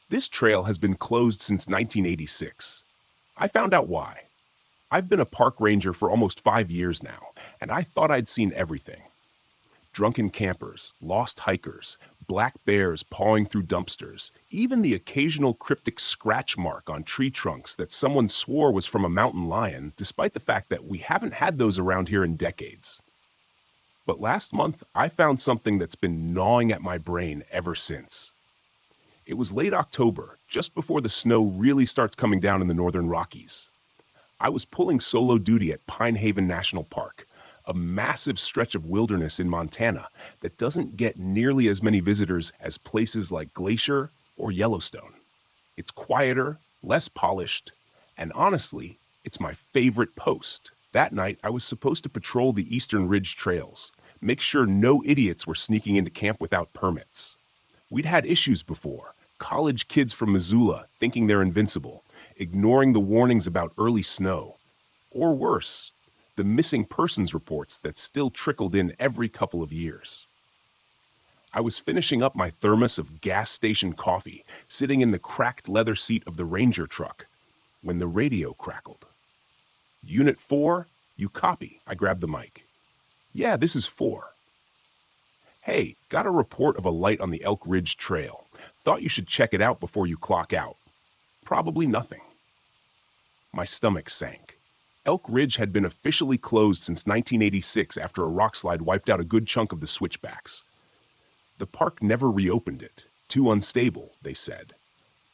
This trail has been closed since 1986. I found out why. I've been a park ranger for almost 5 years now, and I thought I'd seen everything. Drunken campers, lost hikers, black bears pawing through dumpsters, even the occasional cryptic scratch mark on tree trunks that someone swore was from a mountain lion, despite the fact that we haven't had those around here in decades. But last month, I found something that's been gnawing at my brain ever since. It was late October, just before the snow really starts coming down in the northern Rockies. I was pulling solo duty at Pine Haven National Park, a massive stretch of wilderness in Montana that doesn't get nearly as many visitors as places like Glacier or Yellowstone. It's quieter, less polished, and honestly, it's my favorite post. That night, I was supposed to patrol the Eastern Ridge trails, make sure no idiots were sneaking into camp without permits. We'd had issues before, college kids from Missoula thinking they're invincible, ignoring the warnings about early snow, or worse, the missing persons reports that still trickled in every couple of years. I was finishing up my thermos of gas station coffee, sitting in the cracked leather seat of the Ranger truck, when the radio crackled. Unit 4, you copy. I grabbed the mic. Yeah, this is 4. Hey, got a report of a light on the Elk Ridge Trail. Thought you should check it out before you clock out. Probably nothing. My stomach sank. Elk Ridge had been officially closed since 1986 after a rockslide wiped out a good chunk of the switchbacks. The park never reopened it. Too unstable, they said.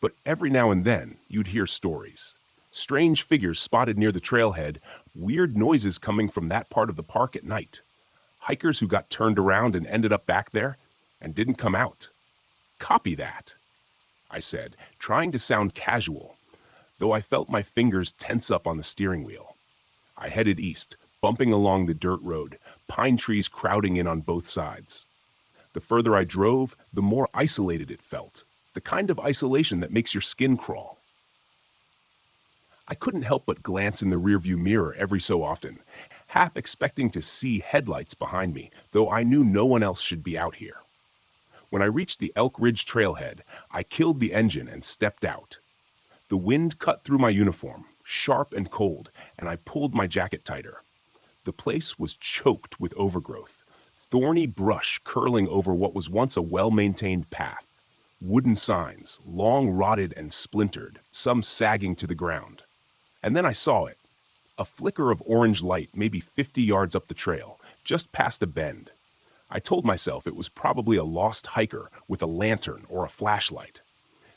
But every now and then, you'd hear stories. Strange figures spotted near the trailhead, weird noises coming from that part of the park at night. Hikers who got turned around and ended up back there and didn't come out. Copy that, I said, trying to sound casual, though I felt my fingers tense up on the steering wheel. I headed east, bumping along the dirt road, pine trees crowding in on both sides. The further I drove, the more isolated it felt, the kind of isolation that makes your skin crawl. I couldn't help but glance in the rearview mirror every so often, half expecting to see headlights behind me, though I knew no one else should be out here. When I reached the Elk Ridge trailhead, I killed the engine and stepped out. The wind cut through my uniform, sharp and cold, and I pulled my jacket tighter. The place was choked with overgrowth, thorny brush curling over what was once a well-maintained path, wooden signs, long rotted and splintered, some sagging to the ground. And then I saw it, a flicker of orange light maybe 50 yards up the trail, just past a bend. I told myself it was probably a lost hiker with a lantern or a flashlight,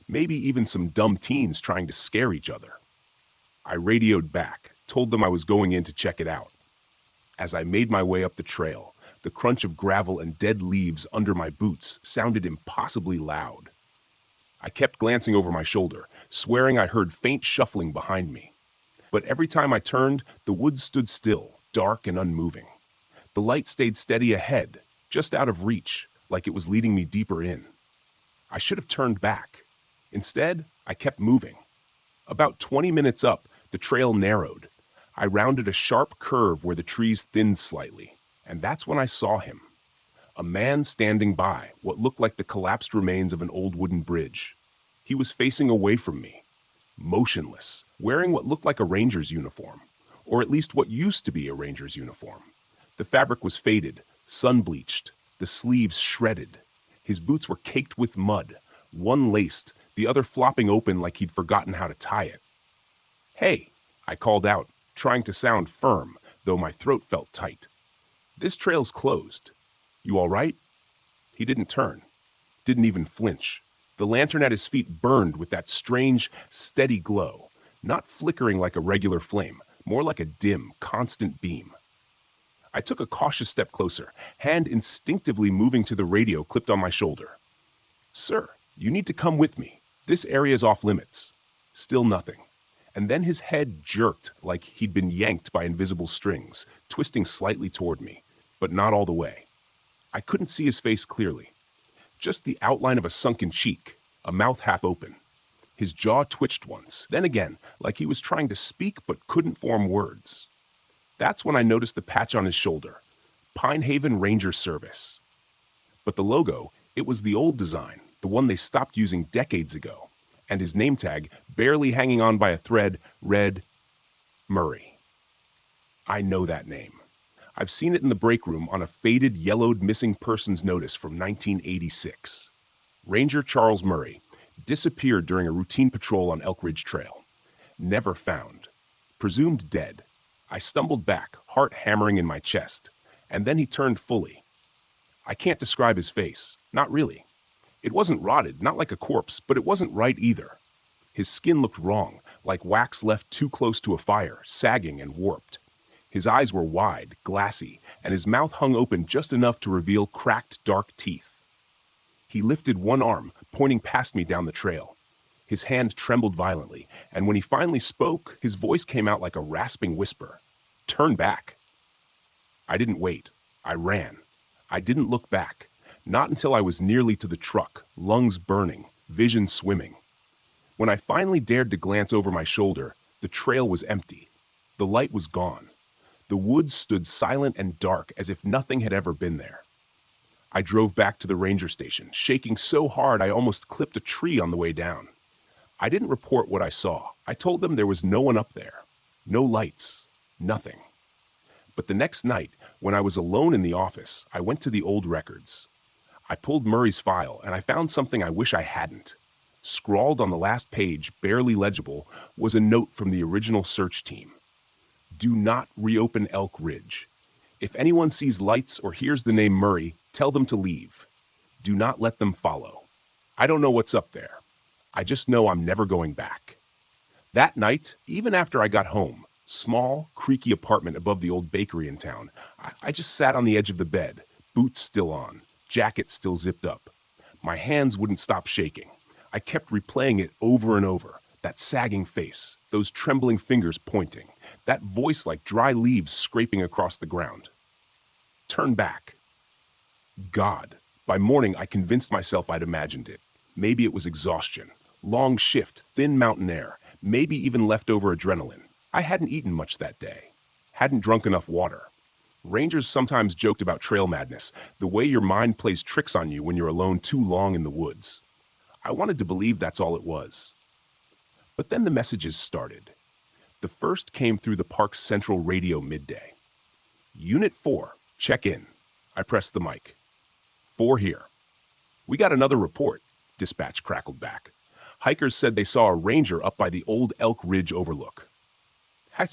maybe even some dumb teens trying to scare each other. I radioed back, told them I was going in to check it out. As I made my way up the trail, the crunch of gravel and dead leaves under my boots sounded impossibly loud. I kept glancing over my shoulder, swearing I heard faint shuffling behind me. But every time I turned, the woods stood still, dark and unmoving. The light stayed steady ahead, just out of reach, like it was leading me deeper in. I should have turned back. Instead, I kept moving. About 20 minutes up, the trail narrowed. I rounded a sharp curve where the trees thinned slightly, and that's when I saw him. A man standing by what looked like the collapsed remains of an old wooden bridge. He was facing away from me, motionless, wearing what looked like a ranger's uniform, or at least what used to be a ranger's uniform. The fabric was faded, sun-bleached, the sleeves shredded. His boots were caked with mud, one laced, the other flopping open like he'd forgotten how to tie it. "Hey," I called out, trying to sound firm, though my throat felt tight. "This trail's closed. You all right?" He didn't turn, didn't even flinch. The lantern at his feet burned with that strange, steady glow, not flickering like a regular flame, more like a dim, constant beam. I took a cautious step closer, hand instinctively moving to the radio clipped on my shoulder. "Sir, you need to come with me. This area's off limits." Still nothing. And then his head jerked like he'd been yanked by invisible strings, twisting slightly toward me, but not all the way. I couldn't see his face clearly. Just the outline of a sunken cheek, a mouth half open. His jaw twitched once, then again, like he was trying to speak but couldn't form words. That's when I noticed the patch on his shoulder. Pine Haven Ranger Service. But the logo, it was the old design, the one they stopped using decades ago. and his name tag, barely hanging on by a thread, read Murray. I know that name. I've seen it in the break room on a faded, yellowed missing persons notice from 1986. Ranger Charles Murray disappeared during a routine patrol on Elk Ridge Trail. Never found. Presumed dead. I stumbled back, heart hammering in my chest, and then he turned fully. I can't describe his face. Not really. It wasn't rotted, not like a corpse, but it wasn't right either. His skin looked wrong, like wax left too close to a fire, sagging and warped. His eyes were wide, glassy, and his mouth hung open just enough to reveal cracked, dark teeth. He lifted one arm, pointing past me down the trail. His hand trembled violently, and when he finally spoke, his voice came out like a rasping whisper. Turn back. I didn't wait. I ran. I didn't look back. Not until I was nearly to the truck, lungs burning, vision swimming. When I finally dared to glance over my shoulder, the trail was empty. The light was gone. The woods stood silent and dark as if nothing had ever been there. I drove back to the ranger station, shaking so hard I almost clipped a tree on the way down. I didn't report what I saw. I told them there was no one up there. No lights. Nothing. But the next night, when I was alone in the office, I went to the old records. I pulled Murray's file, and I found something I wish I hadn't. Scrawled on the last page, barely legible, was a note from the original search team. Do not reopen Elk Ridge. If anyone sees lights or hears the name Murray, tell them to leave. Do not let them follow. I don't know what's up there. I just know I'm never going back. That night, even after I got home, small, creaky apartment above the old bakery in town, I just sat on the edge of the bed, boots still on, jacket still zipped up. My hands wouldn't stop shaking. I kept replaying it over and over, that sagging face, those trembling fingers pointing, that voice like dry leaves scraping across the ground. Turn back. God. By morning, I convinced myself I'd imagined it. Maybe it was exhaustion, long shift, thin mountain air, maybe even leftover adrenaline. I hadn't eaten much that day, hadn't drunk enough water. Rangers sometimes joked about trail madness, the way your mind plays tricks on you when you're alone too long in the woods. I wanted to believe that's all it was. But then the messages started. The first came through the park's central radio midday. Unit 4, check in. I pressed the mic. 4 here. We got another report, dispatch crackled back. Hikers said they saw a ranger up by the old Elk Ridge overlook.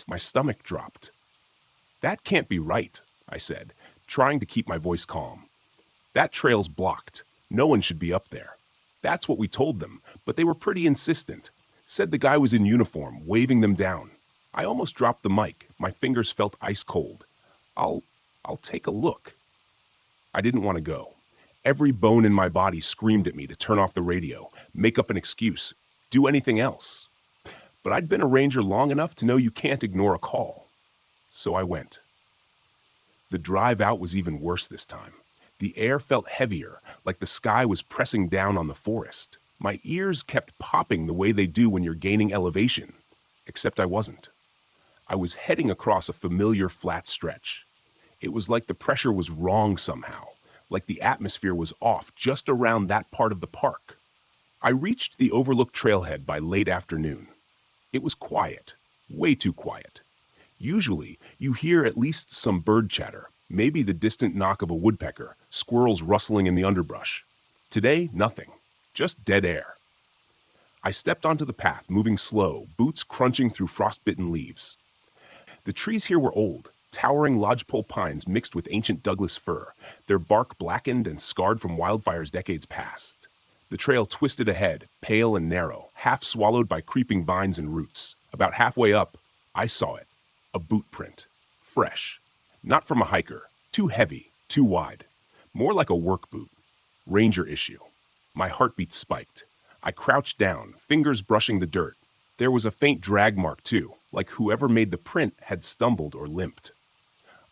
My stomach dropped. That can't be right, I said, trying to keep my voice calm. That trail's blocked. No one should be up there. That's what we told them, but they were pretty insistent. Said the guy was in uniform, waving them down. I almost dropped the mic. My fingers felt ice cold. I'll take a look. I didn't want to go. Every bone in my body screamed at me to turn off the radio, make up an excuse, do anything else. But I'd been a ranger long enough to know you can't ignore a call. So I went. The drive out was even worse this time. The air felt heavier, like the sky was pressing down on the forest. My ears kept popping the way they do when you're gaining elevation, except I wasn't. I was heading across a familiar flat stretch. It was like the pressure was wrong somehow, like the atmosphere was off just around that part of the park. I reached the overlooked trailhead by late afternoon. It was quiet, way too quiet. Usually, you hear at least some bird chatter, maybe the distant knock of a woodpecker, squirrels rustling in the underbrush. Today, nothing, just dead air. I stepped onto the path, moving slow, boots crunching through frostbitten leaves. The trees here were old, towering lodgepole pines mixed with ancient Douglas fir, their bark blackened and scarred from wildfires decades past. The trail twisted ahead, pale and narrow, half swallowed by creeping vines and roots. About halfway up, I saw it. A boot print. Fresh. Not from a hiker. Too heavy. Too wide. More like a work boot. Ranger issue. My heartbeat spiked. I crouched down, fingers brushing the dirt. There was a faint drag mark too, like whoever made the print had stumbled or limped.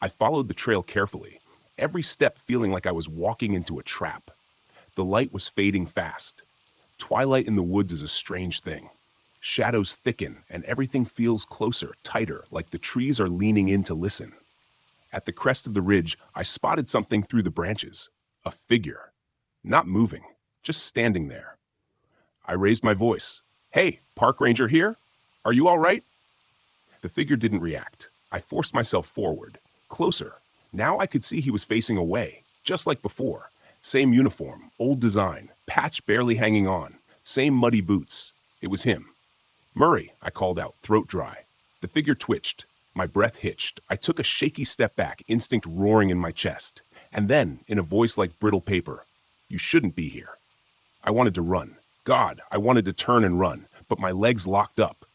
I followed the trail carefully, every step feeling like I was walking into a trap. The light was fading fast. Twilight in the woods is a strange thing. Shadows thicken, and everything feels closer, tighter, like the trees are leaning in to listen. At the crest of the ridge, I spotted something through the branches. A figure. Not moving, just standing there. I raised my voice. "Hey, park ranger here? Are you all right?" The figure didn't react. I forced myself forward, closer. Now I could see he was facing away, just like before. Same uniform, old design, patch barely hanging on, same muddy boots. It was him. "Murray," I called out, throat dry. The figure twitched. My breath hitched. I took a shaky step back, instinct roaring in my chest. And then, in a voice like brittle paper, "You shouldn't be here." I wanted to run. God, I wanted to turn and run, but my legs locked up.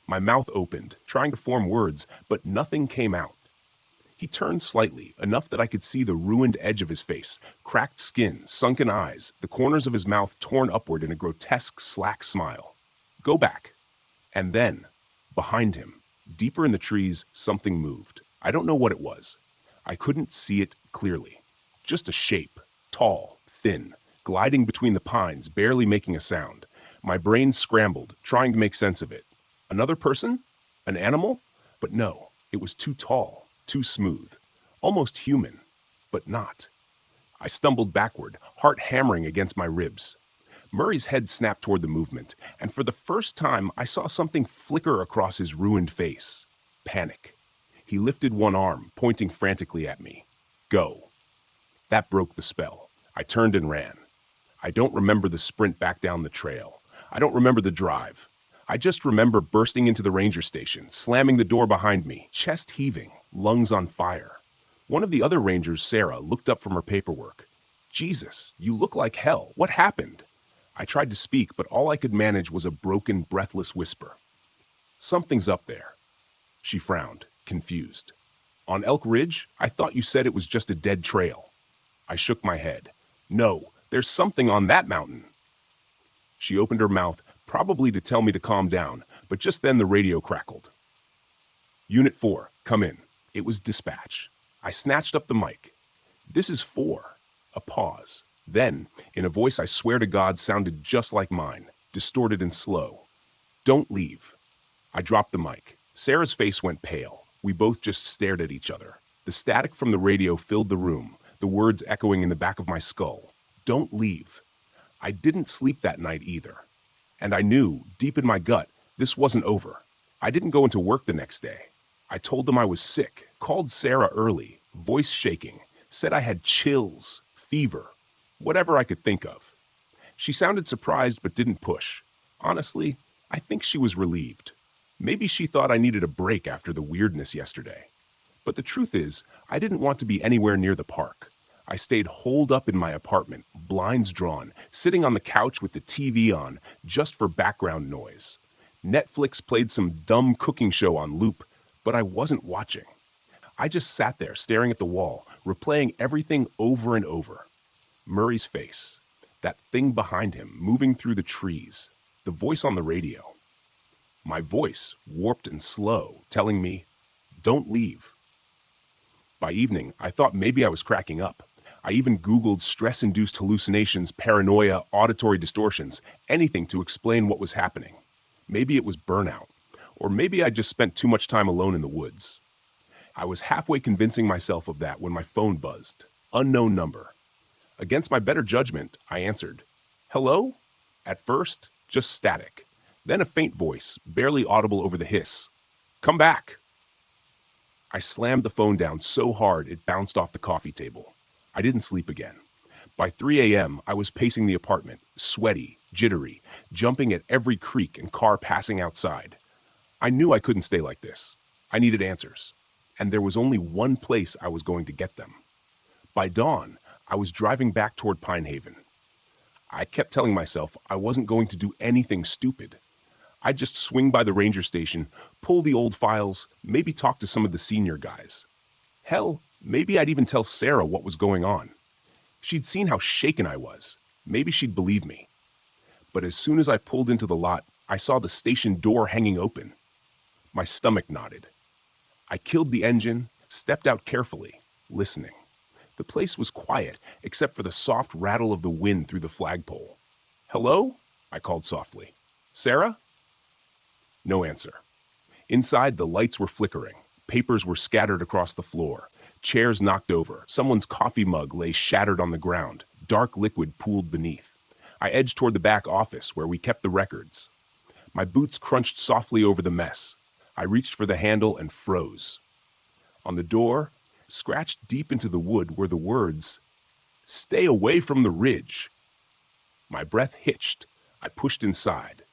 My mouth opened, trying to form words, but nothing came out. He turned slightly, enough that I could see the ruined edge of his face, cracked skin, sunken eyes, the corners of his mouth torn upward in a grotesque, slack smile. "Go back." And then, behind him, deeper in the trees, something moved. I don't know what it was. I couldn't see it clearly. Just a shape, tall, thin, gliding between the pines, barely making a sound. My brain scrambled, trying to make sense of it. Another person? An animal? But no, it was too tall, too smooth. Almost human, but not. I stumbled backward, heart hammering against my ribs. Murray's head snapped toward the movement, and for the first time I saw something flicker across his ruined face. Panic. He lifted one arm, pointing frantically at me. "Go." That broke the spell. I turned and ran. I don't remember the sprint back down the trail. I don't remember the drive. I just remember bursting into the ranger station, slamming the door behind me, chest heaving, lungs on fire. One of the other rangers, Sarah, looked up from her paperwork. "Jesus, you look like hell. What happened?" I tried to speak, but all I could manage was a broken, breathless whisper. "Something's up there." She frowned, confused. "On Elk Ridge? I thought you said it was just a dead trail." I shook my head. "No, there's something on that mountain." She opened her mouth, probably to tell me to calm down, but just then the radio crackled. "Unit 4, come in." It was dispatch. I snatched up the mic. "This is 4. A pause. Then, in a voice I swear to God sounded just like mine, distorted and slow, "Don't leave." I dropped the mic. Sarah's face went pale. We both just stared at each other. The static from the radio filled the room, the words echoing in the back of my skull. Don't leave. I didn't sleep that night either. And I knew, deep in my gut, this wasn't over. I didn't go into work the next day. I told them I was sick, called Sarah early, voice shaking, said I had chills, fever, whatever I could think of. She sounded surprised but didn't push. Honestly, I think she was relieved. Maybe she thought I needed a break after the weirdness yesterday. But the truth is, I didn't want to be anywhere near the park. I stayed holed up in my apartment, blinds drawn, sitting on the couch with the TV on, just for background noise. Netflix played some dumb cooking show on loop, but I wasn't watching. I just sat there staring at the wall, replaying everything over and over. Murray's face, that thing behind him moving through the trees, the voice on the radio. My voice, warped and slow, telling me, don't leave. By evening, I thought maybe I was cracking up. I even Googled stress-induced hallucinations, paranoia, auditory distortions, anything to explain what was happening. Maybe it was burnout, or maybe I just spent too much time alone in the woods. I was halfway convincing myself of that when my phone buzzed. Unknown number. Against my better judgment, I answered. Hello? At first, just static. Then a faint voice, barely audible over the hiss. Come back. I slammed the phone down so hard it bounced off the coffee table. I didn't sleep again. By 3 a.m., I was pacing the apartment, sweaty, jittery, jumping at every creak and car passing outside. I knew I couldn't stay like this. I needed answers. And there was only one place I was going to get them. By dawn, I was driving back toward Pine Haven. I kept telling myself I wasn't going to do anything stupid. I'd just swing by the ranger station, pull the old files, maybe talk to some of the senior guys. Hell, maybe I'd even tell Sarah what was going on. She'd seen how shaken I was. Maybe she'd believe me. But as soon as I pulled into the lot, I saw the station door hanging open. My stomach knotted. I killed the engine, stepped out carefully, listening. The place was quiet, except for the soft rattle of the wind through the flagpole. Hello? I called softly. Sarah? No answer. Inside, the lights were flickering. Papers were scattered across the floor. Chairs knocked over. Someone's coffee mug lay shattered on the ground. Dark liquid pooled beneath. I edged toward the back office where we kept the records. My boots crunched softly over the mess. I reached for the handle and froze. On the door, scratched deep into the wood, were the words, "Stay away from the ridge." My breath hitched. I pushed inside.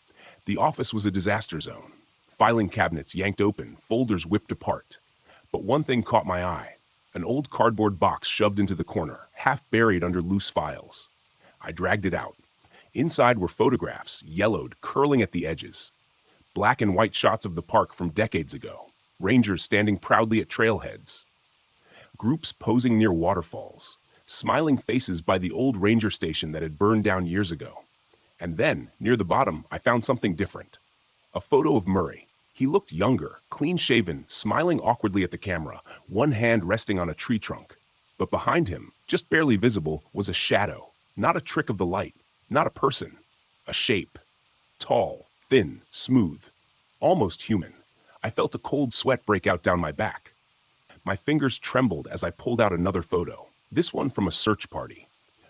The office was a disaster zone. Filing cabinets yanked open, folders whipped apart. But one thing caught my eye. An old cardboard box shoved into the corner, half buried under loose files. I dragged it out. Inside were photographs, yellowed, curling at the edges. Black and white shots of the park from decades ago. Rangers standing proudly at trailheads. Groups posing near waterfalls. Smiling faces by the old ranger station that had burned down years ago. And then, near the bottom, I found something different. A photo of Murray. He looked younger, clean-shaven, smiling awkwardly at the camera, one hand resting on a tree trunk. But behind him, just barely visible, was a shadow. Not a trick of the light, not a person. A shape. Tall, thin, smooth. Almost human. I felt a cold sweat break out down my back. My fingers trembled as I pulled out another photo. This one from a search party.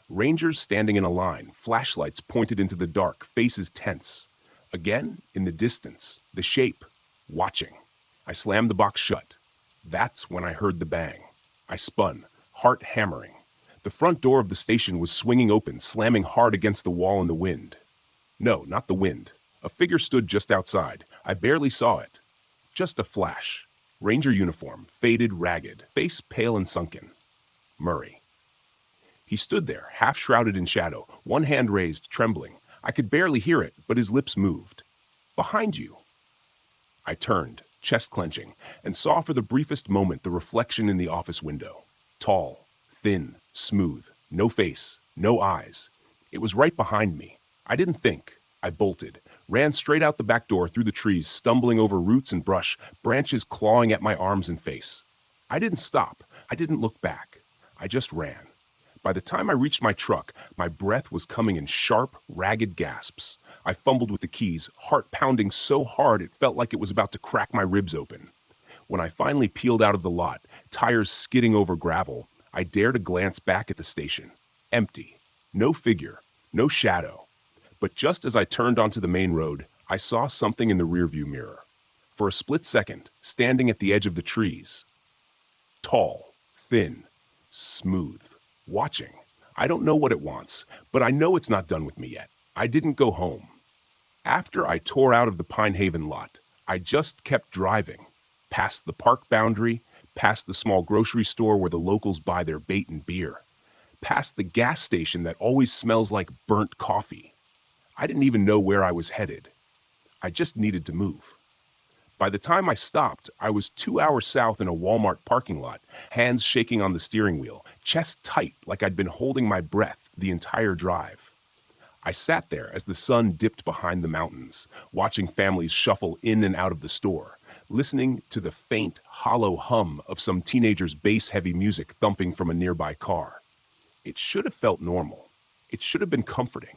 Rangers standing in a line, flashlights pointed into the dark, faces tense. Again, in the distance, the shape, watching. I slammed the box shut. That's when I heard the bang. I spun, heart hammering. The front door of the station was swinging open, slamming hard against the wall in the wind. No, not the wind. A figure stood just outside. I barely saw it. Just a flash. Ranger uniform, faded, ragged, face pale and sunken. Murray. He stood there, half shrouded in shadow, one hand raised, trembling. I could barely hear it, but his lips moved. "Behind you." I turned, chest clenching, and saw for the briefest moment the reflection in the office window. Tall, thin, smooth, no face, no eyes. It was right behind me. I didn't think. I bolted, ran straight out the back door through the trees, stumbling over roots and brush, branches clawing at my arms and face. I didn't stop. I didn't look back. I just ran. By the time I reached my truck, my breath was coming in sharp, ragged gasps. I fumbled with the keys, heart pounding so hard it felt like it was about to crack my ribs open. When I finally peeled out of the lot, tires skidding over gravel, I dared a glance back at the station. Empty. No figure. No shadow. But just as I turned onto the main road, I saw something in the rearview mirror. For a split second, standing at the edge of the trees. Tall, thin, smooth. Watching. I don't know what it wants, but I know it's not done with me yet. I didn't go home. After I tore out of the Pine Haven lot, I just kept driving. Past the park boundary, past the small grocery store where the locals buy their bait and beer. Past the gas station that always smells like burnt coffee. I didn't even know where I was headed. I just needed to move. By the time I stopped, I was 2 hours south in a Walmart parking lot, hands shaking on the steering wheel, chest tight like I'd been holding my breath the entire drive. I sat there as the sun dipped behind the mountains, watching families shuffle in and out of the store, listening to the faint, hollow hum of some teenager's bass-heavy music thumping from a nearby car. It should have felt normal. It should have been comforting.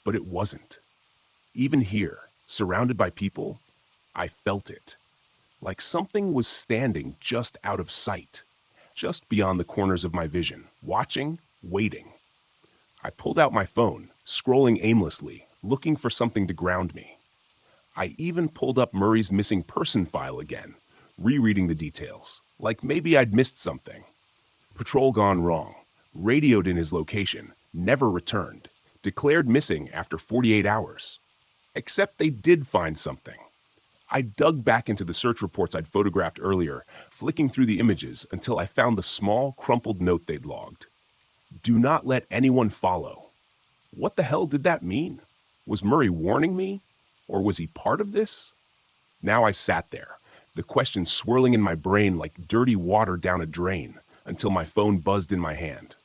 But it wasn't. Even here, surrounded by people, I felt it. Like something was standing just out of sight, just beyond the corners of my vision, watching, waiting. I pulled out my phone, scrolling aimlessly, looking for something to ground me. I even pulled up Murray's missing person file again, rereading the details, like maybe I'd missed something. Patrol gone wrong, radioed in his location, never returned, declared missing after 48 hours. Except they did find something. I dug back into the search reports I'd photographed earlier, flicking through the images until I found the small, crumpled note they'd logged. Do not let anyone follow. What the hell did that mean? Was Murray warning me? Or was he part of this? Now I sat there, the question swirling in my brain like dirty water down a drain, until my phone buzzed in my hand.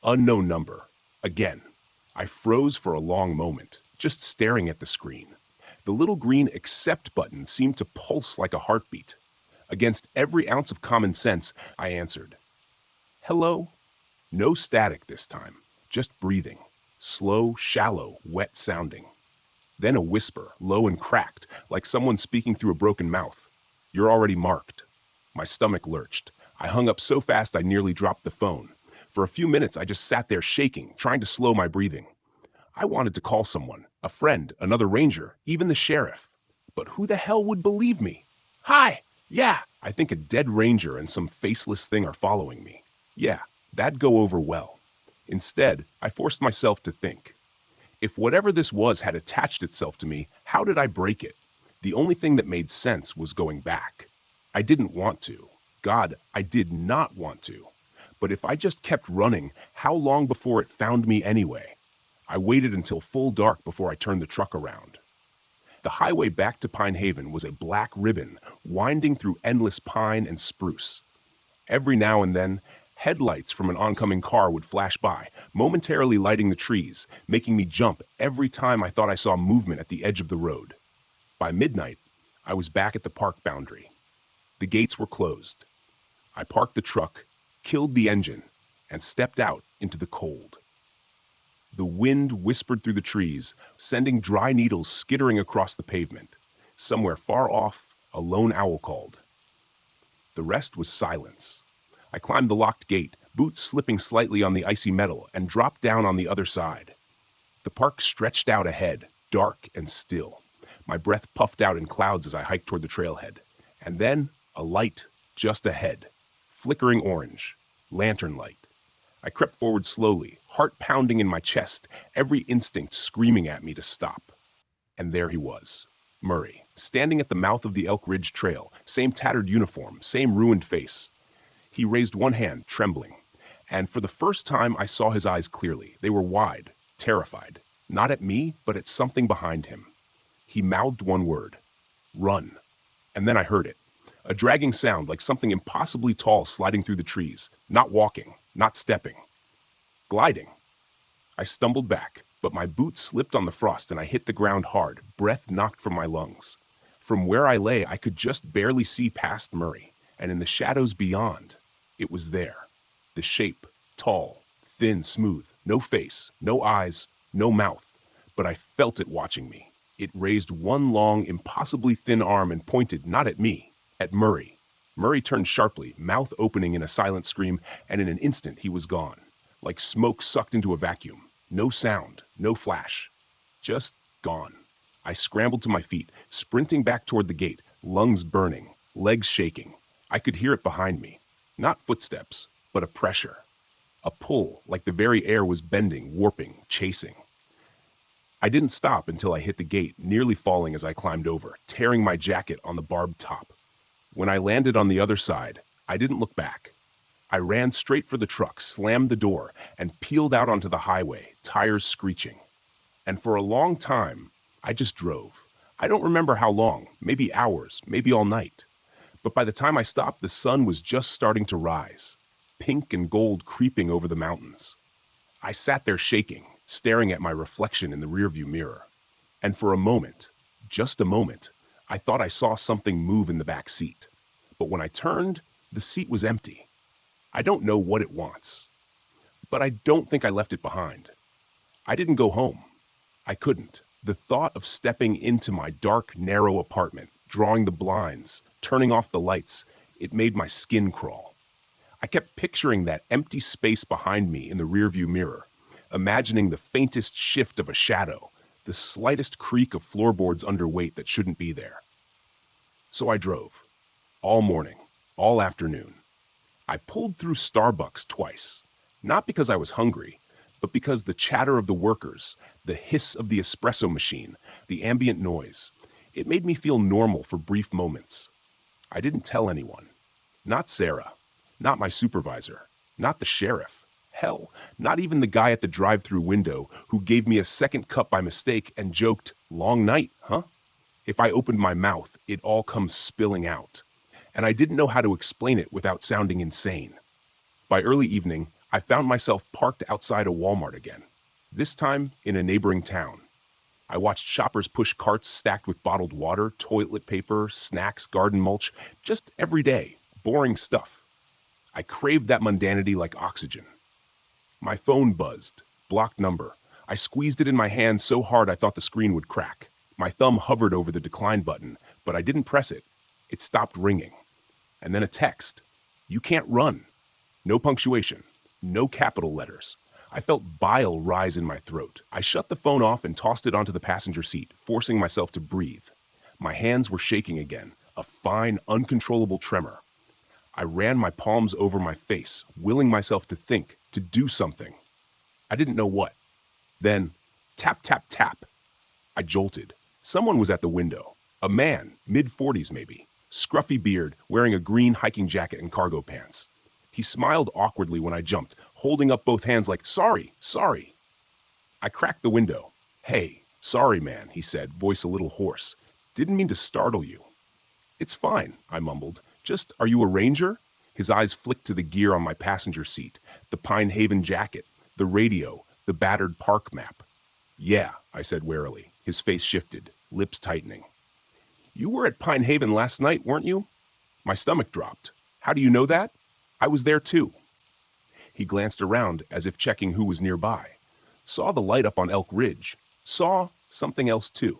Unknown number. Again. I froze for a long moment, just staring at the screen. The little green accept button seemed to pulse like a heartbeat. Against every ounce of common sense, I answered. Hello? No static this time, just breathing. Slow, shallow, wet sounding. Then a whisper, low and cracked, like someone speaking through a broken mouth. You're already marked. My stomach lurched. I hung up so fast I nearly dropped the phone. For a few minutes, I just sat there shaking, trying to slow my breathing. I wanted to call someone, a friend, another ranger, even the sheriff. But who the hell would believe me? Hi! Yeah! I think a dead ranger and some faceless thing are following me. Yeah, that'd go over well. Instead, I forced myself to think. If whatever this was had attached itself to me, how did I break it? The only thing that made sense was going back. I didn't want to. God, I did not want to. But if I just kept running, how long before it found me anyway? I waited until full dark before I turned the truck around. The highway back to Pine Haven was a black ribbon winding through endless pine and spruce. Every now and then, headlights from an oncoming car would flash by, momentarily lighting the trees, making me jump every time I thought I saw movement at the edge of the road. By midnight, I was back at the park boundary. The gates were closed. I parked the truck, killed the engine, and stepped out into the cold. The wind whispered through the trees, sending dry needles skittering across the pavement. Somewhere far off, a lone owl called. The rest was silence. I climbed the locked gate, boots slipping slightly on the icy metal, and dropped down on the other side. The park stretched out ahead, dark and still. My breath puffed out in clouds as I hiked toward the trailhead. And then, a light just ahead. Flickering orange. Lantern light. I crept forward slowly, heart pounding in my chest, every instinct screaming at me to stop. And there he was, Murray, standing at the mouth of the Elk Ridge trail, same tattered uniform, same ruined face. He raised one hand, trembling, and for the first time I saw his eyes clearly. They were wide, terrified, not at me, but at something behind him. He mouthed one word, "Run," and then I heard it. A dragging sound like something impossibly tall sliding through the trees, not walking, not stepping, gliding. I stumbled back, but my boots slipped on the frost and I hit the ground hard, breath knocked from my lungs. From where I lay, I could just barely see past Murray, and in the shadows beyond, it was there. The shape, tall, thin, smooth, no face, no eyes, no mouth, but I felt it watching me. It raised one long, impossibly thin arm and pointed not at me, at Murray. Murray turned sharply, mouth opening in a silent scream, and in an instant he was gone, like smoke sucked into a vacuum. No sound, no flash, just gone. I scrambled to my feet, sprinting back toward the gate, lungs burning, legs shaking. I could hear it behind me. Not footsteps, but a pressure. A pull, like the very air was bending, warping, chasing. I didn't stop until I hit the gate, nearly falling as I climbed over, tearing my jacket on the barbed top. When I landed on the other side, I didn't look back. I ran straight for the truck, slammed the door, and peeled out onto the highway, tires screeching. And for a long time, I just drove. I don't remember how long, maybe hours, maybe all night. But by the time I stopped, the sun was just starting to rise, pink and gold creeping over the mountains. I sat there shaking, staring at my reflection in the rearview mirror. And for a moment, just a moment, I thought I saw something move in the back seat. But when I turned, the seat was empty. I don't know what it wants, but I don't think I left it behind. I didn't go home. I couldn't. The thought of stepping into my dark, narrow apartment, drawing the blinds, turning off the lights, it made my skin crawl. I kept picturing that empty space behind me in the rearview mirror, imagining the faintest shift of a shadow, the slightest creak of floorboards under weight that shouldn't be there. So I drove, all morning, all afternoon. I pulled through Starbucks twice, not because I was hungry, but because the chatter of the workers, the hiss of the espresso machine, the ambient noise, it made me feel normal for brief moments. I didn't tell anyone. Not Sarah, not my supervisor, not the sheriff. Hell, not even the guy at the drive-thru window who gave me a second cup by mistake and joked, "Long night, huh?" If I opened my mouth, it all comes spilling out. And I didn't know how to explain it without sounding insane. By early evening, I found myself parked outside a Walmart again, this time in a neighboring town. I watched shoppers push carts stacked with bottled water, toilet paper, snacks, garden mulch, just everyday, boring stuff. I craved that mundanity like oxygen. My phone buzzed, blocked number. I squeezed it in my hand so hard I thought the screen would crack. My thumb hovered over the decline button, but I didn't press it. It stopped ringing. And then a text. "You can't run." No punctuation, no capital letters. I felt bile rise in my throat. I shut the phone off and tossed it onto the passenger seat, forcing myself to breathe. My hands were shaking again, a fine, uncontrollable tremor. I ran my palms over my face, willing myself to think, to do something. I didn't know what. Then, tap, tap, tap. I jolted. Someone was at the window. A man, mid-40s maybe, scruffy beard, wearing a green hiking jacket and cargo pants. He smiled awkwardly when I jumped, holding up both hands like, sorry, sorry. I cracked the window. Hey, sorry, man, he said, voice a little hoarse. Didn't mean to startle you. It's fine, I mumbled. Just, are you a ranger? His eyes flicked to the gear on my passenger seat, the Pine Haven jacket, the radio, the battered park map. Yeah, I said warily. His face shifted, lips tightening. You were at Pine Haven last night, weren't you? My stomach dropped. How do you know that? I was there too. He glanced around as if checking who was nearby. Saw the light up on Elk Ridge. Saw something else too.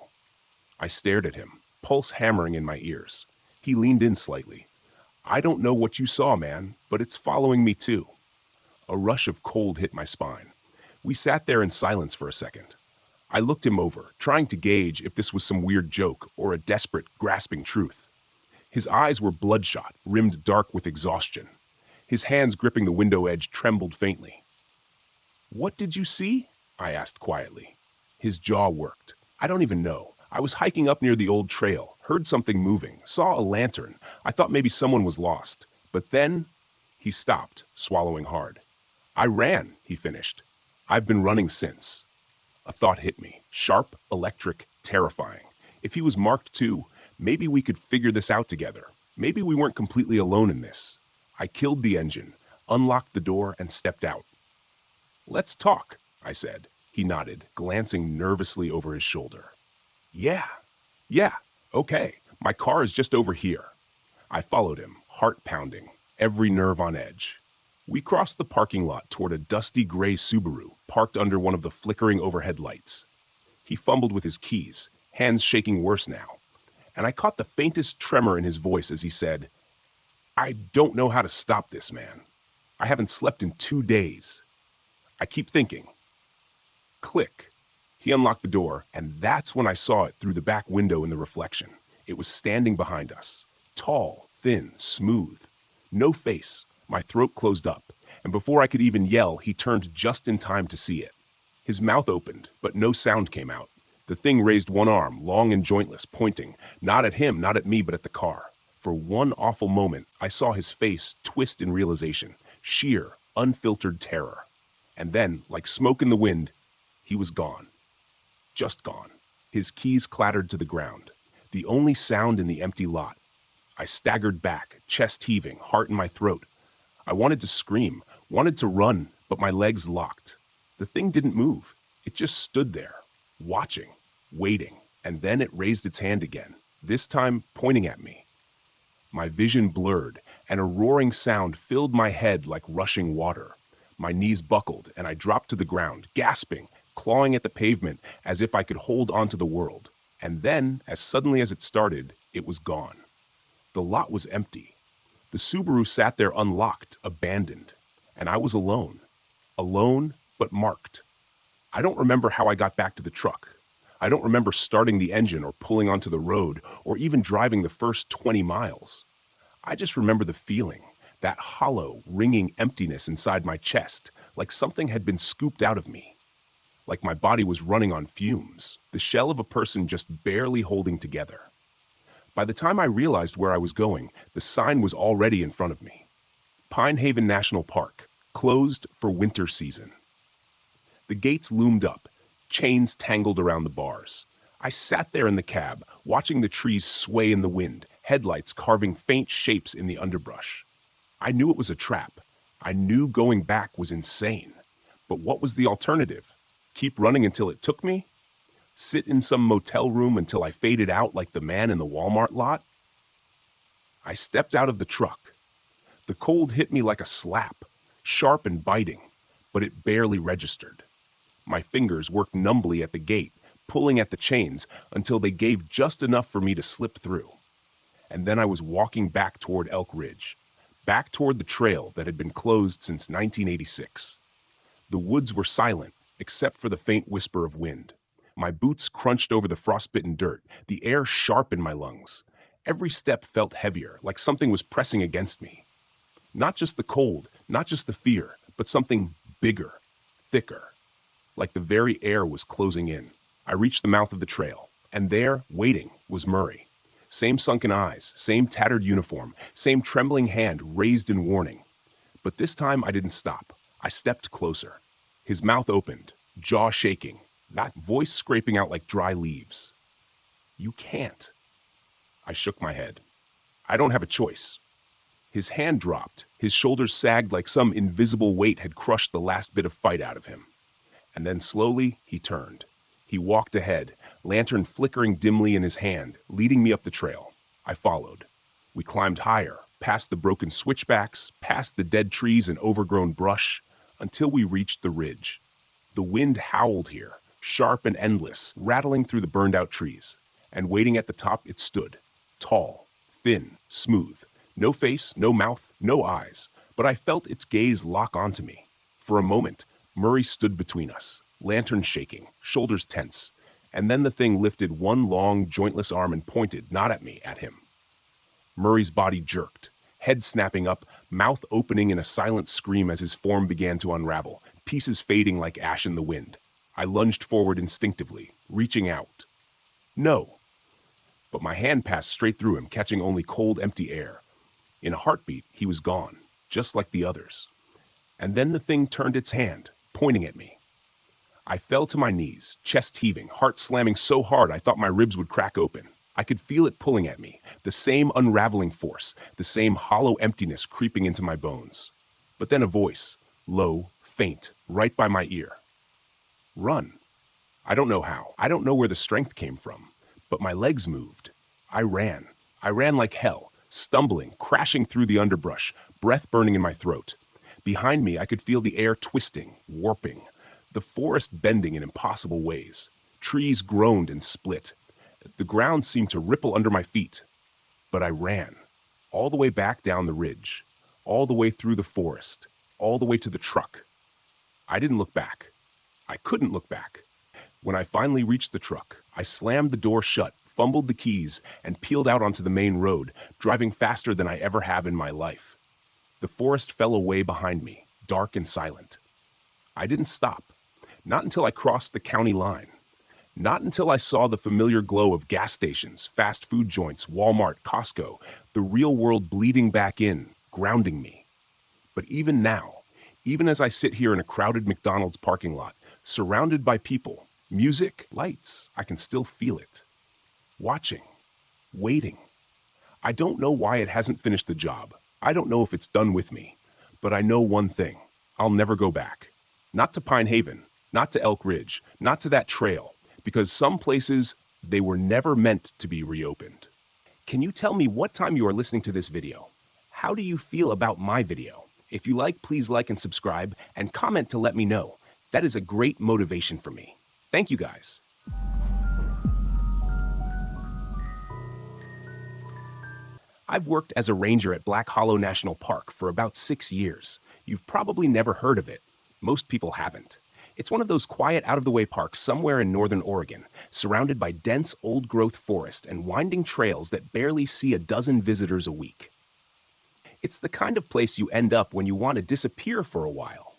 I stared at him, pulse hammering in my ears. He leaned in slightly. I don't know what you saw, man, but it's following me too. A rush of cold hit my spine. We sat there in silence for a second. I looked him over, trying to gauge if this was some weird joke or a desperate, grasping truth. His eyes were bloodshot, rimmed dark with exhaustion. His hands gripping the window edge trembled faintly. What did you see? I asked quietly. His jaw worked. I don't even know. I was hiking up near the old trail, heard something moving, saw a lantern. I thought maybe someone was lost. But then, he stopped, swallowing hard. I ran, he finished. I've been running since. A thought hit me, sharp, electric, terrifying. If he was marked too, maybe we could figure this out together. Maybe we weren't completely alone in this. I killed the engine, unlocked the door, and stepped out. Let's talk, I said. He nodded, glancing nervously over his shoulder. Yeah, okay. My car is just over here. I followed him, heart pounding, every nerve on edge. We crossed the parking lot toward a dusty gray Subaru parked under one of the flickering overhead lights. He fumbled with his keys, hands shaking worse now, and I caught the faintest tremor in his voice as he said, I don't know how to stop this, man. I haven't slept in 2 days. I keep thinking. Click. He unlocked the door, and that's when I saw it through the back window in the reflection. It was standing behind us. Tall, thin, smooth. No face. My throat closed up, and before I could even yell, he turned just in time to see it. His mouth opened, but no sound came out. The thing raised one arm, long and jointless, pointing, not at him, not at me, but at the car. For one awful moment, I saw his face twist in realization, sheer, unfiltered terror. And then, like smoke in the wind, he was gone. Just gone. His keys clattered to the ground. The only sound in the empty lot. I staggered back, chest heaving, heart in my throat. I wanted to scream, wanted to run, but my legs locked. The thing didn't move. It just stood there, watching, waiting, and then it raised its hand again, this time pointing at me. My vision blurred, and a roaring sound filled my head like rushing water. My knees buckled, and I dropped to the ground, gasping, clawing at the pavement as if I could hold onto the world. And then, as suddenly as it started, it was gone. The lot was empty. The Subaru sat there unlocked, abandoned, and I was alone. Alone, but marked. I don't remember how I got back to the truck. I don't remember starting the engine or pulling onto the road or even driving the first 20 miles. I just remember the feeling, that hollow, ringing emptiness inside my chest, like something had been scooped out of me. Like my body was running on fumes, the shell of a person just barely holding together. By the time I realized where I was going, the sign was already in front of me. Pine Haven National Park, closed for winter season. The gates loomed up, chains tangled around the bars. I sat there in the cab, watching the trees sway in the wind, headlights carving faint shapes in the underbrush. I knew it was a trap. I knew going back was insane. But what was the alternative? Keep running until it took me? Sit in some motel room until I faded out like the man in the Walmart lot? I stepped out of the truck. The cold hit me like a slap, sharp and biting, but it barely registered. My fingers worked numbly at the gate, pulling at the chains until they gave just enough for me to slip through. And then I was walking back toward Elk Ridge, back toward the trail that had been closed since 1986. The woods were silent, except for the faint whisper of wind. My boots crunched over the frostbitten dirt, the air sharp in my lungs. Every step felt heavier, like something was pressing against me. Not just the cold, not just the fear, but something bigger, thicker, like the very air was closing in. I reached the mouth of the trail, and there, waiting, was Murray. Same sunken eyes, same tattered uniform, same trembling hand raised in warning. But this time I didn't stop. I stepped closer. His mouth opened, jaw shaking, that voice scraping out like dry leaves. "You can't." I shook my head. "I don't have a choice." His hand dropped. His shoulders sagged like some invisible weight had crushed the last bit of fight out of him. And then slowly, he turned. He walked ahead, lantern flickering dimly in his hand, leading me up the trail. I followed. We climbed higher, past the broken switchbacks, past the dead trees and overgrown brush, until we reached the ridge. The wind howled here, sharp and endless, rattling through the burned-out trees. And waiting at the top, it stood. Tall, thin, smooth. No face, no mouth, no eyes. But I felt its gaze lock onto me. For a moment, Murray stood between us, lantern shaking, shoulders tense. And then the thing lifted one long, jointless arm and pointed, not at me, at him. Murray's body jerked, head snapping up, mouth opening in a silent scream as his form began to unravel, pieces fading like ash in the wind. I lunged forward instinctively, reaching out. No. But my hand passed straight through him, catching only cold, empty air. In a heartbeat, he was gone, just like the others. And then the thing turned its hand, pointing at me. I fell to my knees, chest heaving, heart slamming so hard I thought my ribs would crack open. I could feel it pulling at me, the same unraveling force, the same hollow emptiness creeping into my bones. But then a voice, low, faint, right by my ear. "Run." I don't know how. I don't know where the strength came from. But my legs moved. I ran. I ran like hell, stumbling, crashing through the underbrush, breath burning in my throat. Behind me, I could feel the air twisting, warping, the forest bending in impossible ways. Trees groaned and split. The ground seemed to ripple under my feet. But I ran, all the way back down the ridge, all the way through the forest, all the way to the truck. I didn't look back. I couldn't look back. When I finally reached the truck, I slammed the door shut, fumbled the keys, and peeled out onto the main road, driving faster than I ever have in my life. The forest fell away behind me, dark and silent. I didn't stop. Not until I crossed the county line. Not until I saw the familiar glow of gas stations, fast food joints, Walmart, Costco, the real world bleeding back in, grounding me. But even now, even as I sit here in a crowded McDonald's parking lot, surrounded by people, music, lights, I can still feel it. Watching, waiting. I don't know why it hasn't finished the job. I don't know if it's done with me. But I know one thing. I'll never go back. Not to Pine Haven, not to Elk Ridge, not to that trail. Because some places, they were never meant to be reopened. Can you tell me what time you are listening to this video? How do you feel about my video? If you like, please like and subscribe, and comment to let me know. That is a great motivation for me. Thank you guys. I've worked as a ranger at Black Hollow National Park for about 6 years. You've probably never heard of it. Most people haven't. It's one of those quiet, out-of-the-way parks somewhere in northern Oregon, surrounded by dense, old-growth forest and winding trails that barely see a dozen visitors a week. It's the kind of place you end up when you want to disappear for a while.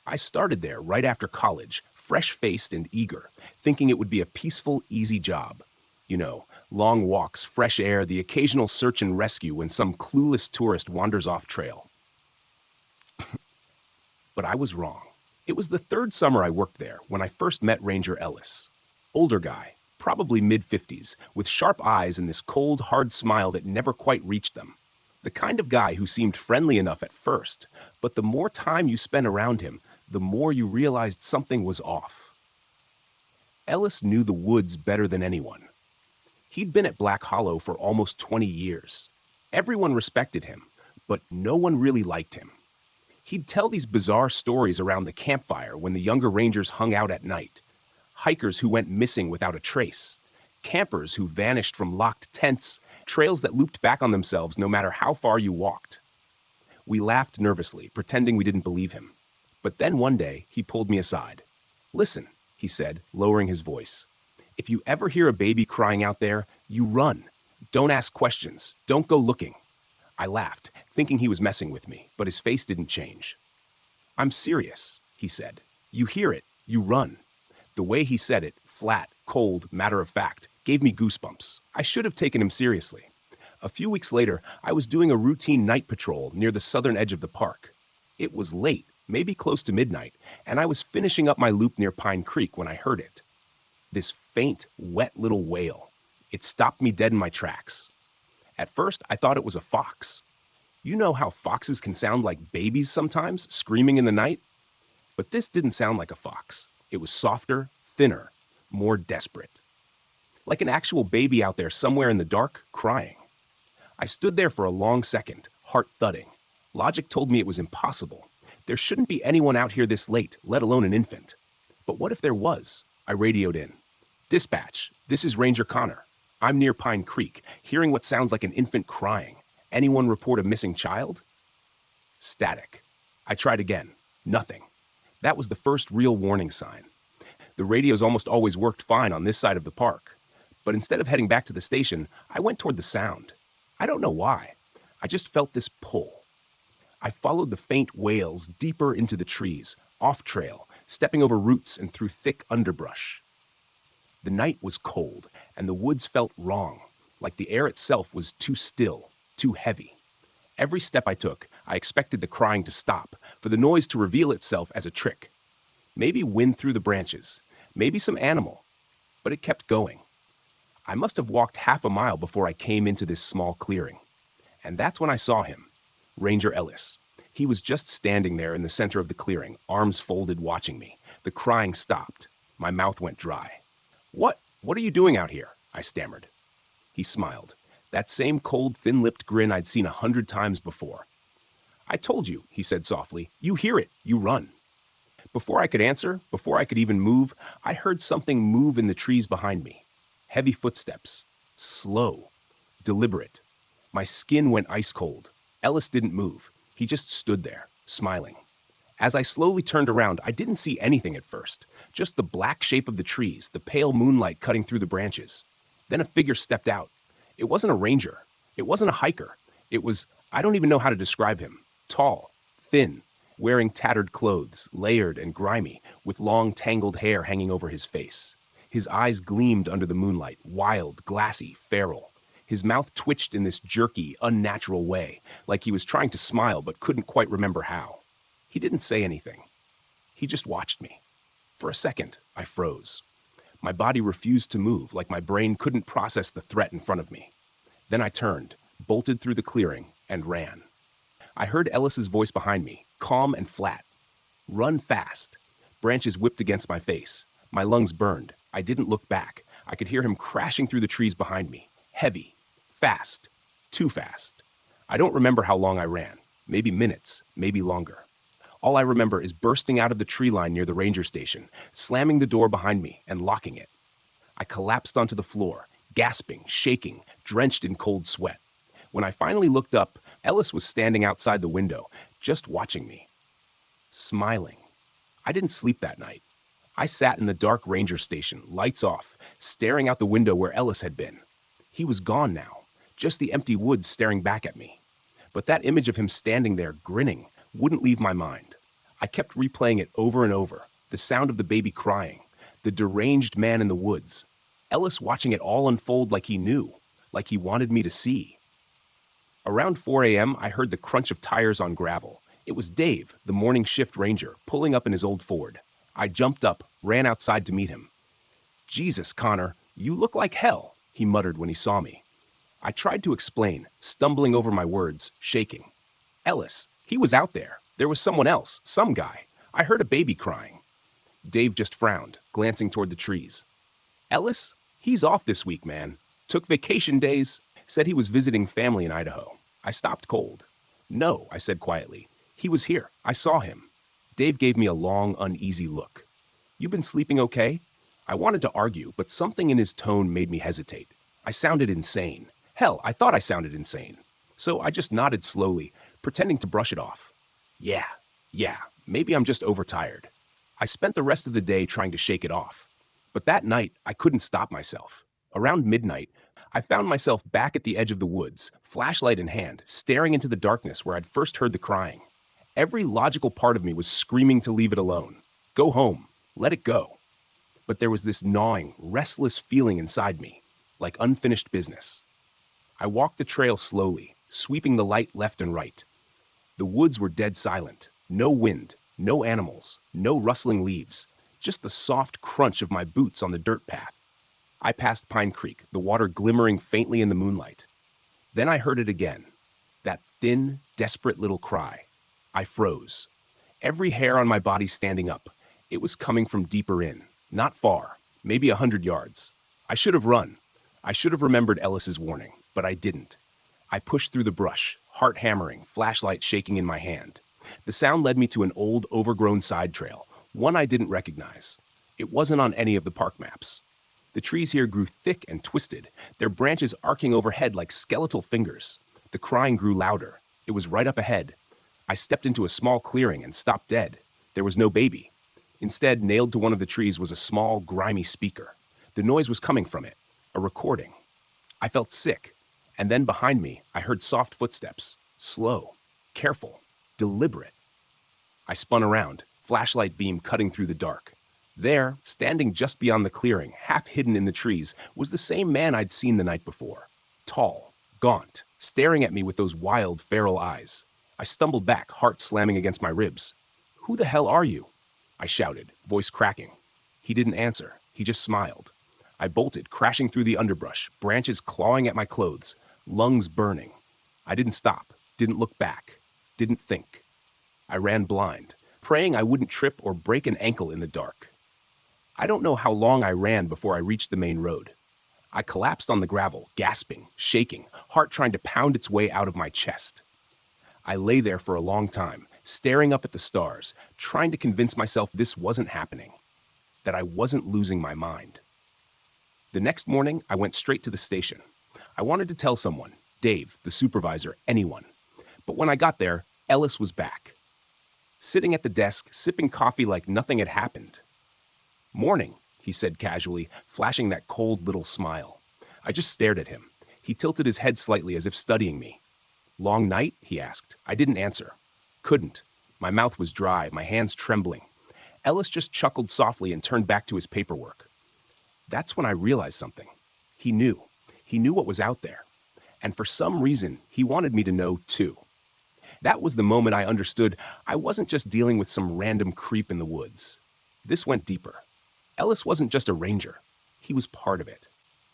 I started there right after college, fresh-faced and eager, thinking it would be a peaceful, easy job. You know, long walks, fresh air, the occasional search and rescue when some clueless tourist wanders off trail. But I was wrong. It was the third summer I worked there when I first met Ranger Ellis. Older guy, probably mid-50s, with sharp eyes and this cold, hard smile that never quite reached them. The kind of guy who seemed friendly enough at first, but the more time you spent around him, the more you realized something was off. Ellis knew the woods better than anyone. He'd been at Black Hollow for almost 20 years. Everyone respected him, but no one really liked him. He'd tell these bizarre stories around the campfire when the younger rangers hung out at night. Hikers who went missing without a trace. Campers who vanished from locked tents. Trails that looped back on themselves no matter how far you walked. We laughed nervously, pretending we didn't believe him. But then one day, he pulled me aside. "Listen," he said, lowering his voice. "If you ever hear a baby crying out there, you run. Don't ask questions. Don't go looking." I laughed, thinking he was messing with me, but his face didn't change. "I'm serious," he said. "You hear it, you run." The way he said it, flat, cold, matter of fact, gave me goosebumps. I should have taken him seriously. A few weeks later, I was doing a routine night patrol near the southern edge of the park. It was late, maybe close to midnight, and I was finishing up my loop near Pine Creek when I heard it. This faint, wet little wail. It stopped me dead in my tracks. At first, I thought it was a fox. You know how foxes can sound like babies sometimes, screaming in the night? But this didn't sound like a fox. It was softer, thinner, more desperate. Like an actual baby out there somewhere in the dark, crying. I stood there for a long second, heart thudding. Logic told me it was impossible. There shouldn't be anyone out here this late, let alone an infant. But what if there was? I radioed in. "Dispatch, this is Ranger Connor. I'm near Pine Creek, hearing what sounds like an infant crying. Anyone report a missing child?" Static. I tried again. Nothing. That was the first real warning sign. The radios almost always worked fine on this side of the park. But instead of heading back to the station, I went toward the sound. I don't know why. I just felt this pull. I followed the faint wails deeper into the trees, off trail, stepping over roots and through thick underbrush. The night was cold, and the woods felt wrong, like the air itself was too still, too heavy. Every step I took, I expected the crying to stop, for the noise to reveal itself as a trick. Maybe wind through the branches, maybe some animal, but it kept going. I must have walked half a mile before I came into this small clearing. And that's when I saw him, Ranger Ellis. He was just standing there in the center of the clearing, arms folded, watching me. The crying stopped. My mouth went dry. What are you doing out here?" I stammered. He smiled, that same cold, thin-lipped grin I'd seen 100 times before. "I told you," he said softly. "You hear it, you run." Before I could answer, before I could even move, I heard something move in the trees behind me. Heavy footsteps. Slow. Deliberate. My skin went ice cold. Ellis didn't move. He just stood there, smiling. As I slowly turned around, I didn't see anything at first. Just the black shape of the trees, the pale moonlight cutting through the branches. Then a figure stepped out. It wasn't a ranger. It wasn't a hiker. It was, I don't even know how to describe him. Tall, thin, wearing tattered clothes, layered and grimy, with long tangled hair hanging over his face. His eyes gleamed under the moonlight, wild, glassy, feral. His mouth twitched in this jerky, unnatural way, like he was trying to smile but couldn't quite remember how. He didn't say anything. He just watched me. For a second, I froze. My body refused to move, like my brain couldn't process the threat in front of me. Then I turned, bolted through the clearing, and ran. I heard Ellis's voice behind me, calm and flat. "Run fast." Branches whipped against my face. My lungs burned. I didn't look back. I could hear him crashing through the trees behind me. Heavy. Fast. Too fast. I don't remember how long I ran. Maybe minutes, maybe longer. All I remember is bursting out of the tree line near the ranger station, slamming the door behind me and locking it. I collapsed onto the floor, gasping, shaking, drenched in cold sweat. When I finally looked up, Ellis was standing outside the window, just watching me. Smiling. I didn't sleep that night. I sat in the dark ranger station, lights off, staring out the window where Ellis had been. He was gone now, just the empty woods staring back at me. But that image of him standing there, grinning, wouldn't leave my mind. I kept replaying it over and over, the sound of the baby crying, the deranged man in the woods, Ellis watching it all unfold like he knew, like he wanted me to see. Around 4 a.m., I heard the crunch of tires on gravel. It was Dave, the morning shift ranger, pulling up in his old Ford. I jumped up, ran outside to meet him. "Jesus, Connor, you look like hell," he muttered when he saw me. I tried to explain, stumbling over my words, shaking. "Ellis, he was out there. There was someone else, some guy. I heard a baby crying." Dave just frowned, glancing toward the trees. "Ellis? He's off this week, man. Took vacation days. Said he was visiting family in Idaho." I stopped cold. "No," I said quietly. "He was here. I saw him." Dave gave me a long, uneasy look. "You been sleeping okay?" I wanted to argue, but something in his tone made me hesitate. I sounded insane. Hell, I thought I sounded insane. So I just nodded slowly, pretending to brush it off. Yeah, maybe I'm just overtired." I spent the rest of the day trying to shake it off. But that night, I couldn't stop myself. Around midnight, I found myself back at the edge of the woods, flashlight in hand, staring into the darkness where I'd first heard the crying. Every logical part of me was screaming to leave it alone. Go home. Let it go. But there was this gnawing, restless feeling inside me, like unfinished business. I walked the trail slowly, sweeping the light left and right. The woods were dead silent. No wind, no animals, no rustling leaves, just the soft crunch of my boots on the dirt path. I passed Pine Creek, the water glimmering faintly in the moonlight. Then I heard it again, that thin, desperate little cry. I froze. Every hair on my body standing up. It was coming from deeper in, not far, maybe 100 yards. I should have run. I should have remembered Ellis's warning, but I didn't. I pushed through the brush, heart hammering, flashlight shaking in my hand. The sound led me to an old, overgrown side trail, one I didn't recognize. It wasn't on any of the park maps. The trees here grew thick and twisted, their branches arcing overhead like skeletal fingers. The crying grew louder. It was right up ahead. I stepped into a small clearing and stopped dead. There was no baby. Instead, nailed to one of the trees was a small, grimy speaker. The noise was coming from it, a recording. I felt sick, and then behind me, I heard soft footsteps, slow, careful, deliberate. I spun around, flashlight beam cutting through the dark. There, standing just beyond the clearing, half hidden in the trees, was the same man I'd seen the night before. Tall, gaunt, staring at me with those wild, feral eyes. I stumbled back, heart slamming against my ribs. "Who the hell are you?" I shouted, voice cracking. He didn't answer. He just smiled. I bolted, crashing through the underbrush, branches clawing at my clothes, lungs burning. I didn't stop, didn't look back, didn't think. I ran blind, praying I wouldn't trip or break an ankle in the dark. I don't know how long I ran before I reached the main road. I collapsed on the gravel, gasping, shaking, heart trying to pound its way out of my chest. I lay there for a long time, staring up at the stars, trying to convince myself this wasn't happening, that I wasn't losing my mind. The next morning, I went straight to the station. I wanted to tell someone, Dave, the supervisor, anyone. But when I got there, Ellis was back. Sitting at the desk, sipping coffee like nothing had happened. "Morning," he said casually, flashing that cold little smile. I just stared at him. He tilted his head slightly as if studying me. "Long night?" he asked. I didn't answer. Couldn't. My mouth was dry, my hands trembling. Ellis just chuckled softly and turned back to his paperwork. That's when I realized something. He knew. He knew what was out there. And for some reason, he wanted me to know too. That was the moment I understood I wasn't just dealing with some random creep in the woods. This went deeper. Ellis wasn't just a ranger. He was part of it.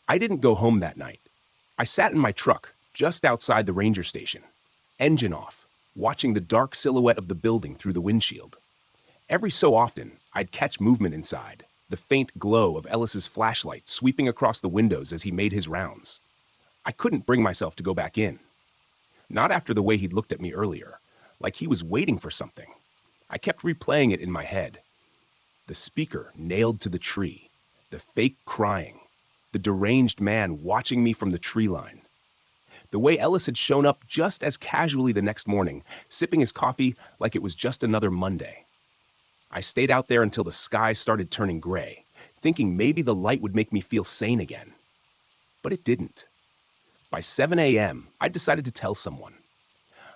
I didn't go home that night. I sat in my truck just outside the ranger station, engine off, watching the dark silhouette of the building through the windshield. Every so often, I'd catch movement inside, the faint glow of Ellis's flashlight sweeping across the windows as he made his rounds. I couldn't bring myself to go back in. Not after the way he'd looked at me earlier, like he was waiting for something. I kept replaying it in my head. The speaker nailed to the tree, the fake crying, the deranged man watching me from the tree line. The way Ellis had shown up just as casually the next morning, sipping his coffee like it was just another Monday. I stayed out there until the sky started turning gray, thinking maybe the light would make me feel sane again. But it didn't. By 7 a.m., I decided to tell someone.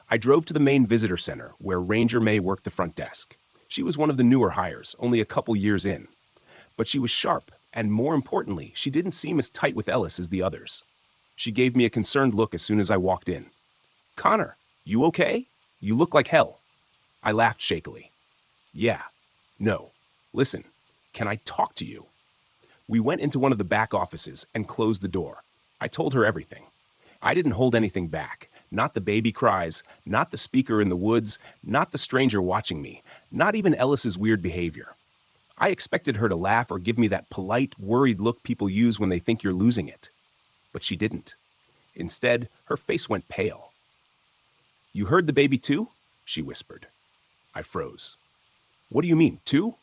I drove to the main visitor center, where Ranger May worked the front desk. She was one of the newer hires, only a couple years in. But she was sharp, and more importantly, she didn't seem as tight with Ellis as the others. She gave me a concerned look as soon as I walked in. "Connor, you okay? You look like hell." I laughed shakily. "Yeah. No. Listen, can I talk to you?" We went into one of the back offices and closed the door. I told her everything. I didn't hold anything back. Not the baby cries, not the speaker in the woods, not the stranger watching me, not even Ellis's weird behavior. I expected her to laugh or give me that polite, worried look people use when they think you're losing it. But she didn't. Instead, her face went pale. "You heard the baby too?" she whispered. I froze. "What do you mean, too?"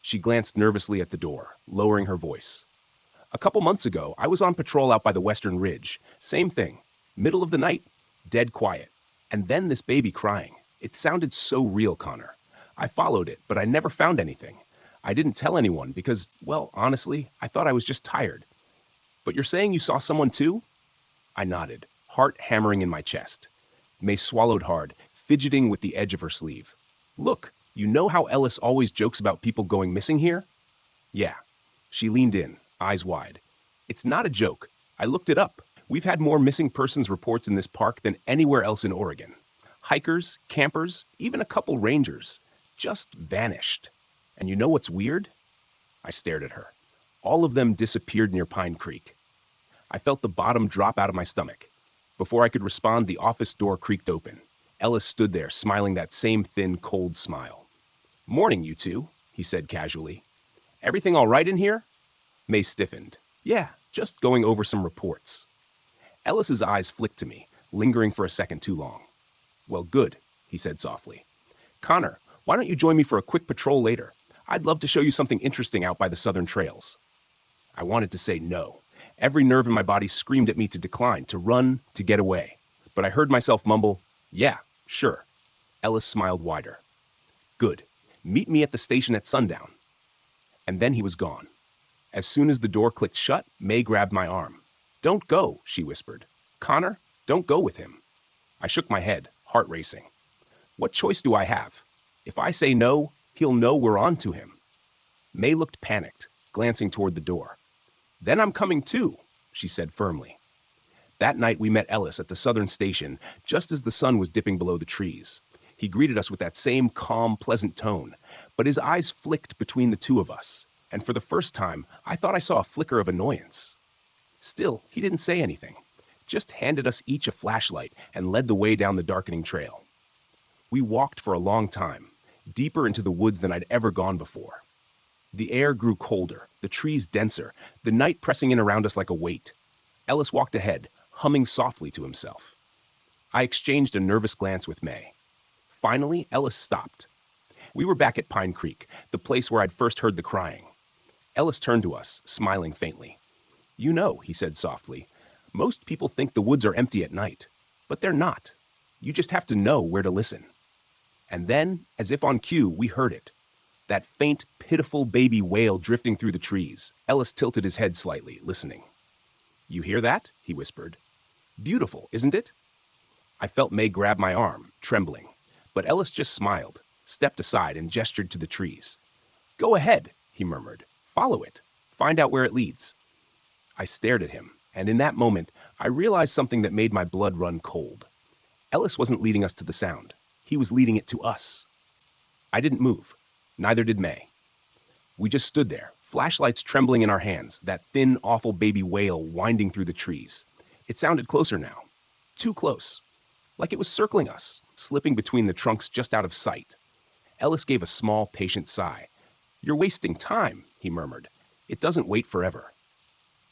She glanced nervously at the door, lowering her voice. "A couple months ago, I was on patrol out by the Western Ridge. Same thing. Middle of the night, dead quiet. And then this baby crying. It sounded so real, Connor. I followed it, but I never found anything. I didn't tell anyone because, well, honestly, I thought I was just tired. But you're saying you saw someone too? I nodded, heart hammering in my chest. May swallowed hard, fidgeting with the edge of her sleeve. Look, you know how Ellis always jokes about people going missing here? Yeah. She leaned in, eyes wide. It's not a joke. I looked it up. We've had more missing persons reports in this park than anywhere else in Oregon. Hikers, campers, even a couple rangers. Just vanished. And you know what's weird? I stared at her. All of them disappeared near Pine Creek. I felt the bottom drop out of my stomach. Before I could respond, the office door creaked open. Ellis stood there, smiling that same thin, cold smile. Morning, you two, he said casually. Everything all right in here? May stiffened. Yeah, just going over some reports. Ellis's eyes flicked to me, lingering for a second too long. Well, good, he said softly. Connor, why don't you join me for a quick patrol later? I'd love to show you something interesting out by the southern trails. I wanted to say no. Every nerve in my body screamed at me to decline, to run, to get away. But I heard myself mumble, yeah, sure. Ellis smiled wider. Good. Meet me at the station at sundown. And then he was gone. As soon as the door clicked shut, May grabbed my arm. Don't go, she whispered. Connor, don't go with him. I shook my head, heart racing. What choice do I have? If I say no, he'll know we're on to him. May looked panicked, glancing toward the door. Then I'm coming too, she said firmly. That night we met Ellis at the southern station, just as the sun was dipping below the trees. He greeted us with that same calm, pleasant tone, but his eyes flicked between the two of us, and for the first time, I thought I saw a flicker of annoyance. Still, he didn't say anything, just handed us each a flashlight and led the way down the darkening trail. We walked for a long time, deeper into the woods than I'd ever gone before. The air grew colder, the trees denser, the night pressing in around us like a weight. Ellis walked ahead, humming softly to himself. I exchanged a nervous glance with May. Finally, Ellis stopped. We were back at Pine Creek, the place where I'd first heard the crying. Ellis turned to us, smiling faintly. You know, he said softly, most people think the woods are empty at night, but they're not. You just have to know where to listen. And then, as if on cue, we heard it. That faint, pitiful baby wail drifting through the trees. Ellis tilted his head slightly, listening. You hear that? He whispered. Beautiful, isn't it? I felt May grab my arm, trembling. But Ellis just smiled, stepped aside, and gestured to the trees. Go ahead, he murmured. Follow it. Find out where it leads. I stared at him, and in that moment, I realized something that made my blood run cold. Ellis wasn't leading us to the sound. He was leading it to us. I didn't move. Neither did May. We just stood there, flashlights trembling in our hands, that thin, awful baby wail winding through the trees. It sounded closer now. Too close. Like it was circling us, slipping between the trunks just out of sight. Ellis gave a small, patient sigh. You're wasting time, he murmured. It doesn't wait forever.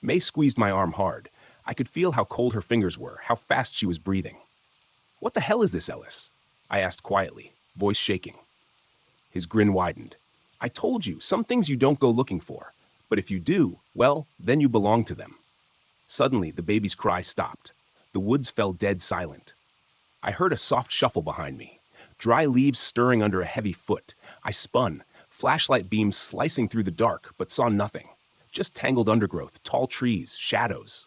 May squeezed my arm hard. I could feel how cold her fingers were, how fast she was breathing. What the hell is this, Ellis? I asked quietly, voice shaking. His grin widened. I told you, some things you don't go looking for. But if you do, well, then you belong to them. Suddenly, the baby's cry stopped. The woods fell dead silent. I heard a soft shuffle behind me, dry leaves stirring under a heavy foot. I spun, flashlight beams slicing through the dark, but saw nothing. Just tangled undergrowth, tall trees, shadows.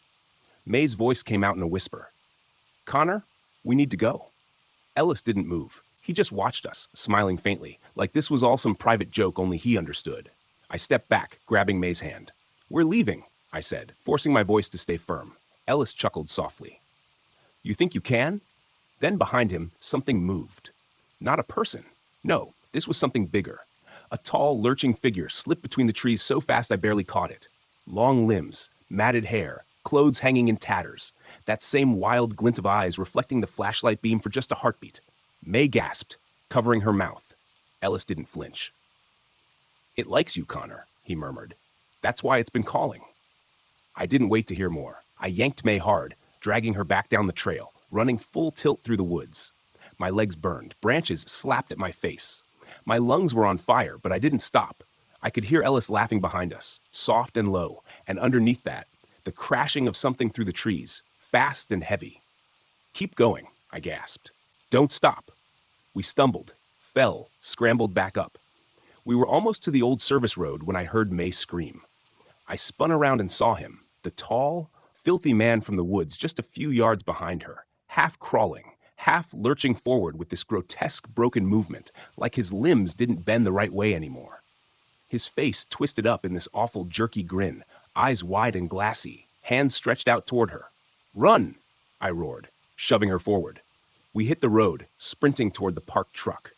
May's voice came out in a whisper. Connor, we need to go. Ellis didn't move. He just watched us, smiling faintly, like this was all some private joke only he understood. I stepped back, grabbing May's hand. We're leaving, I said, forcing my voice to stay firm. Ellis chuckled softly. You think you can? Then behind him, something moved. Not a person. No, this was something bigger. A tall, lurching figure slipped between the trees so fast I barely caught it. Long limbs, matted hair, clothes hanging in tatters. That same wild glint of eyes reflecting the flashlight beam for just a heartbeat. May gasped, covering her mouth. Ellis didn't flinch. It likes you, Connor, he murmured. That's why it's been calling. I didn't wait to hear more. I yanked May hard, dragging her back down the trail, running full tilt through the woods. My legs burned, branches slapped at my face. My lungs were on fire, but I didn't stop. I could hear Ellis laughing behind us, soft and low, and underneath that, the crashing of something through the trees, fast and heavy. Keep going, I gasped. Don't stop. We stumbled, fell, scrambled back up. We were almost to the old service road when I heard May scream. I spun around and saw him, the tall, filthy man from the woods just a few yards behind her, half crawling, half lurching forward with this grotesque broken movement, like his limbs didn't bend the right way anymore. His face twisted up in this awful jerky grin, eyes wide and glassy, hands stretched out toward her. "Run!" I roared, shoving her forward. We hit the road, sprinting toward the parked truck.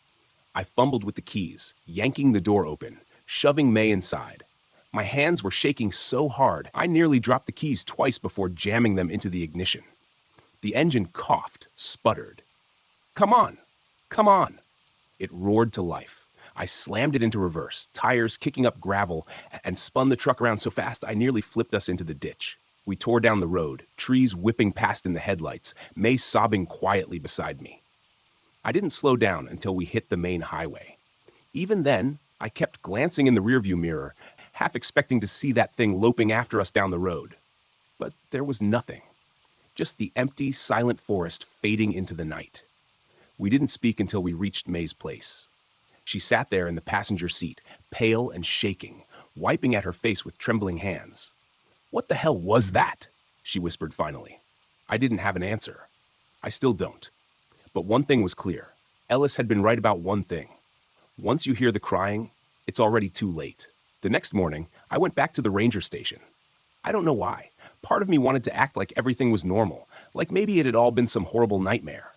I fumbled with the keys, yanking the door open, shoving May inside. My hands were shaking so hard, I nearly dropped the keys twice before jamming them into the ignition. The engine coughed, sputtered. "Come on! Come on!" It roared to life. I slammed it into reverse, tires kicking up gravel, and spun the truck around so fast I nearly flipped us into the ditch. We tore down the road, trees whipping past in the headlights, May sobbing quietly beside me. I didn't slow down until we hit the main highway. Even then, I kept glancing in the rearview mirror, half expecting to see that thing loping after us down the road. But there was nothing. Just the empty, silent forest fading into the night. We didn't speak until we reached May's place. She sat there in the passenger seat, pale and shaking, wiping at her face with trembling hands. "What the hell was that?" she whispered finally. I didn't have an answer. I still don't. But one thing was clear. Ellis had been right about one thing. Once you hear the crying, it's already too late. The next morning, I went back to the ranger station. I don't know why. Part of me wanted to act like everything was normal, like maybe it had all been some horrible nightmare.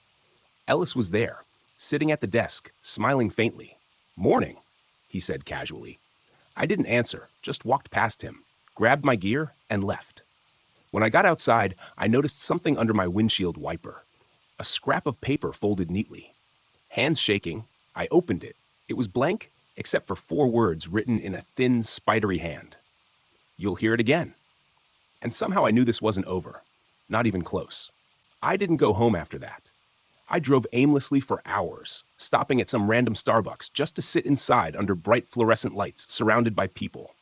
Ellis was there, sitting at the desk, smiling faintly. "Morning," he said casually. I didn't answer, just walked past him, grabbed my gear, and left. When I got outside, I noticed something under my windshield wiper. A scrap of paper folded neatly. Hands shaking, I opened it. It was blank, except for 4 words written in a thin, spidery hand. "You'll hear it again." And somehow I knew this wasn't over. Not even close. I didn't go home after that. I drove aimlessly for hours, stopping at some random Starbucks just to sit inside under bright fluorescent lights, surrounded by people.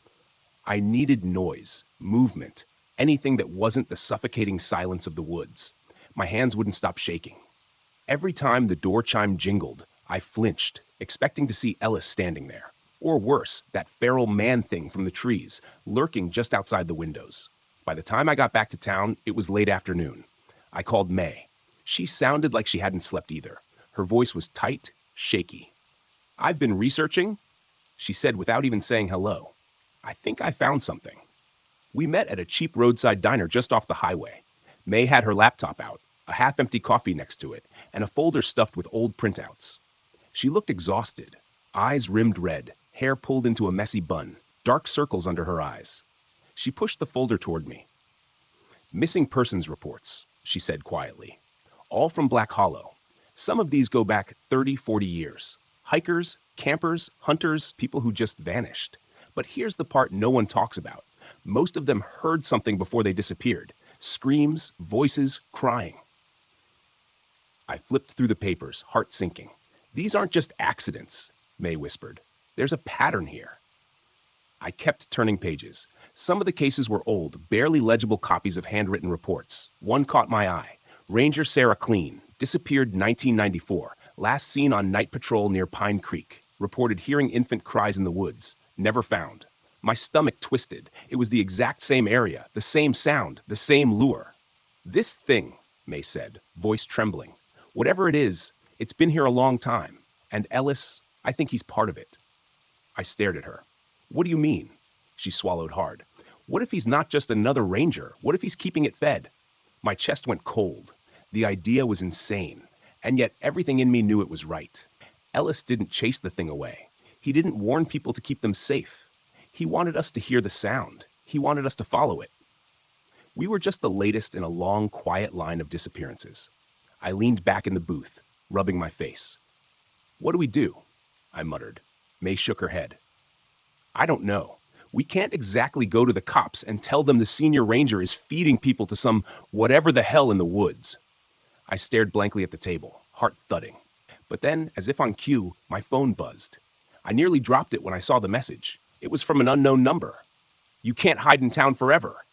I needed noise, movement, anything that wasn't the suffocating silence of the woods. My hands wouldn't stop shaking. Every time the door chime jingled, I flinched, expecting to see Ellis standing there. Or worse, that feral man thing from the trees, lurking just outside the windows. By the time I got back to town, it was late afternoon. I called May. She sounded like she hadn't slept either. Her voice was tight, shaky. "I've been researching," she said without even saying hello. "I think I found something." We met at a cheap roadside diner just off the highway. May had her laptop out, a half-empty coffee next to it, and a folder stuffed with old printouts. She looked exhausted, eyes rimmed red, hair pulled into a messy bun, dark circles under her eyes. She pushed the folder toward me. "Missing persons reports," she said quietly. "All from Black Hollow. Some of these go back 30, 40 years. Hikers, campers, hunters, people who just vanished. But here's the part no one talks about. Most of them heard something before they disappeared. Screams, voices, crying." I flipped through the papers, heart sinking. "These aren't just accidents," May whispered. "There's a pattern here." I kept turning pages. Some of the cases were old, barely legible copies of handwritten reports. One caught my eye. Ranger Sarah Clean, disappeared 1994, last seen on night patrol near Pine Creek, reported hearing infant cries in the woods, never found. My stomach twisted. It was the exact same area, the same sound, the same lure. "This thing," May said, voice trembling. "Whatever it is, it's been here a long time. And Ellis, I think he's part of it." I stared at her. "What do you mean?" She swallowed hard. "What if he's not just another ranger? What if he's keeping it fed?" My chest went cold. The idea was insane, and yet everything in me knew it was right. Ellis didn't chase the thing away. He didn't warn people to keep them safe. He wanted us to hear the sound. He wanted us to follow it. We were just the latest in a long, quiet line of disappearances. I leaned back in the booth, rubbing my face. "What do we do?" I muttered. May shook her head. "I don't know. We can't exactly go to the cops and tell them the senior ranger is feeding people to some whatever the hell in the woods." I stared blankly at the table, heart thudding. But then, as if on cue, my phone buzzed. I nearly dropped it when I saw the message. It was from an unknown number. "You can't hide in town forever."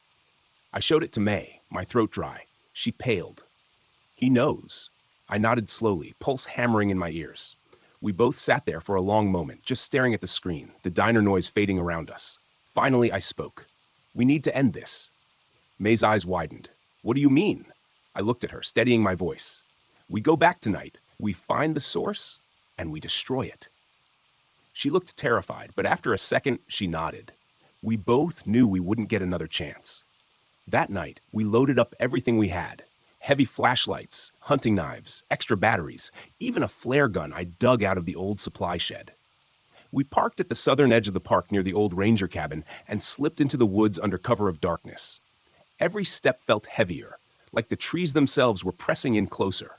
I showed it to May, my throat dry. She paled. "He knows." I nodded slowly, pulse hammering in my ears. We both sat there for a long moment, just staring at the screen, the diner noise fading around us. Finally, I spoke. "We need to end this." May's eyes widened. "What do you mean?" I looked at her, steadying my voice. "We go back tonight, we find the source, and we destroy it." She looked terrified, but after a second, she nodded. We both knew we wouldn't get another chance. That night, we loaded up everything we had. Heavy flashlights, hunting knives, extra batteries, even a flare gun I dug out of the old supply shed. We parked at the southern edge of the park near the old ranger cabin and slipped into the woods under cover of darkness. Every step felt heavier, like the trees themselves were pressing in closer.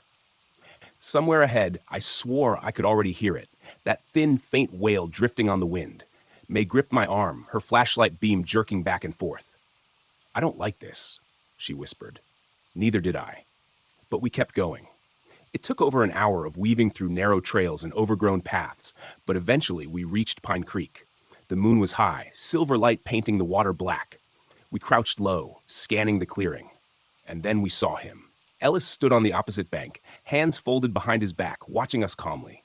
Somewhere ahead, I swore I could already hear it, that thin, faint wail drifting on the wind. May gripped my arm, her flashlight beam jerking back and forth. "I don't like this," she whispered. Neither did I. But we kept going. It took over an hour of weaving through narrow trails and overgrown paths, but eventually we reached Pine Creek. The moon was high, silver light painting the water black. We crouched low, scanning the clearing. And then we saw him. Ellis stood on the opposite bank, hands folded behind his back, watching us calmly.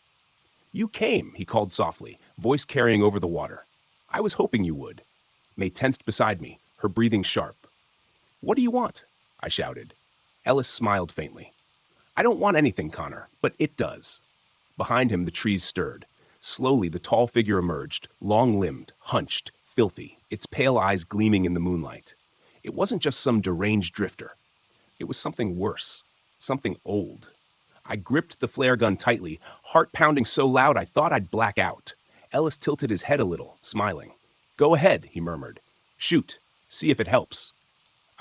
"You came," he called softly, voice carrying over the water. "I was hoping you would." May tensed beside me, her breathing sharp. "What do you want?" I shouted. Ellis smiled faintly. "I don't want anything, Connor, but it does." Behind him, the trees stirred. Slowly, the tall figure emerged, long-limbed, hunched, filthy, its pale eyes gleaming in the moonlight. It wasn't just some deranged drifter. It was something worse, something old. I gripped the flare gun tightly, heart pounding so loud I thought I'd black out. Ellis tilted his head a little, smiling. "Go ahead," he murmured. "Shoot. See if it helps."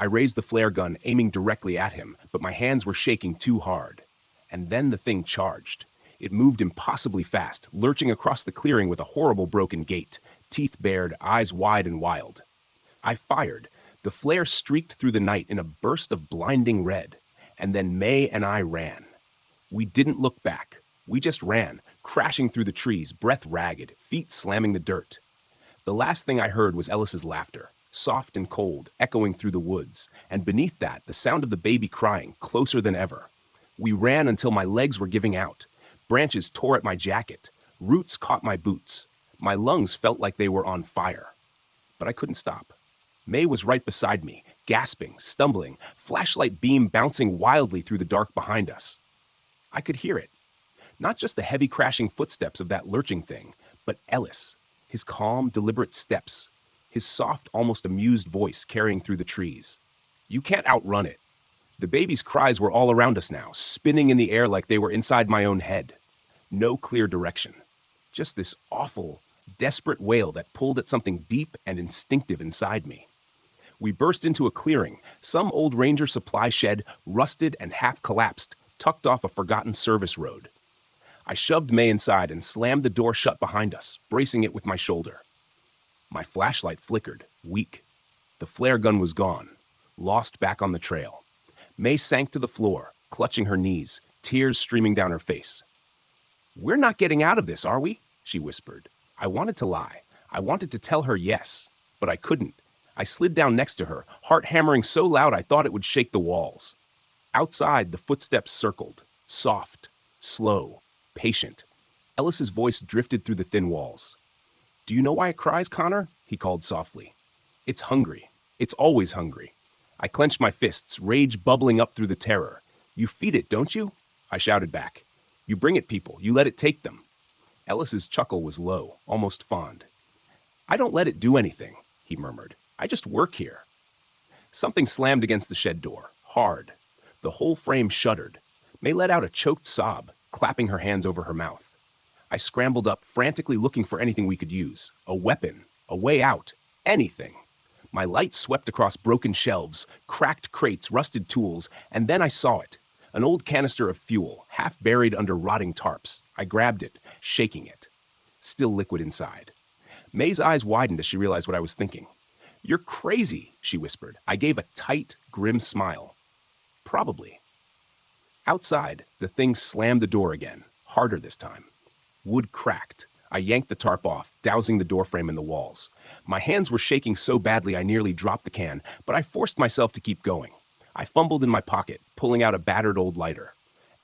I raised the flare gun, aiming directly at him, but my hands were shaking too hard. And then the thing charged. It moved impossibly fast, lurching across the clearing with a horrible broken gait, teeth bared, eyes wide and wild. I fired. The flare streaked through the night in a burst of blinding red. And then May and I ran. We didn't look back. We just ran, crashing through the trees, breath ragged, feet slamming the dirt. The last thing I heard was Ellis's laughter, soft and cold, echoing through the woods, and beneath that, the sound of the baby crying, closer than ever. We ran until my legs were giving out. Branches tore at my jacket. Roots caught my boots. My lungs felt like they were on fire. But I couldn't stop. May was right beside me, gasping, stumbling, flashlight beam bouncing wildly through the dark behind us. I could hear it. Not just the heavy crashing footsteps of that lurching thing, but Ellis, his calm, deliberate steps, his soft, almost amused voice carrying through the trees. You can't outrun it. The baby's cries were all around us now, spinning in the air like they were inside my own head. No clear direction. Just this awful, desperate wail that pulled at something deep and instinctive inside me. We burst into a clearing, some old ranger supply shed, rusted and half collapsed, tucked off a forgotten service road. I shoved May inside and slammed the door shut behind us, bracing it with my shoulder. My flashlight flickered, weak. The flare gun was gone, lost back on the trail. May sank to the floor, clutching her knees, tears streaming down her face. "We're not getting out of this, are we?" she whispered. I wanted to lie. I wanted to tell her yes, but I couldn't. I slid down next to her, heart hammering so loud I thought it would shake the walls. Outside, the footsteps circled, soft, slow, patient. Ellis's voice drifted through the thin walls. "Do you know why it cries, Connor?" he called softly. "It's hungry. It's always hungry." I clenched my fists, rage bubbling up through the terror. "You feed it, don't you?" I shouted back. "You bring it people. You let it take them." Ellis's chuckle was low, almost fond. "I don't let it do anything," he murmured. "I just work here." Something slammed against the shed door, hard. The whole frame shuddered. May let out a choked sob, clapping her hands over her mouth. I scrambled up, frantically looking for anything we could use. A weapon, a way out, anything. My light swept across broken shelves, cracked crates, rusted tools, and then I saw it. An old canister of fuel, half buried under rotting tarps. I grabbed it, shaking it. Still liquid inside. May's eyes widened as she realized what I was thinking. "You're crazy," she whispered. I gave a tight, grim smile. "Probably." Outside, the thing slammed the door again, harder this time. Wood cracked. I yanked the tarp off, dousing the doorframe in the walls. My hands were shaking so badly I nearly dropped the can, but I forced myself to keep going. I fumbled in my pocket, pulling out a battered old lighter.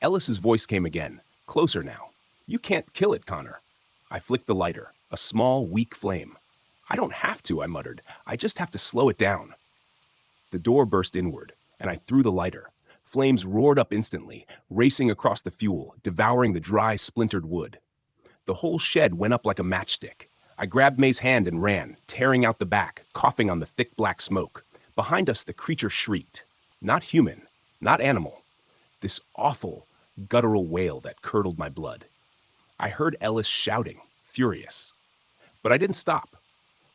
Ellis's voice came again, closer now. You can't kill it, Connor. I flicked the lighter, a small, weak flame. I don't have to, I muttered. I just have to slow it down. The door burst inward, and I threw the lighter. Flames roared up instantly, racing across the fuel, devouring the dry, splintered wood. The whole shed went up like a matchstick. I grabbed May's hand and ran, tearing out the back, coughing on the thick black smoke. Behind us, the creature shrieked. Not human, not animal. This awful, guttural wail that curdled my blood. I heard Ellis shouting, furious. But I didn't stop.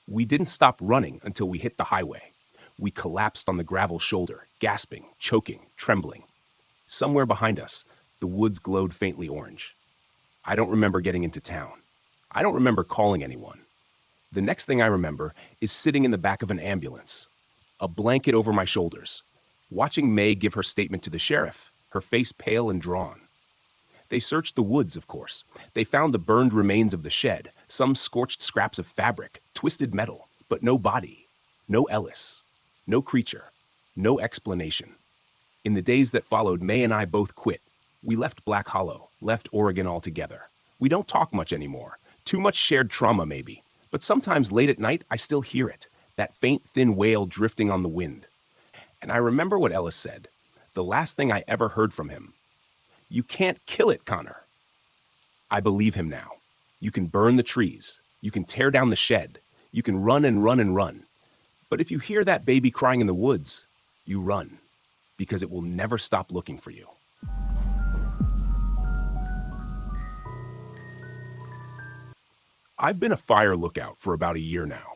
We didn't stop running until we hit the highway. We collapsed on the gravel shoulder, gasping, choking, trembling. Somewhere behind us, the woods glowed faintly orange. I don't remember getting into town. I don't remember calling anyone. The next thing I remember is sitting in the back of an ambulance, a blanket over my shoulders, watching May give her statement to the sheriff, her face pale and drawn. They searched the woods, of course. They found the burned remains of the shed, some scorched scraps of fabric, twisted metal, but no body, no Ellis, no creature, no explanation. In the days that followed, May and I both quit. We left Black Hollow, left Oregon altogether. We don't talk much anymore. Too much shared trauma, maybe. But sometimes late at night, I still hear it, that faint, thin wail drifting on the wind. And I remember what Ellis said, the last thing I ever heard from him. You can't kill it, Connor. I believe him now. You can burn the trees. You can tear down the shed. You can run and run and run. But if you hear that baby crying in the woods, you run, because it will never stop looking for you. I've been a fire lookout for about a year now.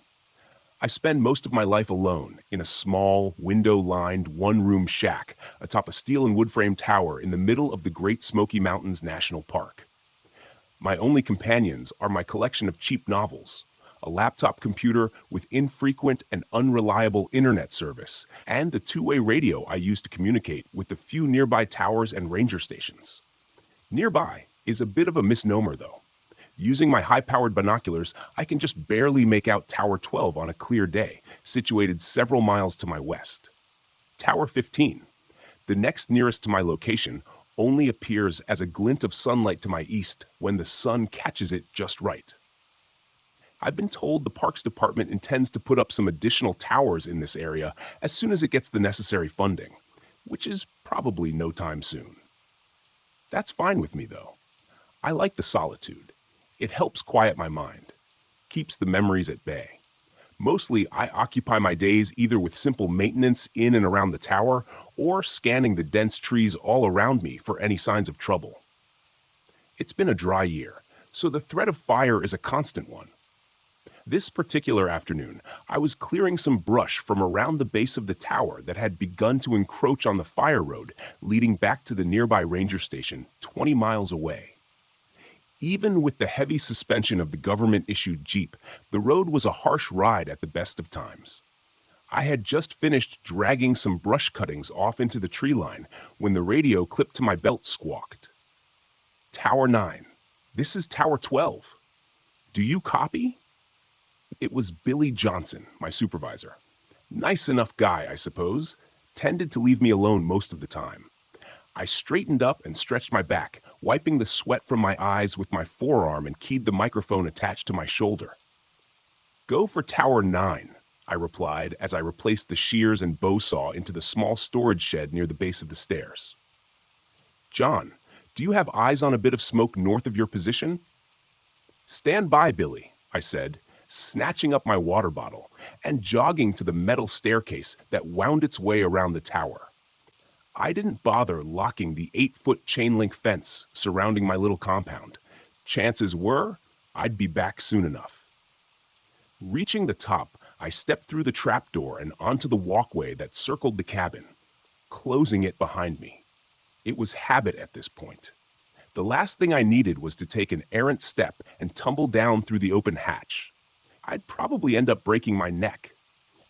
I spend most of my life alone in a small, window-lined, one-room shack atop a steel and wood-frame tower in the middle of the Great Smoky Mountains National Park. My only companions are my collection of cheap novels, a laptop computer with infrequent and unreliable internet service, and the two-way radio I use to communicate with the few nearby towers and ranger stations. Nearby is a bit of a misnomer, though. Using my high-powered binoculars, I can just barely make out Tower 12 on a clear day, situated several miles to my west. Tower 15, the next nearest to my location, only appears as a glint of sunlight to my east when the sun catches it just right. I've been told the Parks Department intends to put up some additional towers in this area as soon as it gets the necessary funding, which is probably no time soon. That's fine with me, though. I like the solitude. It helps quiet my mind, keeps the memories at bay. Mostly, I occupy my days either with simple maintenance in and around the tower or scanning the dense trees all around me for any signs of trouble. It's been a dry year, so the threat of fire is a constant one. This particular afternoon, I was clearing some brush from around the base of the tower that had begun to encroach on the fire road leading back to the nearby ranger station 20 miles away. Even with the heavy suspension of the government-issued Jeep, the road was a harsh ride at the best of times. I had just finished dragging some brush cuttings off into the tree line when the radio clipped to my belt squawked. Tower 9. This is Tower 12. Do you copy? It was Billy Johnson, my supervisor. Nice enough guy, I suppose. Tended to leave me alone most of the time. I straightened up and stretched my back, wiping the sweat from my eyes with my forearm and keyed the microphone attached to my shoulder. Go for Tower 9, I replied as I replaced the shears and bow saw into the small storage shed near the base of the stairs. John, do you have eyes on a bit of smoke north of your position? Stand by, Billy, I said, snatching up my water bottle and jogging to the metal staircase that wound its way around the tower. I didn't bother locking the 8-foot chain-link fence surrounding my little compound. Chances were, I'd be back soon enough. Reaching the top, I stepped through the trapdoor and onto the walkway that circled the cabin, closing it behind me. It was habit at this point. The last thing I needed was to take an errant step and tumble down through the open hatch. I'd probably end up breaking my neck.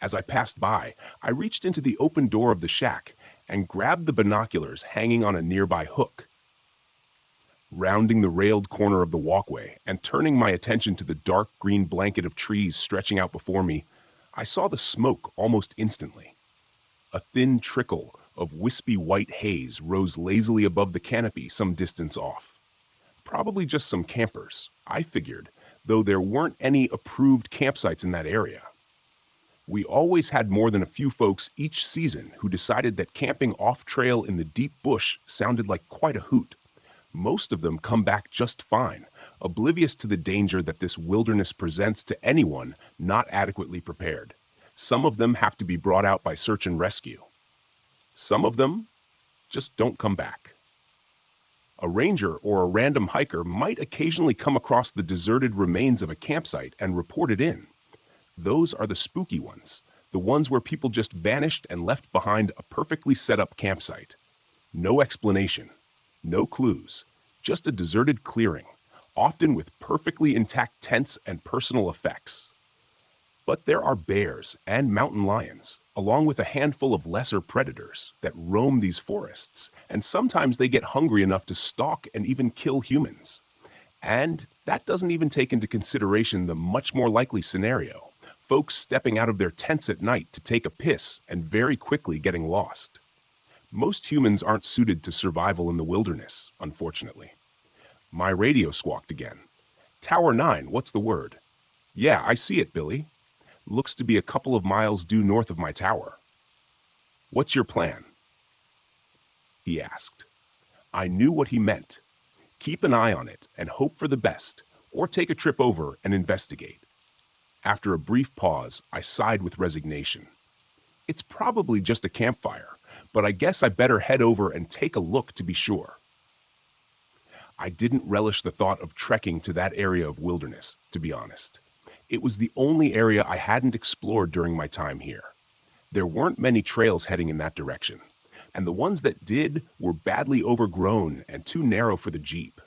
As I passed by, I reached into the open door of the shack and grabbed the binoculars hanging on a nearby hook. Rounding the railed corner of the walkway and turning my attention to the dark green blanket of trees stretching out before me, I saw the smoke almost instantly. A thin trickle of wispy white haze rose lazily above the canopy some distance off. Probably just some campers, I figured, though there weren't any approved campsites in that area. We always had more than a few folks each season who decided that camping off-trail in the deep bush sounded like quite a hoot. Most of them come back just fine, oblivious to the danger that this wilderness presents to anyone not adequately prepared. Some of them have to be brought out by search and rescue. Some of them just don't come back. A ranger or a random hiker might occasionally come across the deserted remains of a campsite and report it in. Those are the spooky ones, the ones where people just vanished and left behind a perfectly set up campsite. No explanation, no clues, just a deserted clearing, often with perfectly intact tents and personal effects. But there are bears and mountain lions, along with a handful of lesser predators that roam these forests, and sometimes they get hungry enough to stalk and even kill humans. And that doesn't even take into consideration the much more likely scenario, folks stepping out of their tents at night to take a piss and very quickly getting lost. Most humans aren't suited to survival in the wilderness, unfortunately. My radio squawked again. "Tower 9, what's the word?" "Yeah, I see it, Billy. Looks to be a couple of miles due north of my tower." "What's your plan?" he asked. I knew what he meant. Keep an eye on it and hope for the best, or take a trip over and investigate. After a brief pause, I sighed with resignation. It's probably just a campfire, but I guess I better head over and take a look to be sure. I didn't relish the thought of trekking to that area of wilderness, to be honest. It was the only area I hadn't explored during my time here. There weren't many trails heading in that direction, and the ones that did were badly overgrown and too narrow for the Jeep.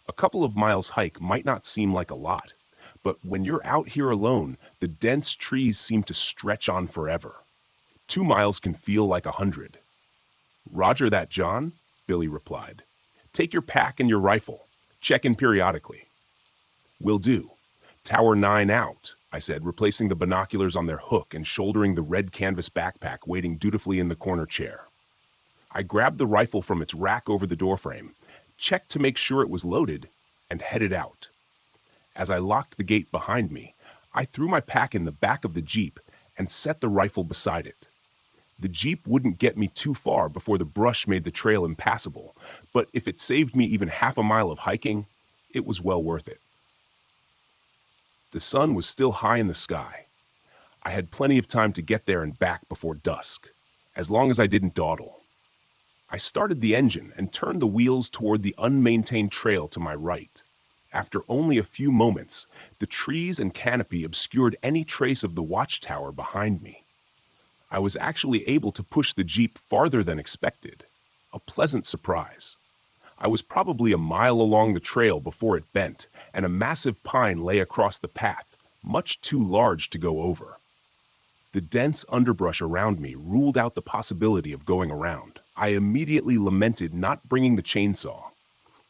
A couple of miles hike might not seem like a lot, but when you're out here alone, the dense trees seem to stretch on forever. 2 miles can feel like 100. "Roger that, John," Billy replied. "Take your pack and your rifle. Check in periodically." "Will do. Tower 9 out," I said, replacing the binoculars on their hook and shouldering the red canvas backpack waiting dutifully in the corner chair. I grabbed the rifle from its rack over the doorframe, checked to make sure it was loaded, and headed out. As I locked the gate behind me, I threw my pack in the back of the Jeep and set the rifle beside it. The Jeep wouldn't get me too far before the brush made the trail impassable, but if it saved me even half a mile of hiking, it was well worth it. The sun was still high in the sky. I had plenty of time to get there and back before dusk, as long as I didn't dawdle. I started the engine and turned the wheels toward the unmaintained trail to my right. After only a few moments, the trees and canopy obscured any trace of the watchtower behind me. I was actually able to push the Jeep farther than expected. A pleasant surprise. I was probably a mile along the trail before it bent, and a massive pine lay across the path, much too large to go over. The dense underbrush around me ruled out the possibility of going around. I immediately lamented not bringing the chainsaw.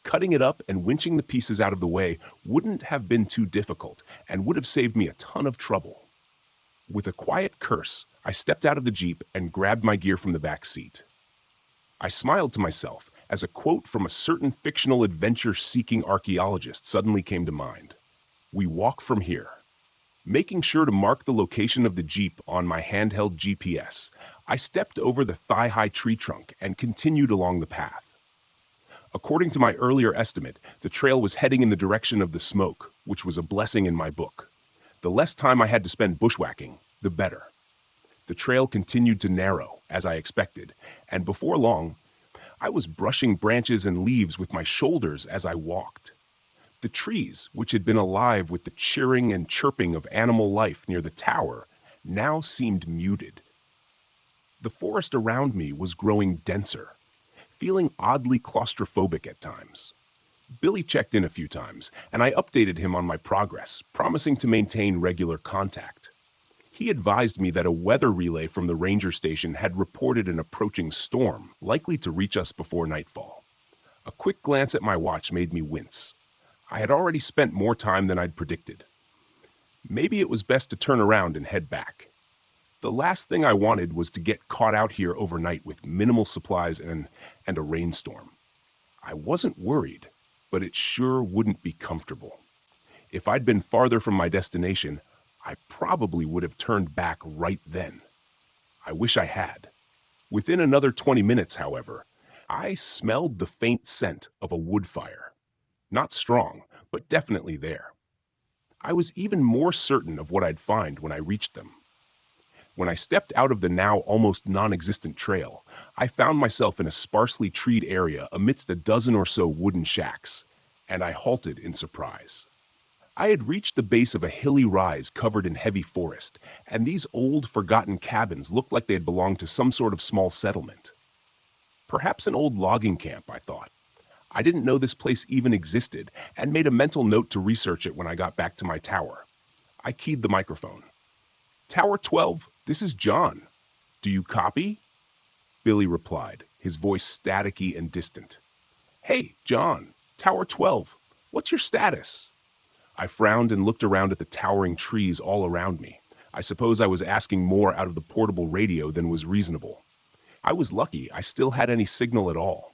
Cutting it up and winching the pieces out of the way wouldn't have been too difficult and would have saved me a ton of trouble. With a quiet curse, I stepped out of the Jeep and grabbed my gear from the back seat. I smiled to myself as a quote from a certain fictional adventure-seeking archaeologist suddenly came to mind. "We walk from here." Making sure to mark the location of the Jeep on my handheld GPS, I stepped over the thigh-high tree trunk and continued along the path. According to my earlier estimate, the trail was heading in the direction of the smoke, which was a blessing in my book. The less time I had to spend bushwhacking, the better. The trail continued to narrow, as I expected, and before long, I was brushing branches and leaves with my shoulders as I walked. The trees, which had been alive with the cheering and chirping of animal life near the tower, now seemed muted. The forest around me was growing denser, feeling oddly claustrophobic at times. Billy checked in a few times, and I updated him on my progress, promising to maintain regular contact. He advised me that a weather relay from the ranger station had reported an approaching storm, likely to reach us before nightfall. A quick glance at my watch made me wince. I had already spent more time than I'd predicted. Maybe it was best to turn around and head back. The last thing I wanted was to get caught out here overnight with minimal supplies and a rainstorm. I wasn't worried, but it sure wouldn't be comfortable. If I'd been farther from my destination, I probably would have turned back right then. I wish I had. Within another 20 minutes, however, I smelled the faint scent of a wood fire. Not strong, but definitely there. I was even more certain of what I'd find when I reached them. When I stepped out of the now almost non-existent trail, I found myself in a sparsely treed area amidst a dozen or so wooden shacks, and I halted in surprise. I had reached the base of a hilly rise covered in heavy forest, and these old, forgotten cabins looked like they had belonged to some sort of small settlement. Perhaps an old logging camp, I thought. I didn't know this place even existed, and made a mental note to research it when I got back to my tower. I keyed the microphone. "Tower 12, this is John. Do you copy?" Billy replied, his voice staticky and distant. "Hey, John, Tower 12, what's your status?" I frowned and looked around at the towering trees all around me. I suppose I was asking more out of the portable radio than was reasonable. I was lucky I still had any signal at all.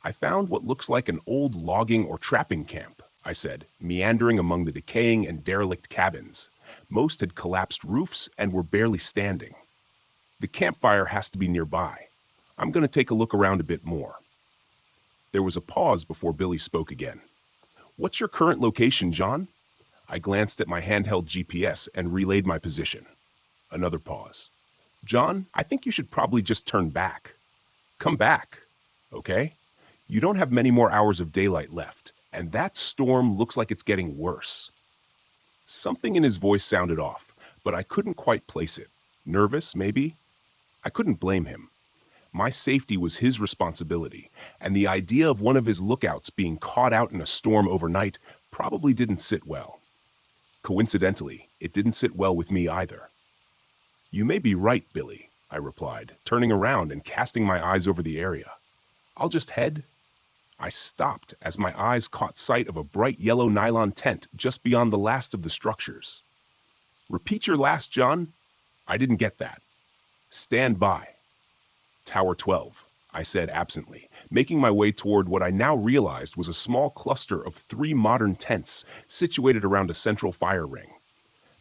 "I found what looks like an old logging or trapping camp," I said, meandering among the decaying and derelict cabins. Most had collapsed roofs and were barely standing. "The campfire has to be nearby. I'm going to take a look around a bit more." There was a pause before Billy spoke again. "What's your current location, John?" I glanced at my handheld GPS and relayed my position. Another pause. "John, I think you should probably just turn back. Come back, okay? You don't have many more hours of daylight left, and that storm looks like it's getting worse." Something in his voice sounded off, but I couldn't quite place it. Nervous, maybe? I couldn't blame him. My safety was his responsibility, and the idea of one of his lookouts being caught out in a storm overnight probably didn't sit well. Coincidentally, it didn't sit well with me either. "You may be right, Billy," I replied, turning around and casting my eyes over the area. "I'll just head—" I stopped as my eyes caught sight of a bright yellow nylon tent just beyond the last of the structures. "Repeat your last, John." "I didn't get that." "Stand by." "Tower 12, I said absently, making my way toward what I now realized was a small cluster of 3 modern tents situated around a central fire ring.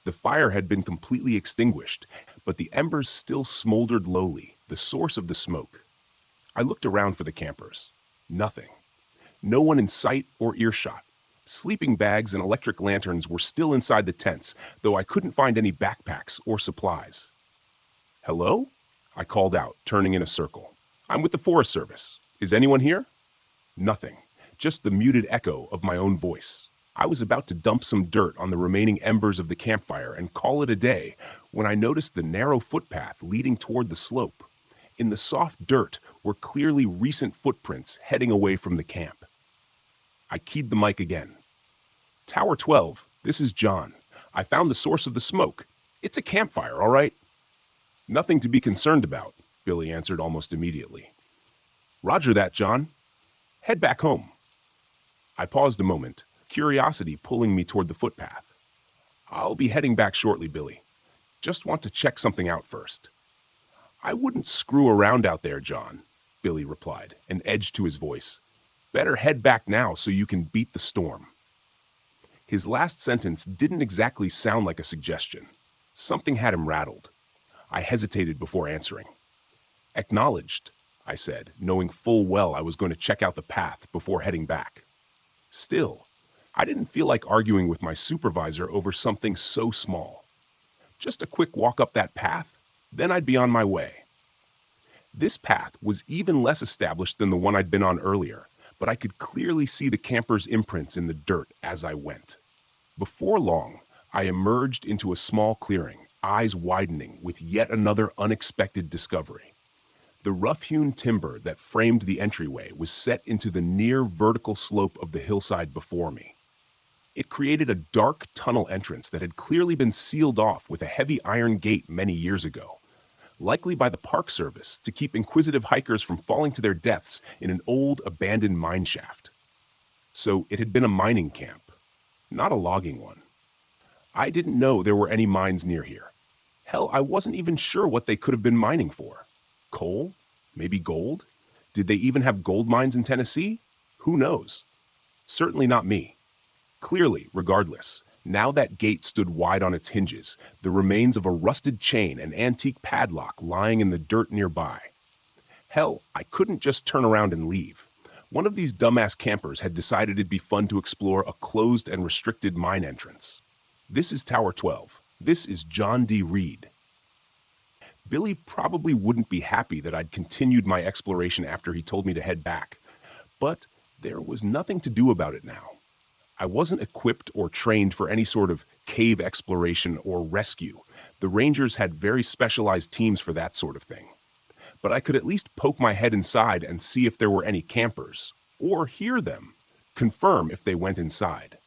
The fire had been completely extinguished, but the embers still smoldered lowly, the source of the smoke. I looked around for the campers. Nothing. No one in sight or earshot. Sleeping bags and electric lanterns were still inside the tents, though I couldn't find any backpacks or supplies. "Hello?" I called out, turning in a circle. "I'm with the Forest Service. Is anyone here?" Nothing, just the muted echo of my own voice. I was about to dump some dirt on the remaining embers of the campfire and call it a day when I noticed the narrow footpath leading toward the slope. In the soft dirt were clearly recent footprints heading away from the camp. I keyed the mic again. "Tower 12, this is John. I found the source of the smoke. It's a campfire, all right?" "Nothing to be concerned about," Billy answered almost immediately. "Roger that, John. Head back home." I paused a moment, curiosity pulling me toward the footpath. "I'll be heading back shortly, Billy. Just want to check something out first." "I wouldn't screw around out there, John," Billy replied, an edge to his voice. "Better head back now so you can beat the storm." His last sentence didn't exactly sound like a suggestion. Something had him rattled. I hesitated before answering. "Acknowledged," I said, knowing full well I was going to check out the path before heading back. Still, I didn't feel like arguing with my supervisor over something so small. Just a quick walk up that path, then I'd be on my way. This path was even less established than the one I'd been on earlier, but I could clearly see the campers' imprints in the dirt as I went. Before long, I emerged into a small clearing, eyes widening with yet another unexpected discovery. The rough-hewn timber that framed the entryway was set into the near vertical slope of the hillside before me. It created a dark tunnel entrance that had clearly been sealed off with a heavy iron gate many years ago, likely by the Park Service to keep inquisitive hikers from falling to their deaths in an old, abandoned mine shaft. So it had been a mining camp, not a logging one. I didn't know there were any mines near here. Hell, I wasn't even sure what they could have been mining for. Coal? Maybe gold? Did they even have gold mines in Tennessee? Who knows? Certainly not me. Clearly, regardless, now that gate stood wide on its hinges, the remains of a rusted chain and antique padlock lying in the dirt nearby. Hell, I couldn't just turn around and leave. One of these dumbass campers had decided it'd be fun to explore a closed and restricted mine entrance. This is Tower 12. This is John D. Reed. Billy probably wouldn't be happy that I'd continued my exploration after he told me to head back, but there was nothing to do about it now. I wasn't equipped or trained for any sort of cave exploration or rescue. The Rangers had very specialized teams for that sort of thing. But I could at least poke my head inside and see if there were any campers, or hear them, confirm if they went inside.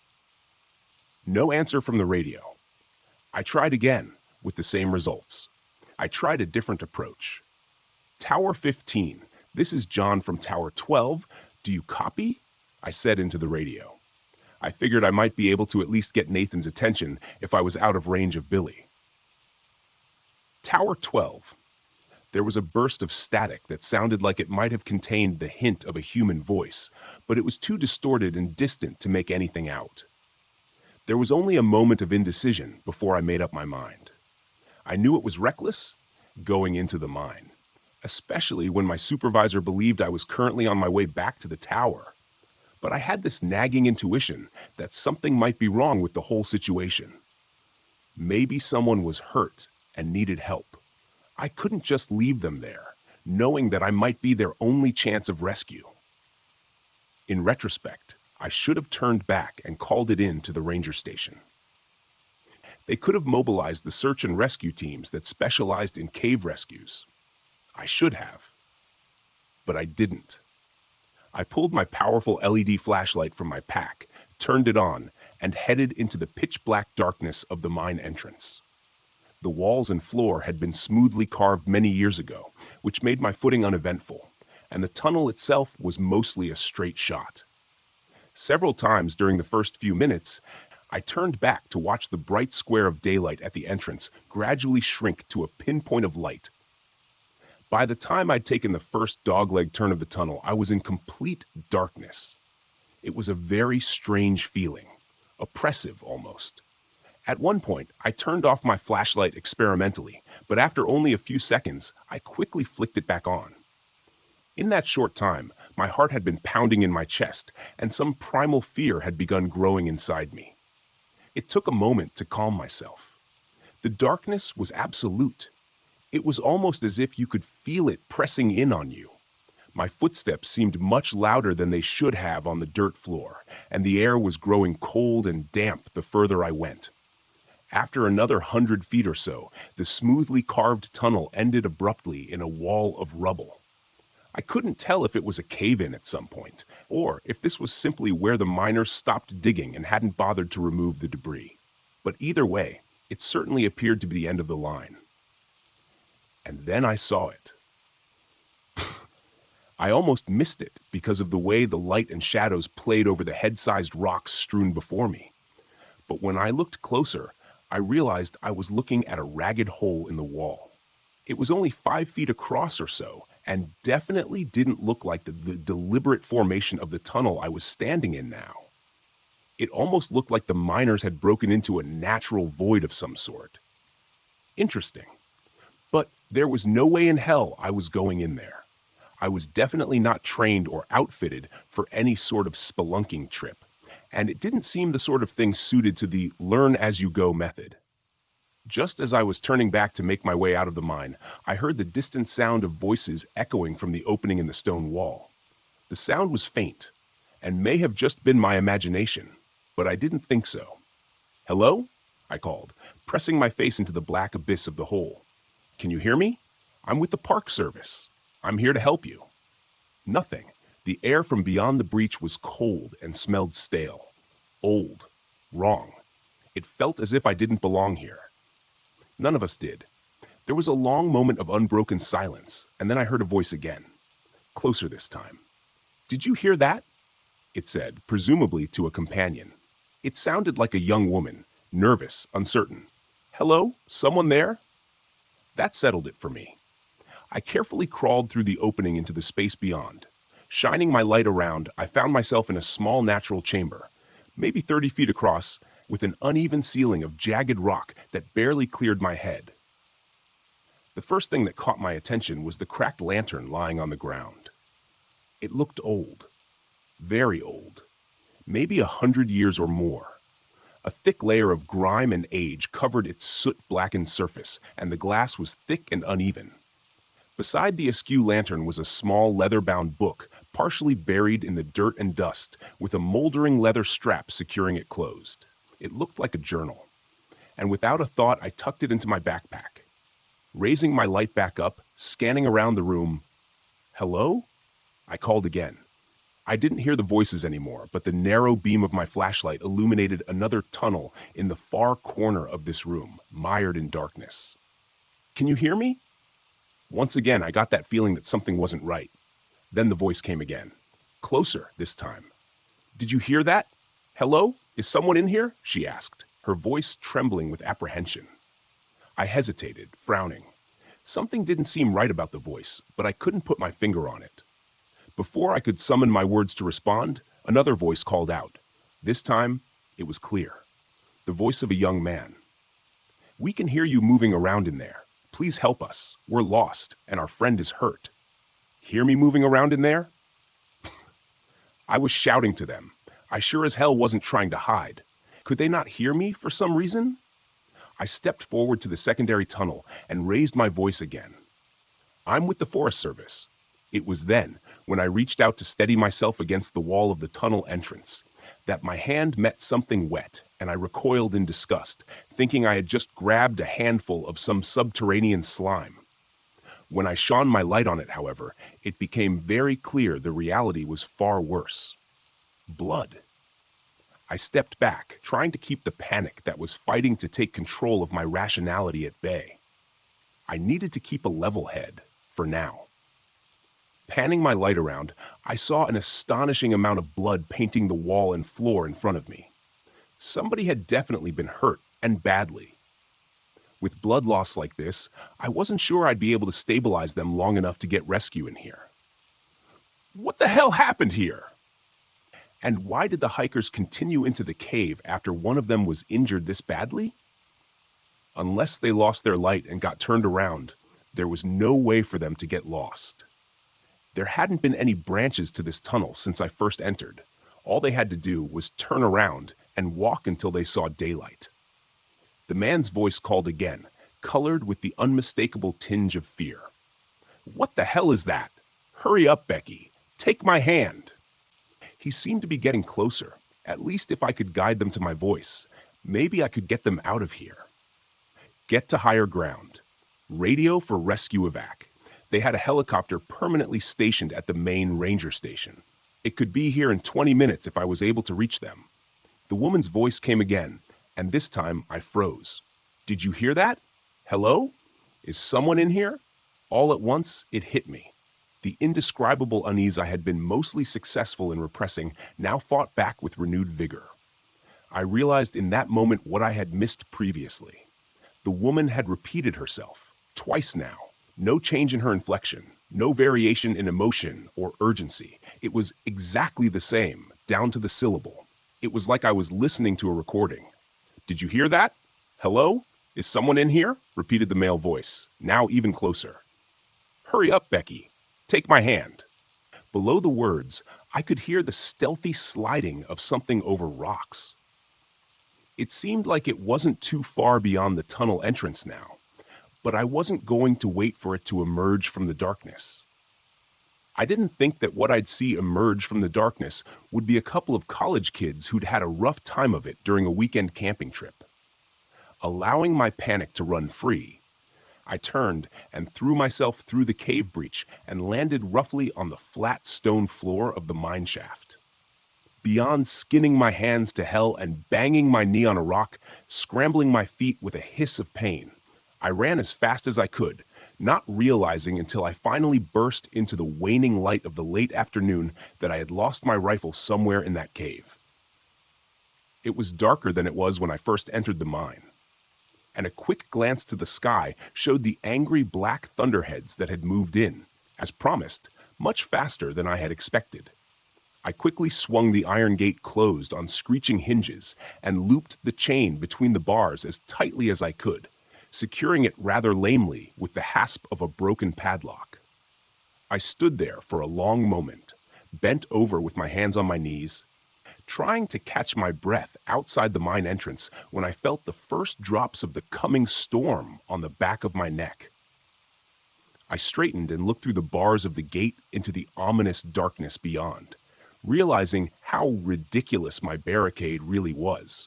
No answer from the radio. I tried again, with the same results. I tried a different approach. Tower 15, this is John from Tower 12. Do you copy? I said into the radio. I figured I might be able to at least get Nathan's attention if I was out of range of Billy. Tower 12. There was a burst of static that sounded like it might have contained the hint of a human voice, but it was too distorted and distant to make anything out. There was only a moment of indecision before I made up my mind. I knew it was reckless going into the mine, especially when my supervisor believed I was currently on my way back to the tower. But I had this nagging intuition that something might be wrong with the whole situation. Maybe someone was hurt and needed help. I couldn't just leave them there, knowing that I might be their only chance of rescue. In retrospect, I should have turned back and called it in to the ranger station. They could have mobilized the search and rescue teams that specialized in cave rescues. I should have. But I didn't. I pulled my powerful LED flashlight from my pack, turned it on, and headed into the pitch-black darkness of the mine entrance. The walls and floor had been smoothly carved many years ago, which made my footing uneventful, and the tunnel itself was mostly a straight shot. Several times during the first few minutes, I turned back to watch the bright square of daylight at the entrance gradually shrink to a pinpoint of light. By the time I'd taken the first dogleg turn of the tunnel, I was in complete darkness. It was a very strange feeling, oppressive almost. At one point, I turned off my flashlight experimentally, but after only a few seconds, I quickly flicked it back on. In that short time, my heart had been pounding in my chest, and some primal fear had begun growing inside me. It took a moment to calm myself. The darkness was absolute. It was almost as if you could feel it pressing in on you. My footsteps seemed much louder than they should have on the dirt floor, and the air was growing cold and damp the further I went. After another 100 feet or so, the smoothly carved tunnel ended abruptly in a wall of rubble. I couldn't tell if it was a cave-in at some point, or if this was simply where the miners stopped digging and hadn't bothered to remove the debris. But either way, it certainly appeared to be the end of the line. And then I saw it. I almost missed it because of the way the light and shadows played over the head-sized rocks strewn before me. But when I looked closer, I realized I was looking at a ragged hole in the wall. It was only 5 feet across or so, and definitely didn't look like the deliberate formation of the tunnel I was standing in now. It almost looked like the miners had broken into a natural void of some sort. Interesting. But there was no way in hell I was going in there. I was definitely not trained or outfitted for any sort of spelunking trip, and it didn't seem the sort of thing suited to the learn-as-you-go method. Just as I was turning back to make my way out of the mine, I heard the distant sound of voices echoing from the opening in the stone wall. The sound was faint, and may have just been my imagination, but I didn't think so. "Hello?" I called, pressing my face into the black abyss of the hole. "Can you hear me? I'm with the Park Service. I'm here to help you." Nothing. The air from beyond the breach was cold and smelled stale. Old. Wrong. It felt as if I didn't belong here. None of us did. There was a long moment of unbroken silence, and then I heard a voice again. Closer this time. "Did you hear that?" it said, presumably to a companion. It sounded like a young woman, nervous, uncertain. "Hello? Someone there?" That settled it for me. I carefully crawled through the opening into the space beyond. Shining my light around, I found myself in a small natural chamber, maybe 30 feet across, with an uneven ceiling of jagged rock that barely cleared my head. The first thing that caught my attention was the cracked lantern lying on the ground. It looked old, very old, maybe 100 years or more. A thick layer of grime and age covered its soot-blackened surface, and the glass was thick and uneven. Beside the askew lantern was a small leather-bound book, partially buried in the dirt and dust, with a moldering leather strap securing it closed. It looked like a journal, and without a thought I tucked it into my backpack. Raising my light back up, scanning around the room, "Hello?" I called again. I didn't hear the voices anymore, but the narrow beam of my flashlight illuminated another tunnel in the far corner of this room, mired in darkness. "Can you hear me?" Once again, I got that feeling that something wasn't right. Then the voice came again, closer this time. "Did you hear that? Hello? Is someone in here?" she asked, her voice trembling with apprehension. I hesitated, frowning. Something didn't seem right about the voice, but I couldn't put my finger on it. Before I could summon my words to respond, another voice called out. This time, it was clear. The voice of a young man. "We can hear you moving around in there. Please help us. We're lost, and our friend is hurt." Hear me moving around in there? I was shouting to them. I sure as hell wasn't trying to hide. Could they not hear me for some reason? I stepped forward to the secondary tunnel and raised my voice again. "I'm with the Forest Service." It was then, when I reached out to steady myself against the wall of the tunnel entrance, that my hand met something wet, and I recoiled in disgust, thinking I had just grabbed a handful of some subterranean slime. When I shone my light on it, however, it became very clear the reality was far worse. Blood. I stepped back, trying to keep the panic that was fighting to take control of my rationality at bay. I needed to keep a level head, for now. Panning my light around, I saw an astonishing amount of blood painting the wall and floor in front of me. Somebody had definitely been hurt, and badly. With blood loss like this, I wasn't sure I'd be able to stabilize them long enough to get rescue in here. What the hell happened here? And why did the hikers continue into the cave after one of them was injured this badly? Unless they lost their light and got turned around, there was no way for them to get lost. There hadn't been any branches to this tunnel since I first entered. All they had to do was turn around and walk until they saw daylight. The man's voice called again, colored with the unmistakable tinge of fear. "What the hell is that? Hurry up, Becky. Take my hand." He seemed to be getting closer. At least if I could guide them to my voice, maybe I could get them out of here. Get to higher ground. Radio for rescue evac. They had a helicopter permanently stationed at the main ranger station. It could be here in 20 minutes if I was able to reach them. The woman's voice came again, and this time I froze. "Did you hear that? Hello? Is someone in here?" All at once, it hit me. The indescribable unease I had been mostly successful in repressing now fought back with renewed vigor. I realized in that moment what I had missed previously. The woman had repeated herself, twice now. No change in her inflection, no variation in emotion or urgency. It was exactly the same, down to the syllable. It was like I was listening to a recording. "Did you hear that? Hello? Is someone in here?" repeated the male voice, now even closer. "Hurry up, Becky. Take my hand." Below the words, I could hear the stealthy sliding of something over rocks. It seemed like it wasn't too far beyond the tunnel entrance now, but I wasn't going to wait for it to emerge from the darkness. I didn't think that what I'd see emerge from the darkness would be a couple of college kids who'd had a rough time of it during a weekend camping trip. Allowing my panic to run free, I turned and threw myself through the cave breach and landed roughly on the flat stone floor of the mine shaft. Beyond skinning my hands to hell and banging my knee on a rock, scrambling my feet with a hiss of pain, I ran as fast as I could, not realizing until I finally burst into the waning light of the late afternoon that I had lost my rifle somewhere in that cave. It was darker than it was when I first entered the mine, and a quick glance to the sky showed the angry black thunderheads that had moved in. As promised, much faster than I had expected. I quickly swung the iron gate closed on screeching hinges and looped the chain between the bars as tightly as I could, securing it rather lamely with the hasp of a broken padlock. I stood there for a long moment, bent over with my hands on my knees, trying to catch my breath outside the mine entrance when I felt the first drops of the coming storm on the back of my neck. I straightened and looked through the bars of the gate into the ominous darkness beyond, realizing how ridiculous my barricade really was.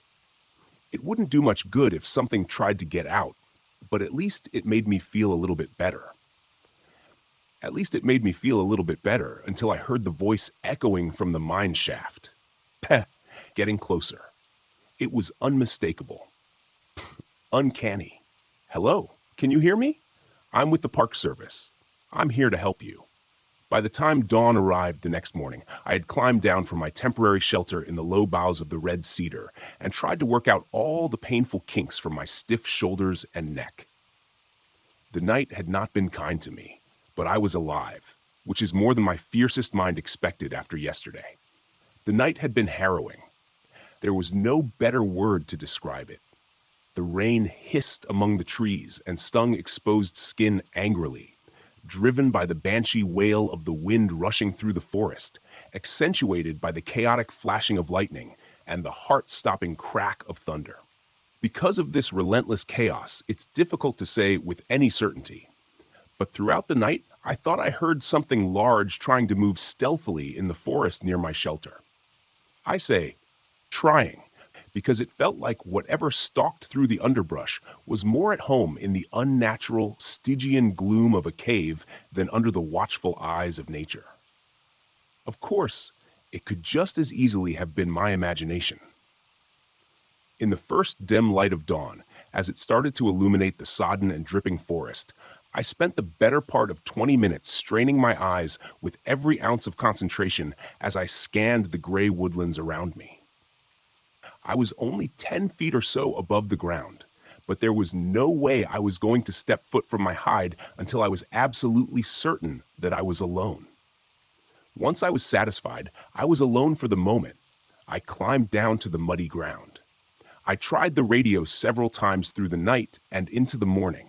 It wouldn't do much good if something tried to get out, but at least it made me feel a little bit better. Until I heard the voice echoing from the mine shaft. Peh, getting closer. It was unmistakable. Uncanny. Hello, can you hear me? I'm with the Park Service. I'm here to help you. By the time dawn arrived the next morning, I had climbed down from my temporary shelter in the low boughs of the red cedar and tried to work out all the painful kinks from my stiff shoulders and neck. The night had not been kind to me, but I was alive, which is more than my fiercest mind expected after yesterday. The night had been harrowing. There was no better word to describe it. The rain hissed among the trees and stung exposed skin angrily, driven by the banshee wail of the wind rushing through the forest, accentuated by the chaotic flashing of lightning and the heart-stopping crack of thunder. Because of this relentless chaos, it's difficult to say with any certainty. But throughout the night, I thought I heard something large trying to move stealthily in the forest near my shelter. I say, trying, because it felt like whatever stalked through the underbrush was more at home in the unnatural, Stygian gloom of a cave than under the watchful eyes of nature. Of course, it could just as easily have been my imagination. In the first dim light of dawn, as it started to illuminate the sodden and dripping forest, I spent the better part of 20 minutes straining my eyes with every ounce of concentration as I scanned the gray woodlands around me. I was only 10 feet or so above the ground, but there was no way I was going to step foot from my hide until I was absolutely certain that I was alone. Once I was satisfied, I was alone for the moment. I climbed down to the muddy ground. I tried the radio several times through the night and into the morning,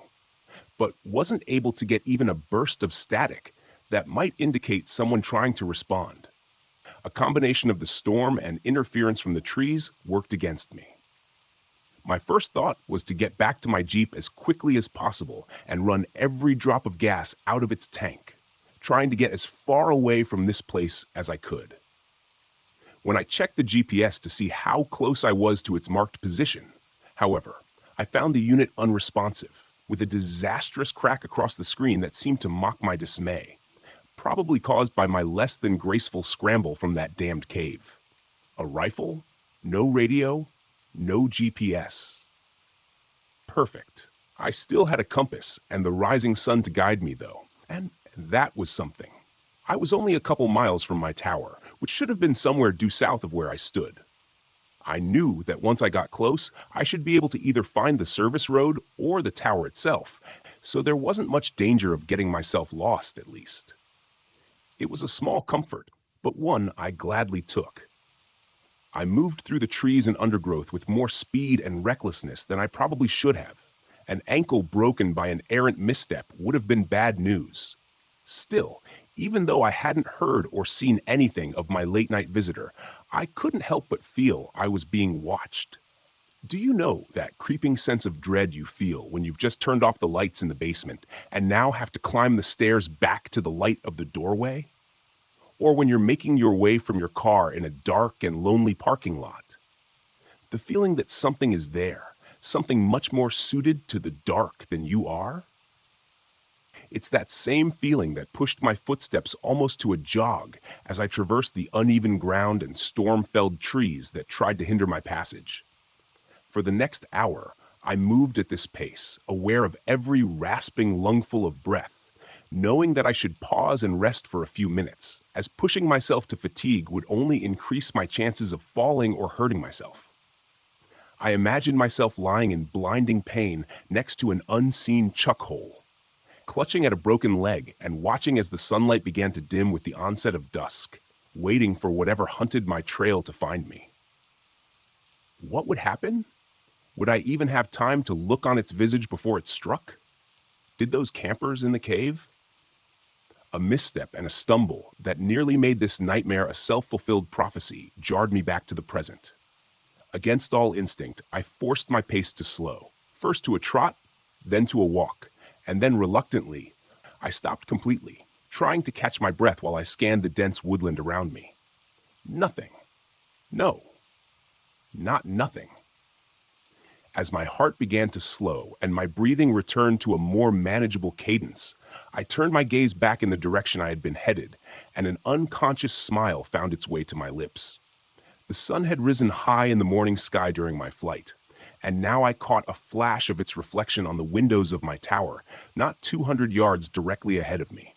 but wasn't able to get even a burst of static that might indicate someone trying to respond. A combination of the storm and interference from the trees worked against me. My first thought was to get back to my Jeep as quickly as possible and run every drop of gas out of its tank, trying to get as far away from this place as I could. When I checked the GPS to see how close I was to its marked position, however, I found the unit unresponsive, with a disastrous crack across the screen that seemed to mock my dismay, probably caused by my less than graceful scramble from that damned cave. A rifle, no radio, no GPS. Perfect. I still had a compass and the rising sun to guide me, though, and that was something. I was only a couple miles from my tower, which should have been somewhere due south of where I stood. I knew that once I got close, I should be able to either find the service road or the tower itself, so there wasn't much danger of getting myself lost, at least. It was a small comfort, but one I gladly took. I moved through the trees and undergrowth with more speed and recklessness than I probably should have. An ankle broken by an errant misstep would have been bad news. Still, even though I hadn't heard or seen anything of my late-night visitor, I couldn't help but feel I was being watched. Do you know that creeping sense of dread you feel when you've just turned off the lights in the basement and now have to climb the stairs back to the light of the doorway? Or when you're making your way from your car in a dark and lonely parking lot? The feeling that something is there, something much more suited to the dark than you are? It's that same feeling that pushed my footsteps almost to a jog as I traversed the uneven ground and storm-felled trees that tried to hinder my passage. For the next hour, I moved at this pace, aware of every rasping lungful of breath, knowing that I should pause and rest for a few minutes, as pushing myself to fatigue would only increase my chances of falling or hurting myself. I imagined myself lying in blinding pain next to an unseen chuck hole, clutching at a broken leg and watching as the sunlight began to dim with the onset of dusk, waiting for whatever hunted my trail to find me. What would happen? Would I even have time to look on its visage before it struck? Did those campers in the cave? A misstep and a stumble that nearly made this nightmare a self-fulfilled prophecy jarred me back to the present. Against all instinct, I forced my pace to slow, first to a trot, then to a walk, and then reluctantly, I stopped completely, trying to catch my breath while I scanned the dense woodland around me. Nothing. No. Not nothing. As my heart began to slow and my breathing returned to a more manageable cadence, I turned my gaze back in the direction I had been headed, and an unconscious smile found its way to my lips. The sun had risen high in the morning sky during my flight, and now I caught a flash of its reflection on the windows of my tower, not 200 yards directly ahead of me.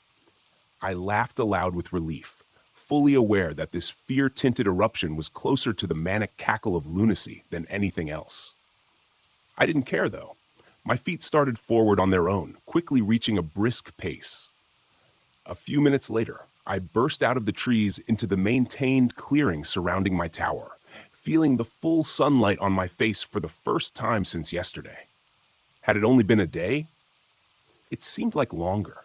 I laughed aloud with relief, fully aware that this fear-tinted eruption was closer to the manic cackle of lunacy than anything else. I didn't care, though. My feet started forward on their own, quickly reaching a brisk pace. A few minutes later, I burst out of the trees into the maintained clearing surrounding my tower, feeling the full sunlight on my face for the first time since yesterday. Had it only been a day? It seemed like longer.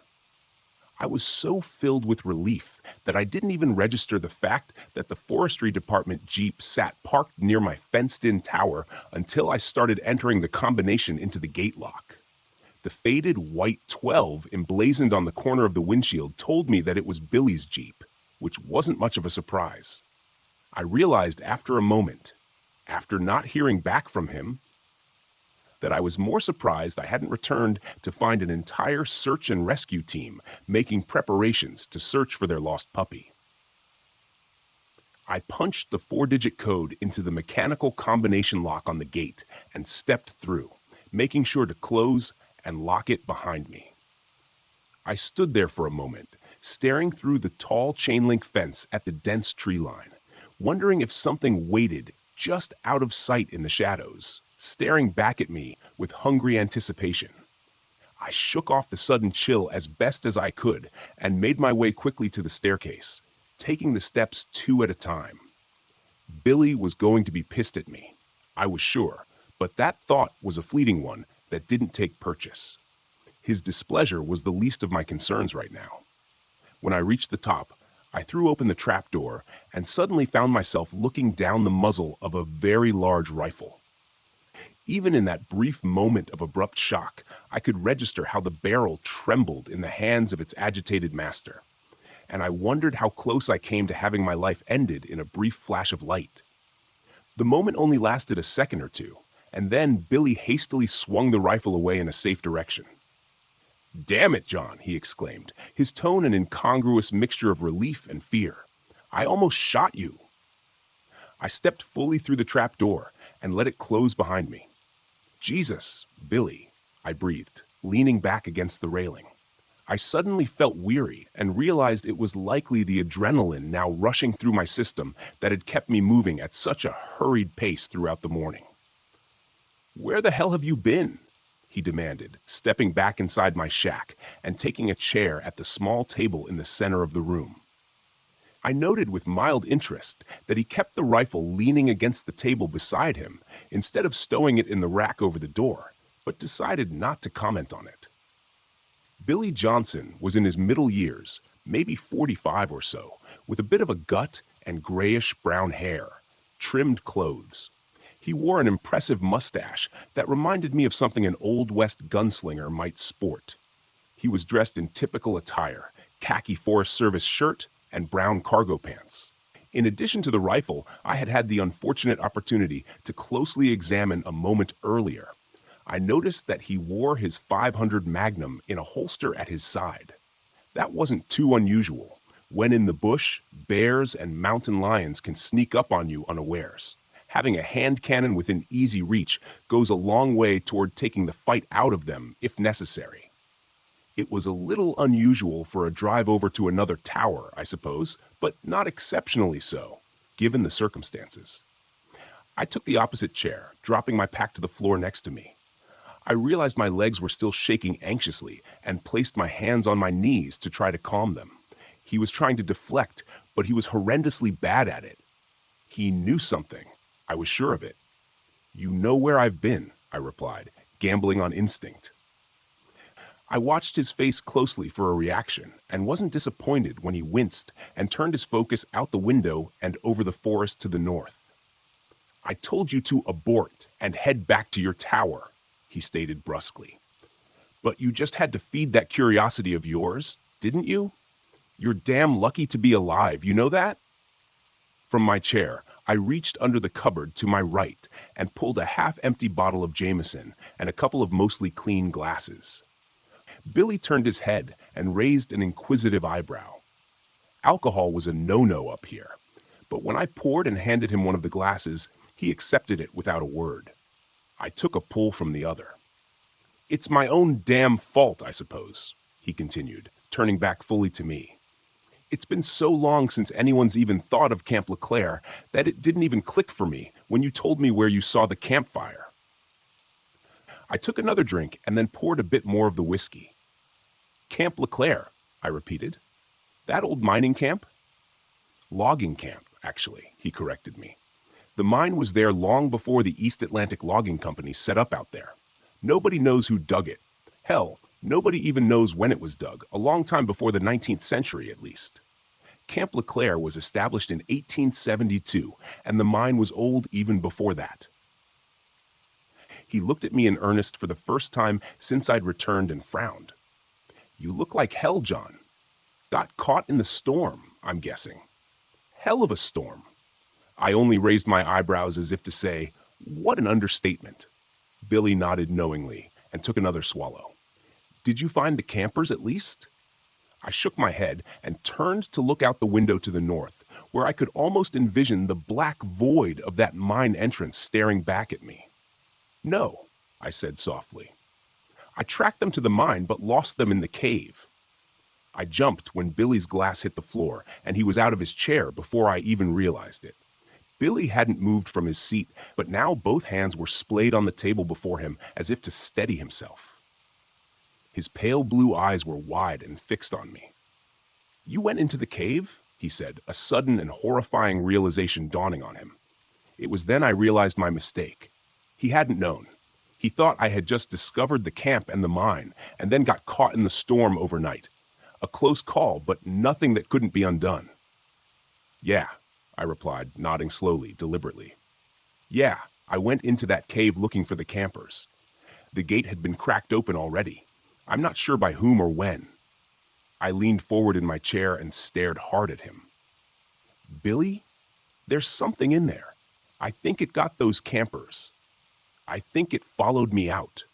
I was so filled with relief that I didn't even register the fact that the forestry department Jeep sat parked near my fenced-in tower until I started entering the combination into the gate lock. The faded white 12 emblazoned on the corner of the windshield told me that it was Billy's Jeep, which wasn't much of a surprise. I realized after a moment, after not hearing back from him, that I was more surprised I hadn't returned to find an entire search and rescue team making preparations to search for their lost puppy. I punched the 4-digit code into the mechanical combination lock on the gate and stepped through, making sure to close and lock it behind me. I stood there for a moment, staring through the tall chain-link fence at the dense tree line, wondering if something waited just out of sight in the shadows, staring back at me with hungry anticipation. I shook off the sudden chill as best as I could and made my way quickly to the staircase, taking the steps 2 at a time. Billy was going to be pissed at me, I was sure, but that thought was a fleeting one that didn't take purchase. His displeasure was the least of my concerns right now. When I reached the top, I threw open the trapdoor and suddenly found myself looking down the muzzle of a very large rifle. Even in that brief moment of abrupt shock, I could register how the barrel trembled in the hands of its agitated master, and I wondered how close I came to having my life ended in a brief flash of light. The moment only lasted a second or two, and then Billy hastily swung the rifle away in a safe direction. "Damn it, John," he exclaimed, his tone an incongruous mixture of relief and fear. "I almost shot you." I stepped fully through the trapdoor and let it close behind me. "Jesus, Billy," I breathed, leaning back against the railing. I suddenly felt weary and realized it was likely the adrenaline now rushing through my system that had kept me moving at such a hurried pace throughout the morning. "Where the hell have you been?" he demanded, stepping back inside my shack and taking a chair at the small table in the center of the room. I noted with mild interest that he kept the rifle leaning against the table beside him instead of stowing it in the rack over the door, but decided not to comment on it. Billy Johnson was in his middle years, maybe 45 or so, with a bit of a gut and grayish-brown hair, trimmed clothes. He wore an impressive mustache that reminded me of something an Old West gunslinger might sport. He was dressed in typical attire, khaki Forest Service shirt and brown cargo pants. In addition to the rifle, I had had the unfortunate opportunity to closely examine a moment earlier. I noticed that he wore his .500 Magnum in a holster at his side. That wasn't too unusual. When in the bush, bears and mountain lions can sneak up on you unawares. Having a hand cannon within easy reach goes a long way toward taking the fight out of them if necessary. It was a little unusual for a drive over to another tower, I suppose, but not exceptionally so, given the circumstances. I took the opposite chair, dropping my pack to the floor next to me. I realized my legs were still shaking anxiously and placed my hands on my knees to try to calm them. He was trying to deflect, but he was horrendously bad at it. He knew something. I was sure of it. "You know where I've been," I replied, gambling on instinct. I watched his face closely for a reaction and wasn't disappointed when he winced and turned his focus out the window and over the forest to the north. "I told you to abort and head back to your tower," he stated brusquely. "But you just had to feed that curiosity of yours, didn't you? You're damn lucky to be alive, you know that?" From my chair, I reached under the cupboard to my right and pulled a half-empty bottle of Jameson and a couple of mostly clean glasses. Billy turned his head and raised an inquisitive eyebrow. Alcohol was a no-no up here, but when I poured and handed him one of the glasses, he accepted it without a word. I took a pull from the other. "It's my own damn fault, I suppose," he continued, turning back fully to me. "It's been so long since anyone's even thought of Camp LeClaire that it didn't even click for me when you told me where you saw the campfire." I took another drink and then poured a bit more of the whiskey. "Camp LeClaire," I repeated. "That old mining camp?" "Logging camp, actually," he corrected me. "The mine was there long before the East Atlantic Logging Company set up out there. Nobody knows who dug it. Hell, nobody even knows when it was dug, a long time before the 19th century at least. Camp LeClaire was established in 1872, and the mine was old even before that." He looked at me in earnest for the first time since I'd returned and frowned. "You look like hell, John. Got caught in the storm, I'm guessing. Hell of a storm." I only raised my eyebrows as if to say, "What an understatement." Billy nodded knowingly and took another swallow. "Did you find the campers at least?" I shook my head and turned to look out the window to the north, where I could almost envision the black void of that mine entrance staring back at me. "No," I said softly. "I tracked them to the mine but lost them in the cave." I jumped when Billy's glass hit the floor, and he was out of his chair before I even realized it. Billy hadn't moved from his seat, but now both hands were splayed on the table before him as if to steady himself. His pale blue eyes were wide and fixed on me. "You went into the cave?" he said, a sudden and horrifying realization dawning on him. It was then I realized my mistake. He hadn't known. He thought I had just discovered the camp and the mine, and then got caught in the storm overnight. A close call, but nothing that couldn't be undone. "Yeah," I replied, nodding slowly, deliberately. "Yeah, I went into that cave looking for the campers. The gate had been cracked open already. I'm not sure by whom or when." I leaned forward in my chair and stared hard at him. "Billy, there's something in there. I think it got those campers. I think it followed me out."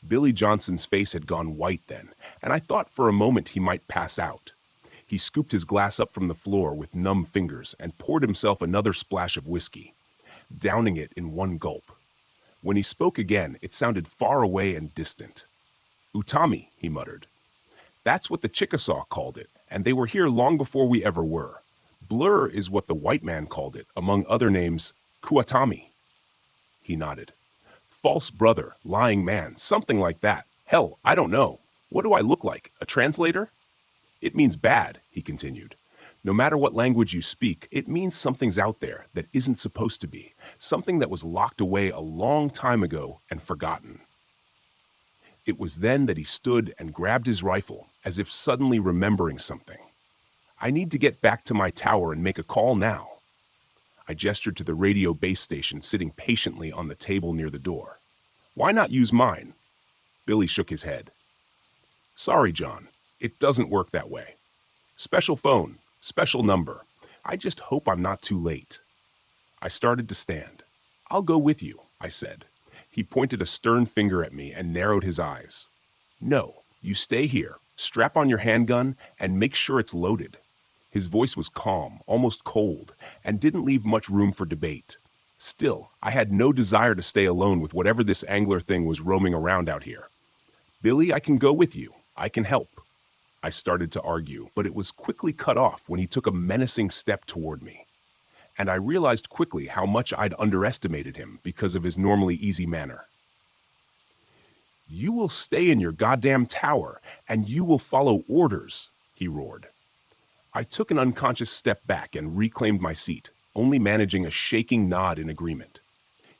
Billy Johnson's face had gone white then, and I thought for a moment he might pass out. He scooped his glass up from the floor with numb fingers and poured himself another splash of whiskey, downing it in one gulp. When he spoke again, it sounded far away and distant. "Utami," he muttered. "That's what the Chickasaw called it, and they were here long before we ever were. Blur is what the white man called it, among other names, Kuatami." He nodded. "False brother, lying man, something like that. Hell, I don't know. What do I look like, a translator?" "It means bad," he continued. "No matter what language you speak, it means something's out there that isn't supposed to be, something that was locked away a long time ago and forgotten." It was then that he stood and grabbed his rifle, as if suddenly remembering something. "I need to get back to my tower and make a call now." I gestured to the radio base station sitting patiently on the table near the door. "Why not use mine?" Billy shook his head. "Sorry, John. It doesn't work that way. Special phone, special number. I just hope I'm not too late." I started to stand. "I'll go with you," I said. He pointed a stern finger at me and narrowed his eyes. "No, you stay here, strap on your handgun, and make sure it's loaded." His voice was calm, almost cold, and didn't leave much room for debate. Still, I had no desire to stay alone with whatever this angler thing was roaming around out here. "Billy, I can go with you. I can help." I started to argue, but it was quickly cut off when he took a menacing step toward me. And I realized quickly how much I'd underestimated him because of his normally easy manner. "You will stay in your goddamn tower, and you will follow orders," he roared. I took an unconscious step back and reclaimed my seat, only managing a shaking nod in agreement.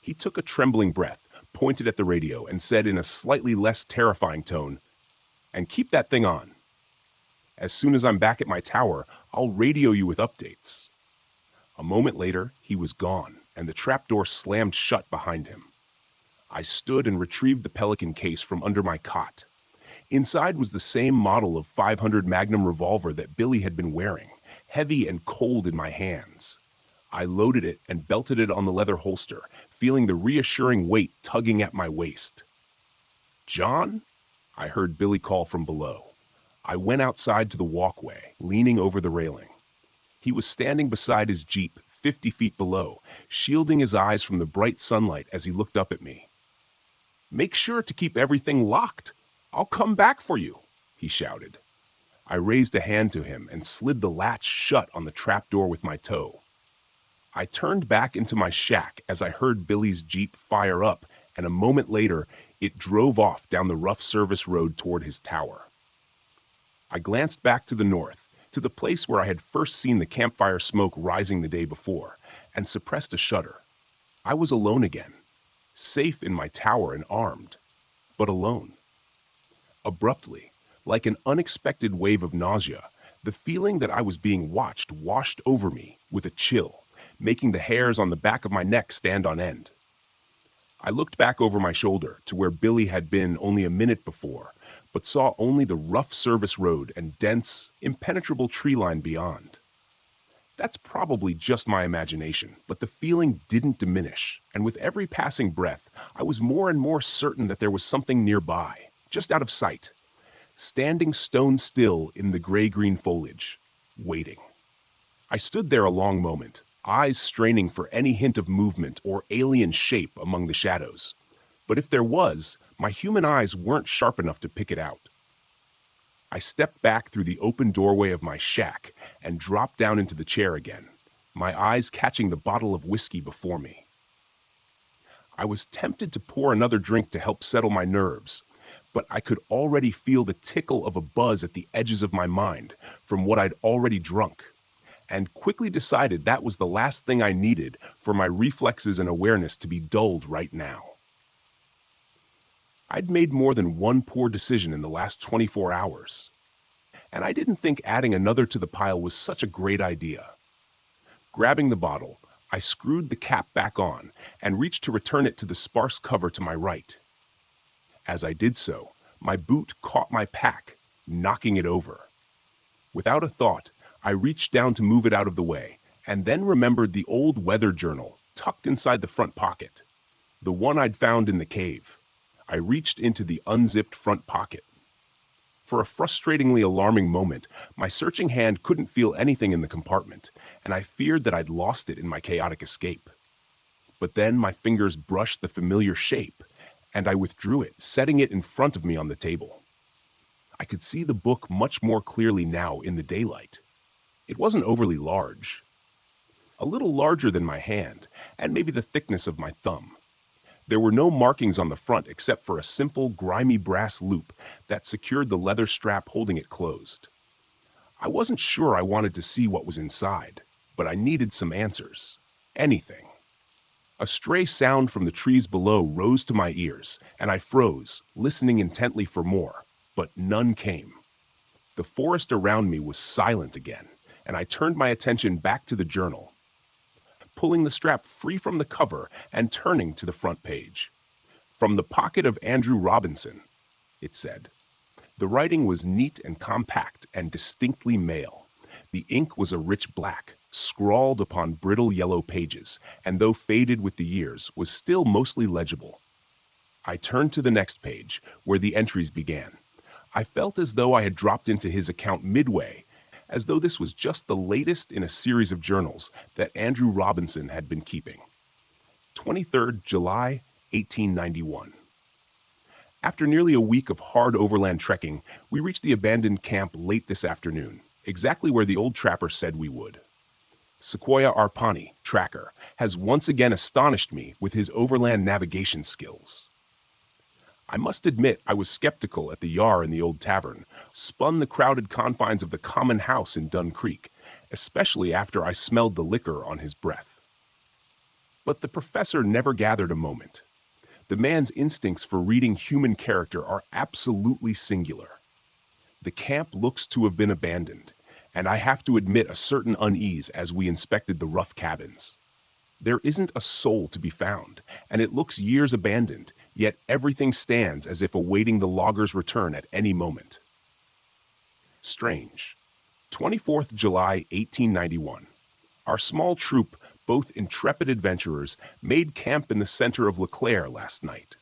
He took a trembling breath, pointed at the radio, and said in a slightly less terrifying tone, "And keep that thing on. As soon as I'm back at my tower, I'll radio you with updates." A moment later, he was gone, and the trapdoor slammed shut behind him. I stood and retrieved the Pelican case from under my cot. Inside was the same model of .500 Magnum revolver that Billy had been wearing, heavy and cold in my hands. I loaded it and belted it on the leather holster, feeling the reassuring weight tugging at my waist. "John?" I heard Billy call from below. I went outside to the walkway, leaning over the railing. He was standing beside his Jeep, 50 feet below, shielding his eyes from the bright sunlight as he looked up at me. "Make sure to keep everything locked. I'll come back for you," he shouted. I raised a hand to him and slid the latch shut on the trapdoor with my toe. I turned back into my shack as I heard Billy's Jeep fire up, and a moment later, it drove off down the rough service road toward his tower. I glanced back to the north, to the place where I had first seen the campfire smoke rising the day before, and suppressed a shudder. I was alone again, safe in my tower and armed, but alone. Abruptly, like an unexpected wave of nausea, the feeling that I was being watched washed over me with a chill, making the hairs on the back of my neck stand on end. I looked back over my shoulder to where Billy had been only a minute before, but saw only the rough service road and dense, impenetrable tree line beyond. That's probably just my imagination, but the feeling didn't diminish, and with every passing breath, I was more and more certain that there was something nearby, just out of sight, standing stone still in the gray-green foliage, waiting. I stood there a long moment, eyes straining for any hint of movement or alien shape among the shadows. But if there was, my human eyes weren't sharp enough to pick it out. I stepped back through the open doorway of my shack and dropped down into the chair again, my eyes catching the bottle of whiskey before me. I was tempted to pour another drink to help settle my nerves, but I could already feel the tickle of a buzz at the edges of my mind from what I'd already drunk, and quickly decided that was the last thing I needed for my reflexes and awareness to be dulled right now. I'd made more than one poor decision in the last 24 hours, and I didn't think adding another to the pile was such a great idea. Grabbing the bottle, I screwed the cap back on and reached to return it to the sparse cover to my right. As I did so, my boot caught my pack, knocking it over. Without a thought, I reached down to move it out of the way, and then remembered the old weather journal tucked inside the front pocket, the one I'd found in the cave. I reached into the unzipped front pocket. For a frustratingly alarming moment, my searching hand couldn't feel anything in the compartment, and I feared that I'd lost it in my chaotic escape. But then my fingers brushed the familiar shape, and I withdrew it, setting it in front of me on the table. I could see the book much more clearly now in the daylight. It wasn't overly large. A little larger than my hand, and maybe the thickness of my thumb. There were no markings on the front except for a simple, grimy brass loop that secured the leather strap holding it closed. I wasn't sure I wanted to see what was inside, but I needed some answers. Anything. A stray sound from the trees below rose to my ears, and I froze, listening intently for more, but none came. The forest around me was silent again, and I turned my attention back to the journal, pulling the strap free from the cover and turning to the front page. "From the pocket of Andrew Robinson," it said. The writing was neat and compact and distinctly male. The ink was a rich black, scrawled upon brittle yellow pages, and though faded with the years, was still mostly legible. I turned to the next page, where the entries began. I felt as though I had dropped into his account midway, as though this was just the latest in a series of journals that Andrew Robinson had been keeping. 23rd July, 1891. After nearly a week of hard overland trekking, we reached the abandoned camp late this afternoon, exactly where the old trapper said we would. Sequoia Arpani, tracker, has once again astonished me with his overland navigation skills. I must admit I was skeptical at the Yar in the old tavern, spun the crowded confines of the common house in Dun Creek, especially after I smelled the liquor on his breath. But the professor never gathered a moment. The man's instincts for reading human character are absolutely singular. The camp looks to have been abandoned, and I have to admit a certain unease as we inspected the rough cabins. There isn't a soul to be found, and it looks years abandoned, yet everything stands as if awaiting the loggers' return at any moment. Strange. 24th July 1891. Our small troop, both intrepid adventurers, made camp in the center of LeClaire last night.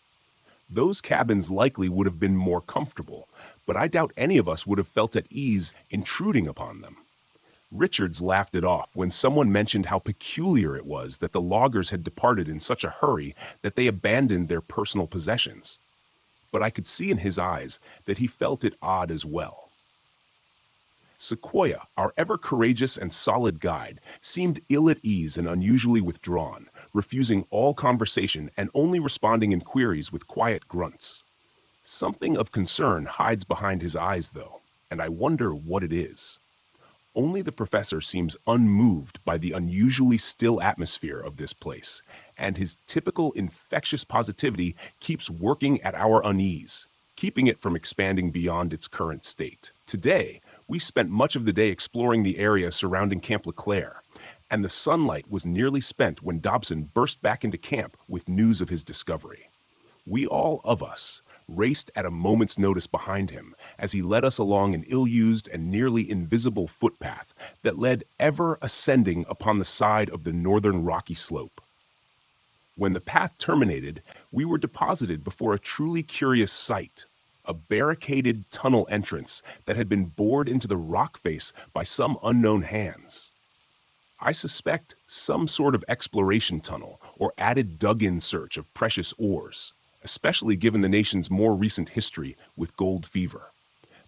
Those cabins likely would have been more comfortable, but I doubt any of us would have felt at ease intruding upon them. Richards laughed it off when someone mentioned how peculiar it was that the loggers had departed in such a hurry that they abandoned their personal possessions. But I could see in his eyes that he felt it odd as well. Sequoia, our ever-courageous and solid guide, seemed ill at ease and unusually withdrawn, refusing all conversation and only responding in queries with quiet grunts. Something of concern hides behind his eyes, though, and I wonder what it is. Only the professor seems unmoved by the unusually still atmosphere of this place, and his typical infectious positivity keeps working at our unease, keeping it from expanding beyond its current state. Today, we spent much of the day exploring the area surrounding Camp LeClaire, and the sunlight was nearly spent when Dobson burst back into camp with news of his discovery. We all of us raced at a moment's notice behind him as he led us along an ill-used and nearly invisible footpath that led ever ascending upon the side of the northern rocky slope. When the path terminated, we were deposited before a truly curious sight, a barricaded tunnel entrance that had been bored into the rock face by some unknown hands. I suspect some sort of exploration tunnel or added dug-in search of precious ores, especially given the nation's more recent history with gold fever.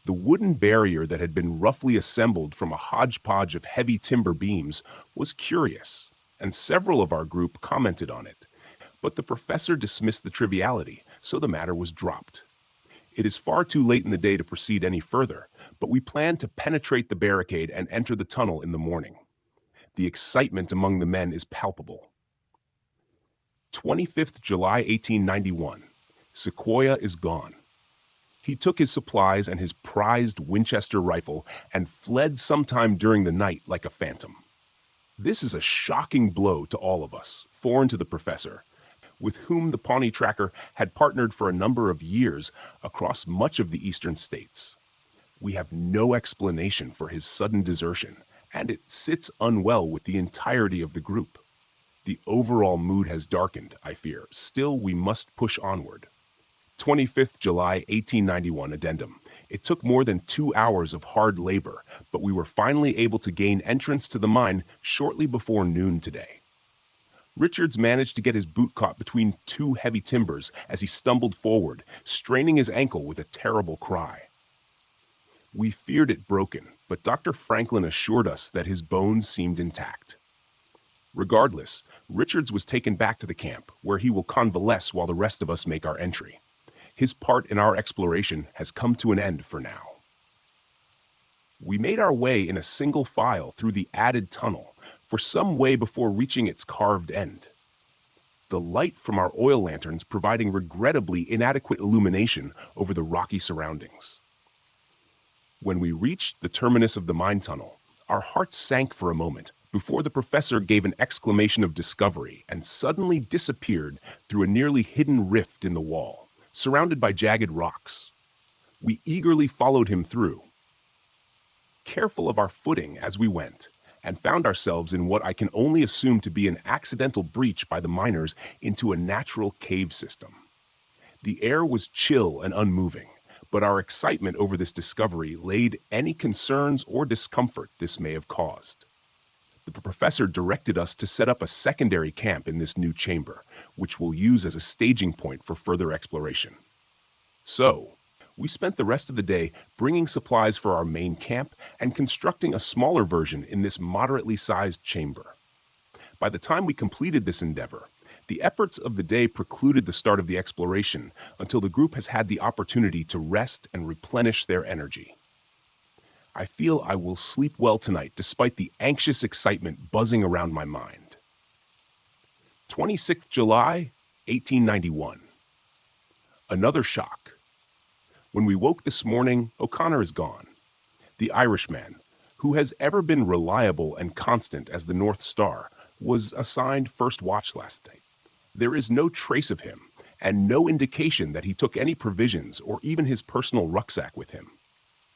The wooden barrier that had been roughly assembled from a hodgepodge of heavy timber beams was curious, and several of our group commented on it. But the professor dismissed the triviality, so the matter was dropped. It is far too late in the day to proceed any further, but we plan to penetrate the barricade and enter the tunnel in the morning. The excitement among the men is palpable. 25th July 1891. Sequoia is gone. He took his supplies and his prized Winchester rifle and fled sometime during the night like a phantom. This is a shocking blow to all of us, foreign to the professor, with whom the Pawnee Tracker had partnered for a number of years across much of the eastern states. We have no explanation for his sudden desertion, and it sits unwell with the entirety of the group. The overall mood has darkened, I fear. Still, we must push onward. 25th July 1891 addendum. It took more than 2 hours of hard labor, but we were finally able to gain entrance to the mine shortly before noon today. Richards managed to get his boot caught between two heavy timbers as he stumbled forward, straining his ankle with a terrible cry. We feared it broken, but Dr. Franklin assured us that his bones seemed intact. Regardless, Richards was taken back to the camp, where he will convalesce while the rest of us make our entry. His part in our exploration has come to an end for now. We made our way in a single file through the added tunnel, for some way before reaching its carved end. The light from our oil lanterns providing regrettably inadequate illumination over the rocky surroundings. When we reached the terminus of the mine tunnel, our hearts sank for a moment before the professor gave an exclamation of discovery and suddenly disappeared through a nearly hidden rift in the wall, surrounded by jagged rocks. We eagerly followed him through, careful of our footing as we went, and found ourselves in what I can only assume to be an accidental breach by the miners into a natural cave system. The air was chill and unmoving, but our excitement over this discovery laid any concerns or discomfort this may have caused. The professor directed us to set up a secondary camp in this new chamber, which we'll use as a staging point for further exploration. So, we spent the rest of the day bringing supplies for our main camp and constructing a smaller version in this moderately sized chamber. By the time we completed this endeavor, The efforts of the day precluded the start of the exploration until the group has had the opportunity to rest and replenish their energy. I feel I will sleep well tonight despite the anxious excitement buzzing around my mind. 26th July, 1891. Another shock. When we woke this morning, O'Connor is gone. The Irishman, who has ever been reliable and constant as the North Star, was assigned first watch last night. There is no trace of him, and no indication that he took any provisions or even his personal rucksack with him.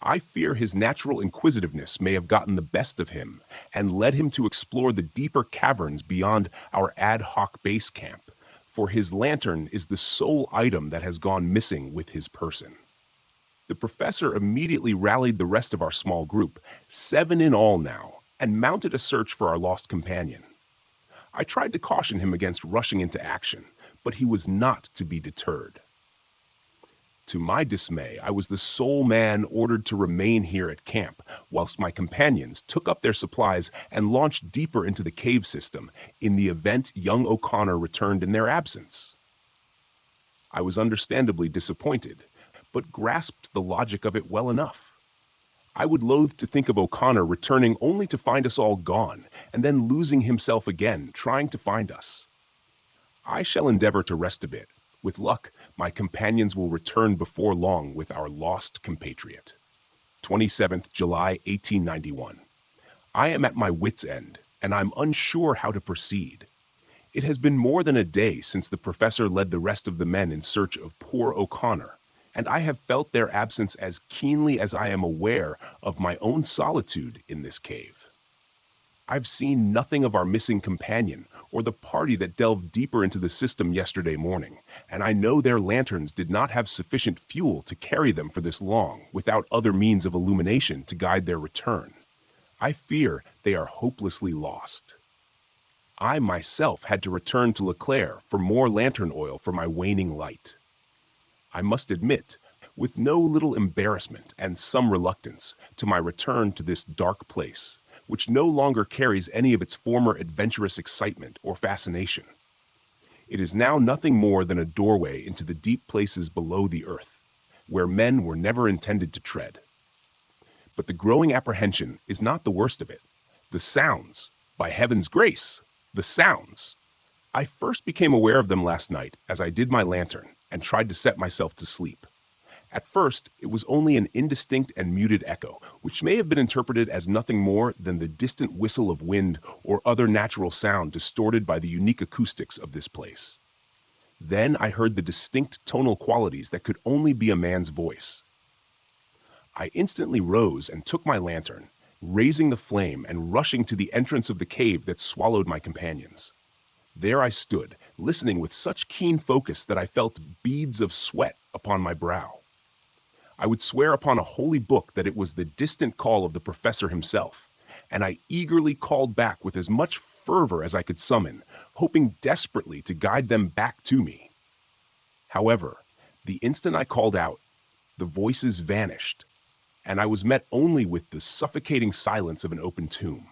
I fear his natural inquisitiveness may have gotten the best of him and led him to explore the deeper caverns beyond our ad hoc base camp, for his lantern is the sole item that has gone missing with his person. The professor immediately rallied the rest of our small group, 7 in all now, and mounted a search for our lost companion. I tried to caution him against rushing into action, but he was not to be deterred. To my dismay, I was the sole man ordered to remain here at camp, whilst my companions took up their supplies and launched deeper into the cave system in the event young O'Connor returned in their absence. I was understandably disappointed, but grasped the logic of it well enough. I would loathe to think of O'Connor returning only to find us all gone, and then losing himself again, trying to find us. I shall endeavor to rest a bit. With luck, my companions will return before long with our lost compatriot. 27th July, 1891. I am at my wit's end, and I'm unsure how to proceed. It has been more than a day since the professor led the rest of the men in search of poor O'Connor, and I have felt their absence as keenly as I am aware of my own solitude in this cave. I've seen nothing of our missing companion or the party that delved deeper into the system yesterday morning, and I know their lanterns did not have sufficient fuel to carry them for this long without other means of illumination to guide their return. I fear they are hopelessly lost. I myself had to return to Leclerc for more lantern oil for my waning light. I must admit, with no little embarrassment and some reluctance, to my return to this dark place, which no longer carries any of its former adventurous excitement or fascination. It is now nothing more than a doorway into the deep places below the earth, where men were never intended to tread. But the growing apprehension is not the worst of it. The sounds, by heaven's grace, the sounds. I first became aware of them last night as I did my lantern and tried to set myself to sleep. At first, it was only an indistinct and muted echo, which may have been interpreted as nothing more than the distant whistle of wind or other natural sound distorted by the unique acoustics of this place. Then I heard the distinct tonal qualities that could only be a man's voice. I instantly rose and took my lantern, raising the flame and rushing to the entrance of the cave that swallowed my companions. There I stood, listening with such keen focus that I felt beads of sweat upon my brow. I would swear upon a holy book that it was the distant call of the professor himself, and I eagerly called back with as much fervor as I could summon, hoping desperately to guide them back to me. However, the instant I called out, the voices vanished, and I was met only with the suffocating silence of an open tomb.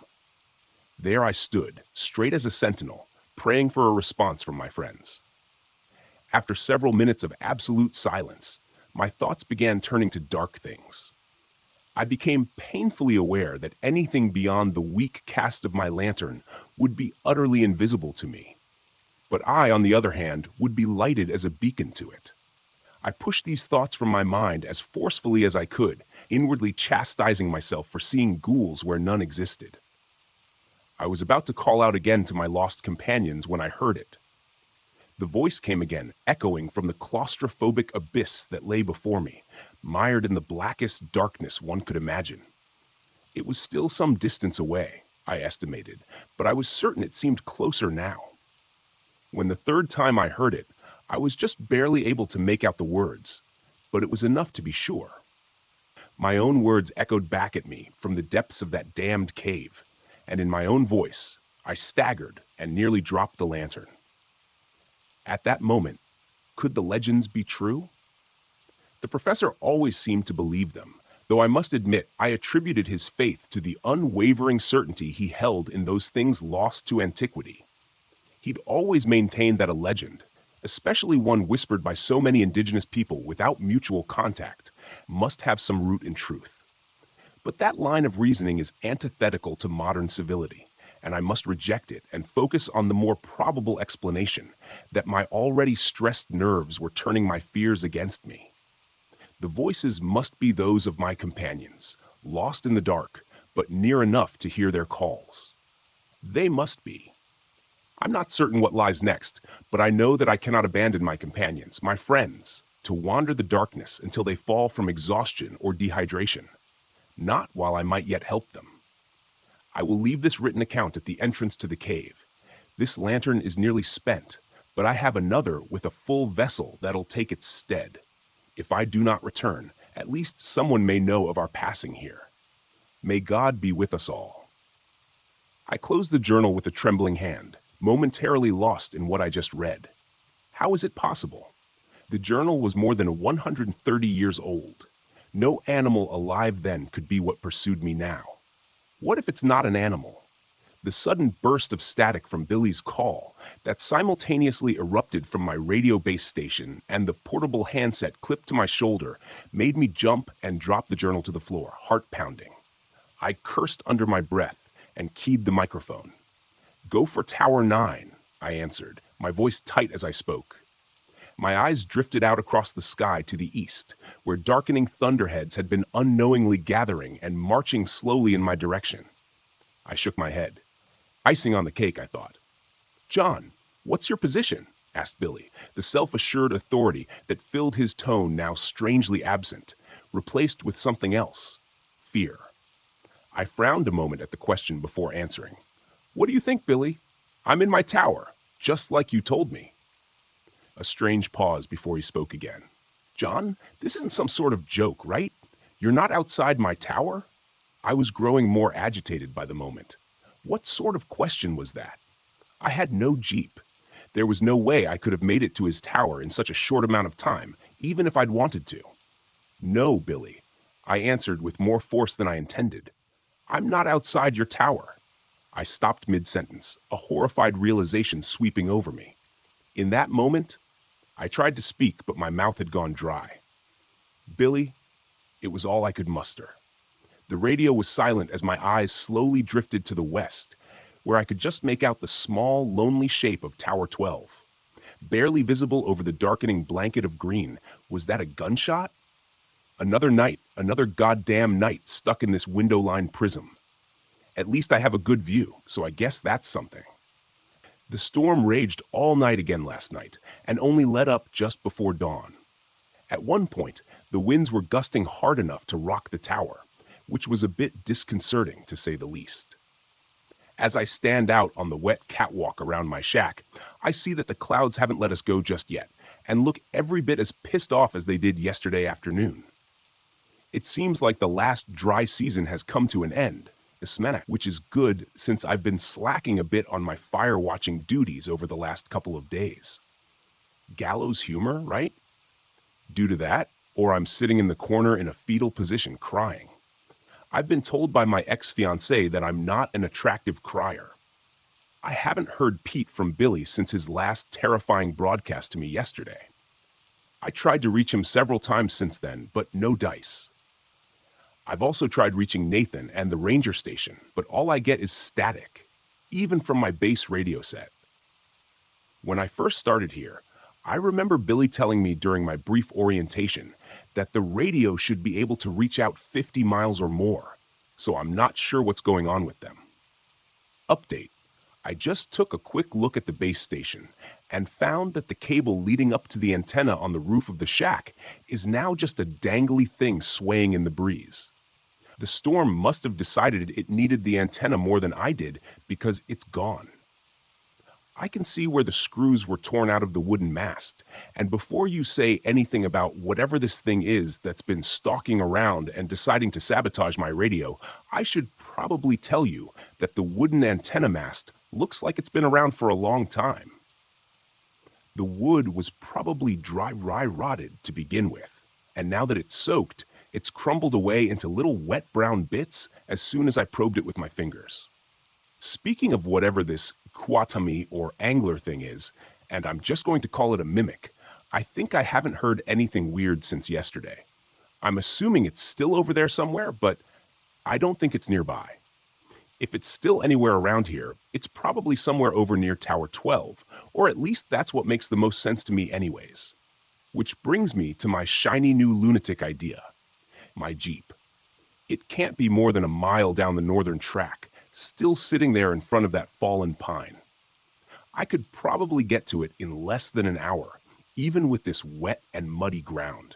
There I stood, straight as a sentinel, praying for a response from my friends. After several minutes of absolute silence, my thoughts began turning to dark things. I became painfully aware that anything beyond the weak cast of my lantern would be utterly invisible to me. But I, on the other hand, would be lighted as a beacon to it. I pushed these thoughts from my mind as forcefully as I could, inwardly chastising myself for seeing ghouls where none existed. I was about to call out again to my lost companions when I heard it. The voice came again, echoing from the claustrophobic abyss that lay before me, mired in the blackest darkness one could imagine. It was still some distance away, I estimated, but I was certain it seemed closer now. When the third time I heard it, I was just barely able to make out the words, but it was enough to be sure. My own words echoed back at me from the depths of that damned cave, and in my own voice, I staggered and nearly dropped the lantern. At that moment, could the legends be true? The professor always seemed to believe them, though I must admit I attributed his faith to the unwavering certainty he held in those things lost to antiquity. He'd always maintained that a legend, especially one whispered by so many indigenous people without mutual contact, must have some root in truth. But that line of reasoning is antithetical to modern civility, and I must reject it and focus on the more probable explanation that my already stressed nerves were turning my fears against me. The voices must be those of my companions, lost in the dark, but near enough to hear their calls. They must be. I'm not certain what lies next, but I know that I cannot abandon my companions, my friends, to wander the darkness until they fall from exhaustion or dehydration. Not while I might yet help them. I will leave this written account at the entrance to the cave. This lantern is nearly spent, but I have another with a full vessel that'll take its stead. If I do not return, at least someone may know of our passing here. May God be with us all. I closed the journal with a trembling hand, momentarily lost in what I just read. How is it possible? The journal was more than 130 years old. No animal alive then could be what pursued me now. What if it's not an animal? The sudden burst of static from Billy's call that simultaneously erupted from my radio base station and the portable handset clipped to my shoulder made me jump and drop the journal to the floor, heart pounding. I cursed under my breath and keyed the microphone. "Go for Tower 9, I answered, my voice tight as I spoke. My eyes drifted out across the sky to the east, where darkening thunderheads had been unknowingly gathering and marching slowly in my direction. I shook my head. Icing on the cake, I thought. "John, what's your position?" asked Billy, the self-assured authority that filled his tone now strangely absent, replaced with something else, fear. I frowned a moment at the question before answering. "What do you think, Billy? I'm in my tower, just like you told me." A strange pause before he spoke again. "John, this isn't some sort of joke, right? You're not outside my tower?" I was growing more agitated by the moment. What sort of question was that? I had no Jeep. There was no way I could have made it to his tower in such a short amount of time, even if I'd wanted to. "No, Billy," I answered with more force than I intended. "I'm not outside your tower." I stopped mid-sentence, a horrified realization sweeping over me. In that moment, I tried to speak, but my mouth had gone dry. "Billy," it was all I could muster. The radio was silent as my eyes slowly drifted to the west, where I could just make out the small, lonely shape of Tower 12. Barely visible over the darkening blanket of green, was that a gunshot? Another night, another goddamn night stuck in this window-lined prism. At least I have a good view, so I guess that's something. The storm raged all night again last night, and only let up just before dawn. At one point, the winds were gusting hard enough to rock the tower, which was a bit disconcerting to say the least. As I stand out on the wet catwalk around my shack, I see that the clouds haven't let us go just yet, and look every bit as pissed off as they did yesterday afternoon. It seems like the last dry season has come to an end, which is good since I've been slacking a bit on my fire-watching duties over the last couple of days. Gallows humor, right? Due to that, or I'm sitting in the corner in a fetal position crying. I've been told by my ex-fiancée that I'm not an attractive crier. I haven't heard Pete from Billy since his last terrifying broadcast to me yesterday. I tried to reach him several times since then, but no dice. I've also tried reaching Nathan and the ranger station, but all I get is static, even from my base radio set. When I first started here, I remember Billy telling me during my brief orientation that the radio should be able to reach out 50 miles or more, so I'm not sure what's going on with them. Update. I just took a quick look at the base station and found that the cable leading up to the antenna on the roof of the shack is now just a dangly thing swaying in the breeze. The storm must have decided it needed the antenna more than I did because it's gone. I can see where the screws were torn out of the wooden mast, and before you say anything about whatever this thing is that's been stalking around and deciding to sabotage my radio, I should probably tell you that the wooden antenna mast looks like it's been around for a long time. The wood was probably dry rotted to begin with, and now that it's soaked, it's crumbled away into little wet brown bits as soon as I probed it with my fingers. Speaking of whatever this Kuatami or angler thing is, and I'm just going to call it a mimic, I think I haven't heard anything weird since yesterday. I'm assuming it's still over there somewhere, but I don't think it's nearby. If it's still anywhere around here, it's probably somewhere over near Tower 12, or at least that's what makes the most sense to me anyways. Which brings me to my shiny new lunatic idea, my Jeep. It can't be more than a mile down the northern track, still sitting there in front of that fallen pine. I could probably get to it in less than an hour, even with this wet and muddy ground.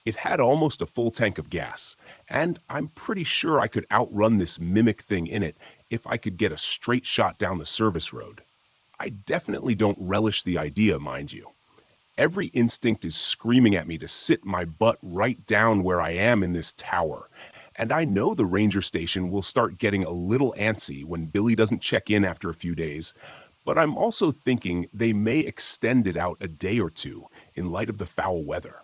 It had almost a full tank of gas, and I'm pretty sure I could outrun this mimic thing in it if I could get a straight shot down the service road. I definitely don't relish the idea, mind you. Every instinct is screaming at me to sit my butt right down where I am in this tower, and I know the ranger station will start getting a little antsy when Billy doesn't check in after a few days, but I'm also thinking they may extend it out a day or two in light of the foul weather.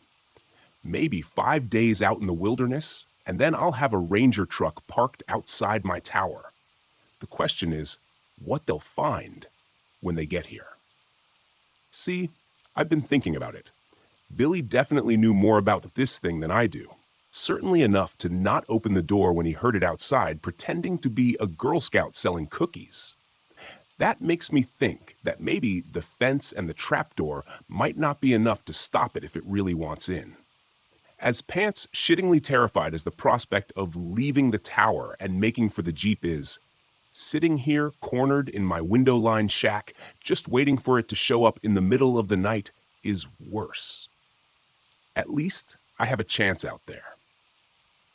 Maybe 5 days out in the wilderness, and then I'll have a ranger truck parked outside my tower. The question is, what they'll find when they get here. See, I've been thinking about it. Billy definitely knew more about this thing than I do. Certainly enough to not open the door when he heard it outside, pretending to be a Girl Scout selling cookies. That makes me think that maybe the fence and the trapdoor might not be enough to stop it if it really wants in. As pants shittingly terrified as the prospect of leaving the tower and making for the Jeep is, sitting here cornered in my window-lined shack, just waiting for it to show up in the middle of the night, is worse. At least I have a chance out there.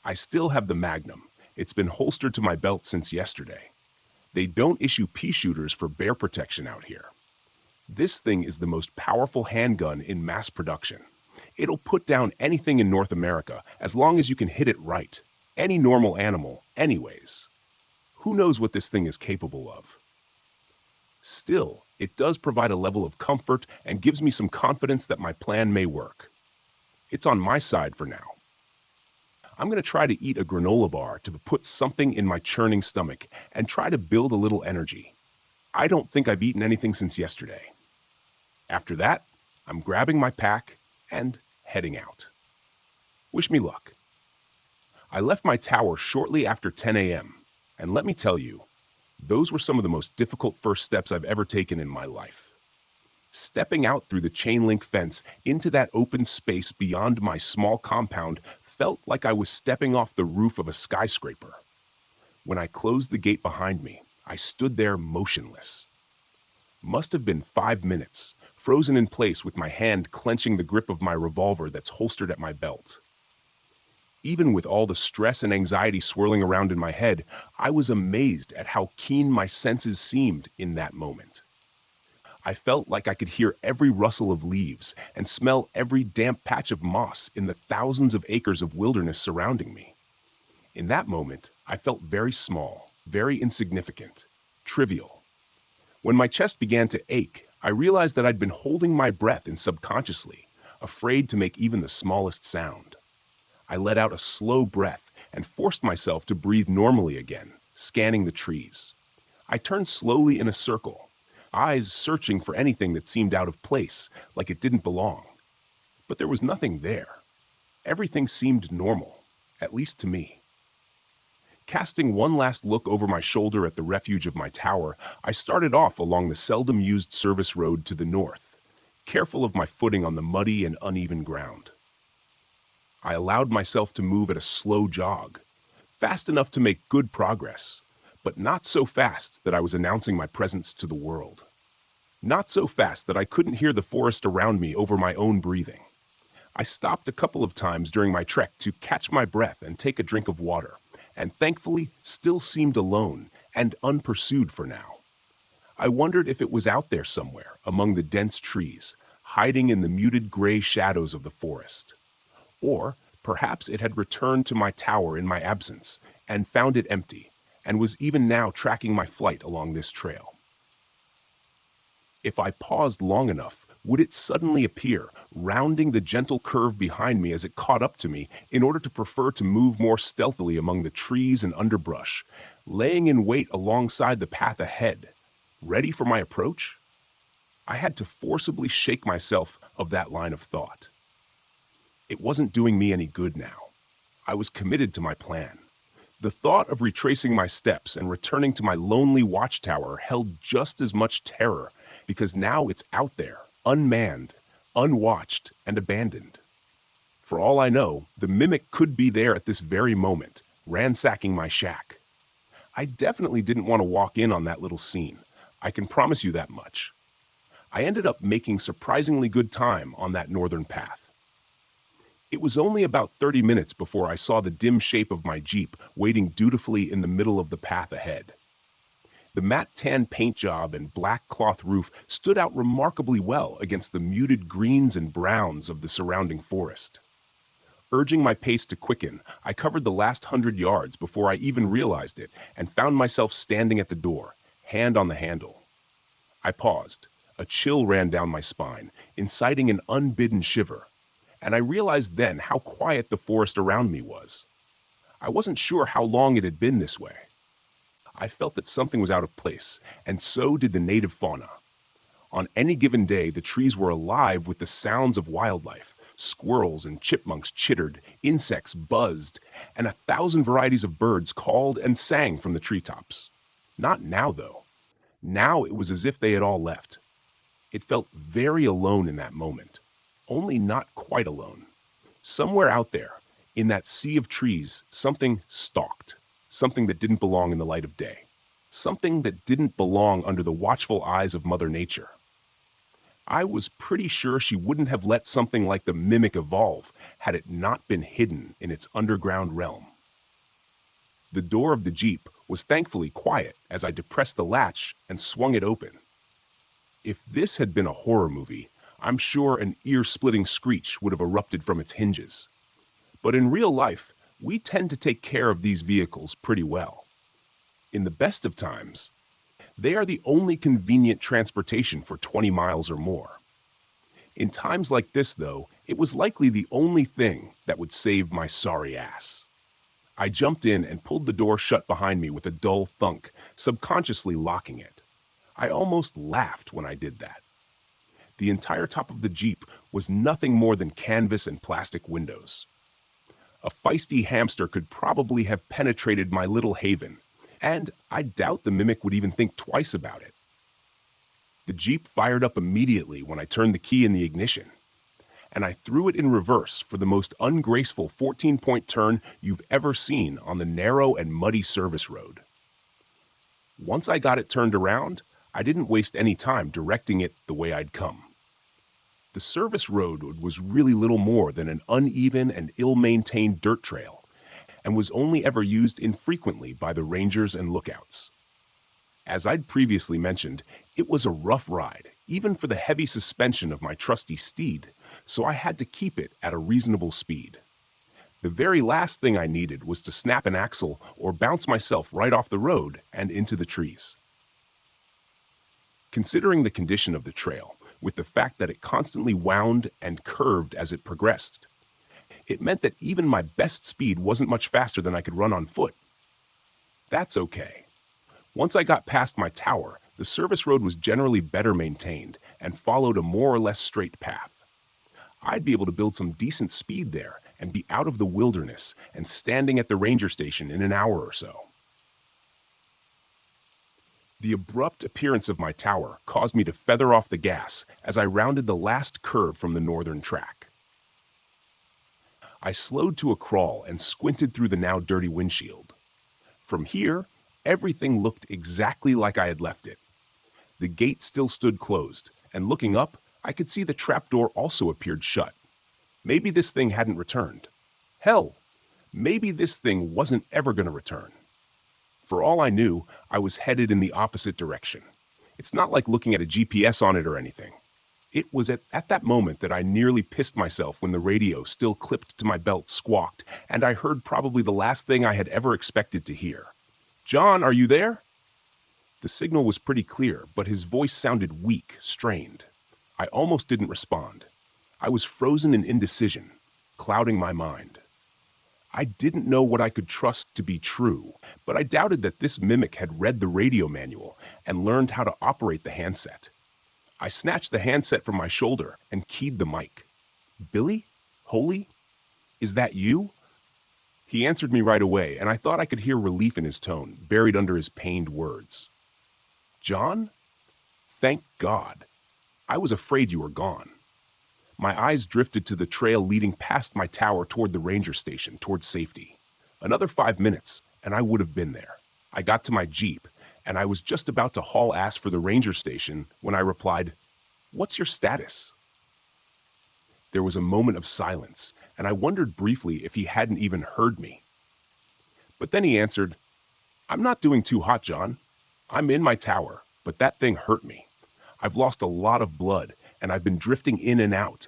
I still have the Magnum. It's been holstered to my belt since yesterday. They don't issue pea shooters for bear protection out here. This thing is the most powerful handgun in mass production. It'll put down anything in North America as long as you can hit it right. Any normal animal, anyways. Who knows what this thing is capable of? Still, it does provide a level of comfort and gives me some confidence that my plan may work. It's on my side for now. I'm going to try to eat a granola bar to put something in my churning stomach and try to build a little energy. I don't think I've eaten anything since yesterday. After that, I'm grabbing my pack and heading out. Wish me luck. I left my tower shortly after 10 a.m., and let me tell you, those were some of the most difficult first steps I've ever taken in my life. Stepping out through the chain link fence into that open space beyond my small compound felt like I was stepping off the roof of a skyscraper. When I closed the gate behind me, I stood there motionless. Must have been 5 minutes, frozen in place with my hand clenching the grip of my revolver that's holstered at my belt. Even with all the stress and anxiety swirling around in my head, I was amazed at how keen my senses seemed in that moment. I felt like I could hear every rustle of leaves and smell every damp patch of moss in the thousands of acres of wilderness surrounding me. In that moment, I felt very small, very insignificant, trivial. When my chest began to ache, I realized that I'd been holding my breath in subconsciously, afraid to make even the smallest sound. I let out a slow breath and forced myself to breathe normally again, scanning the trees. I turned slowly in a circle, eyes searching for anything that seemed out of place, like it didn't belong. But there was nothing there. Everything seemed normal, at least to me. Casting one last look over my shoulder at the refuge of my tower, I started off along the seldom-used service road to the north, careful of my footing on the muddy and uneven ground. I allowed myself to move at a slow jog, fast enough to make good progress, but not so fast that I was announcing my presence to the world. Not so fast that I couldn't hear the forest around me over my own breathing. I stopped a couple of times during my trek to catch my breath and take a drink of water, and thankfully still seemed alone and unpursued for now. I wondered if it was out there somewhere among the dense trees, hiding in the muted gray shadows of the forest. Or perhaps it had returned to my tower in my absence and found it empty, and was even now tracking my flight along this trail. If I paused long enough, would it suddenly appear, rounding the gentle curve behind me as it caught up to me in order to prefer to move more stealthily among the trees and underbrush, laying in wait alongside the path ahead, ready for my approach? I had to forcibly shake myself of that line of thought. It wasn't doing me any good now. I was committed to my plan. The thought of retracing my steps and returning to my lonely watchtower held just as much terror, because now it's out there, unmanned, unwatched, and abandoned. For all I know, the mimic could be there at this very moment, ransacking my shack. I definitely didn't want to walk in on that little scene. I can promise you that much. I ended up making surprisingly good time on that northern path. It was only about 30 minutes before I saw the dim shape of my Jeep waiting dutifully in the middle of the path ahead. The matte tan paint job and black cloth roof stood out remarkably well against the muted greens and browns of the surrounding forest. Urging my pace to quicken, I covered the last 100 yards before I even realized it and found myself standing at the door, hand on the handle. I paused. A chill ran down my spine, inciting an unbidden shiver, and I realized then how quiet the forest around me was. I wasn't sure how long it had been this way. I felt that something was out of place, and so did the native fauna. On any given day, the trees were alive with the sounds of wildlife. Squirrels and chipmunks chittered, insects buzzed, and 1,000 varieties of birds called and sang from the treetops. Not now, though. Now it was as if they had all left. It felt very alone in that moment, only not quite alone. Somewhere out there, in that sea of trees, something stalked, something that didn't belong in the light of day, something that didn't belong under the watchful eyes of Mother Nature. I was pretty sure she wouldn't have let something like the mimic evolve had it not been hidden in its underground realm. The door of the Jeep was thankfully quiet as I depressed the latch and swung it open. If this had been a horror movie, I'm sure an ear-splitting screech would have erupted from its hinges. But in real life, we tend to take care of these vehicles pretty well. In the best of times, they are the only convenient transportation for 20 miles or more. In times like this, though, it was likely the only thing that would save my sorry ass. I jumped in and pulled the door shut behind me with a dull thunk, subconsciously locking it. I almost laughed when I did that. The entire top of the Jeep was nothing more than canvas and plastic windows. A feisty hamster could probably have penetrated my little haven, and I doubt the mimic would even think twice about it. The Jeep fired up immediately when I turned the key in the ignition, and I threw it in reverse for the most ungraceful 14-point turn you've ever seen on the narrow and muddy service road. Once I got it turned around, I didn't waste any time directing it the way I'd come. The service road was really little more than an uneven and ill-maintained dirt trail, and was only ever used infrequently by the rangers and lookouts. As I'd previously mentioned, it was a rough ride, even for the heavy suspension of my trusty steed, so I had to keep it at a reasonable speed. The very last thing I needed was to snap an axle or bounce myself right off the road and into the trees. Considering the condition of the trail, with the fact that it constantly wound and curved as it progressed, it meant that even my best speed wasn't much faster than I could run on foot. That's okay. Once I got past my tower, the service road was generally better maintained and followed a more or less straight path. I'd be able to build some decent speed there and be out of the wilderness and standing at the ranger station in an hour or so. The abrupt appearance of my tower caused me to feather off the gas as I rounded the last curve from the northern track. I slowed to a crawl and squinted through the now dirty windshield. From here, everything looked exactly like I had left it. The gate still stood closed, and looking up, I could see the trapdoor also appeared shut. Maybe this thing hadn't returned. Hell, maybe this thing wasn't ever going to return. For all I knew, I was headed in the opposite direction. It's not like looking at a GPS on it or anything. It was at that moment that I nearly pissed myself when the radio, still clipped to my belt, squawked, and I heard probably the last thing I had ever expected to hear. "John, are you there?" The signal was pretty clear, but his voice sounded weak, strained. I almost didn't respond. I was frozen in indecision, clouding my mind. I didn't know what I could trust to be true, but I doubted that this mimic had read the radio manual and learned how to operate the handset. I snatched the handset from my shoulder and keyed the mic. "Billy? Holy? Is that you?" He answered me right away, and I thought I could hear relief in his tone, buried under his pained words. "John? Thank God. I was afraid you were gone." My eyes drifted to the trail leading past my tower toward the ranger station, toward safety. Another 5 minutes, and I would have been there. I got to my Jeep, and I was just about to haul ass for the ranger station when I replied, "What's your status?" There was a moment of silence, and I wondered briefly if he hadn't even heard me. But then he answered, "I'm not doing too hot, John. I'm in my tower, but that thing hurt me. I've lost a lot of blood, and I've been drifting in and out.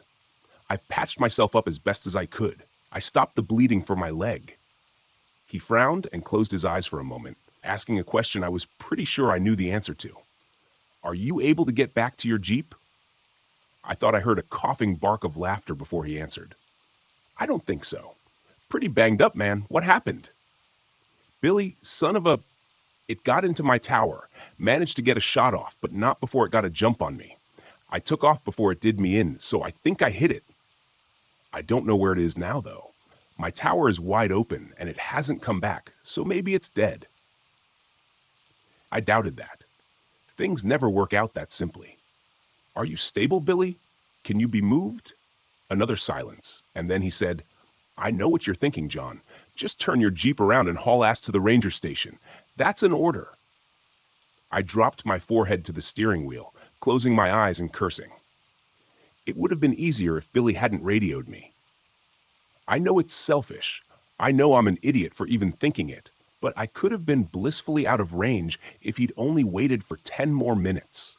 I've patched myself up as best as I could. I stopped the bleeding for my leg." He frowned and closed his eyes for a moment, asking a question I was pretty sure I knew the answer to. "Are you able to get back to your Jeep?" I thought I heard a coughing bark of laughter before he answered. "I don't think so. Pretty banged up, man. What happened?" "Billy, son of a... It got into my tower, managed to get a shot off, but not before it got a jump on me. I took off before it did me in, so I think I hit it. I don't know where it is now, though. My tower is wide open, and it hasn't come back, so maybe it's dead." I doubted that. Things never work out that simply. "Are you stable, Billy? Can you be moved?" Another silence, and then he said, "I know what you're thinking, John. Just turn your Jeep around and haul ass to the ranger station. That's an order." I dropped my forehead to the steering wheel, closing my eyes and cursing. It would have been easier if Billy hadn't radioed me. I know it's selfish. I know I'm an idiot for even thinking it, but I could have been blissfully out of range if he'd only waited for 10 more minutes.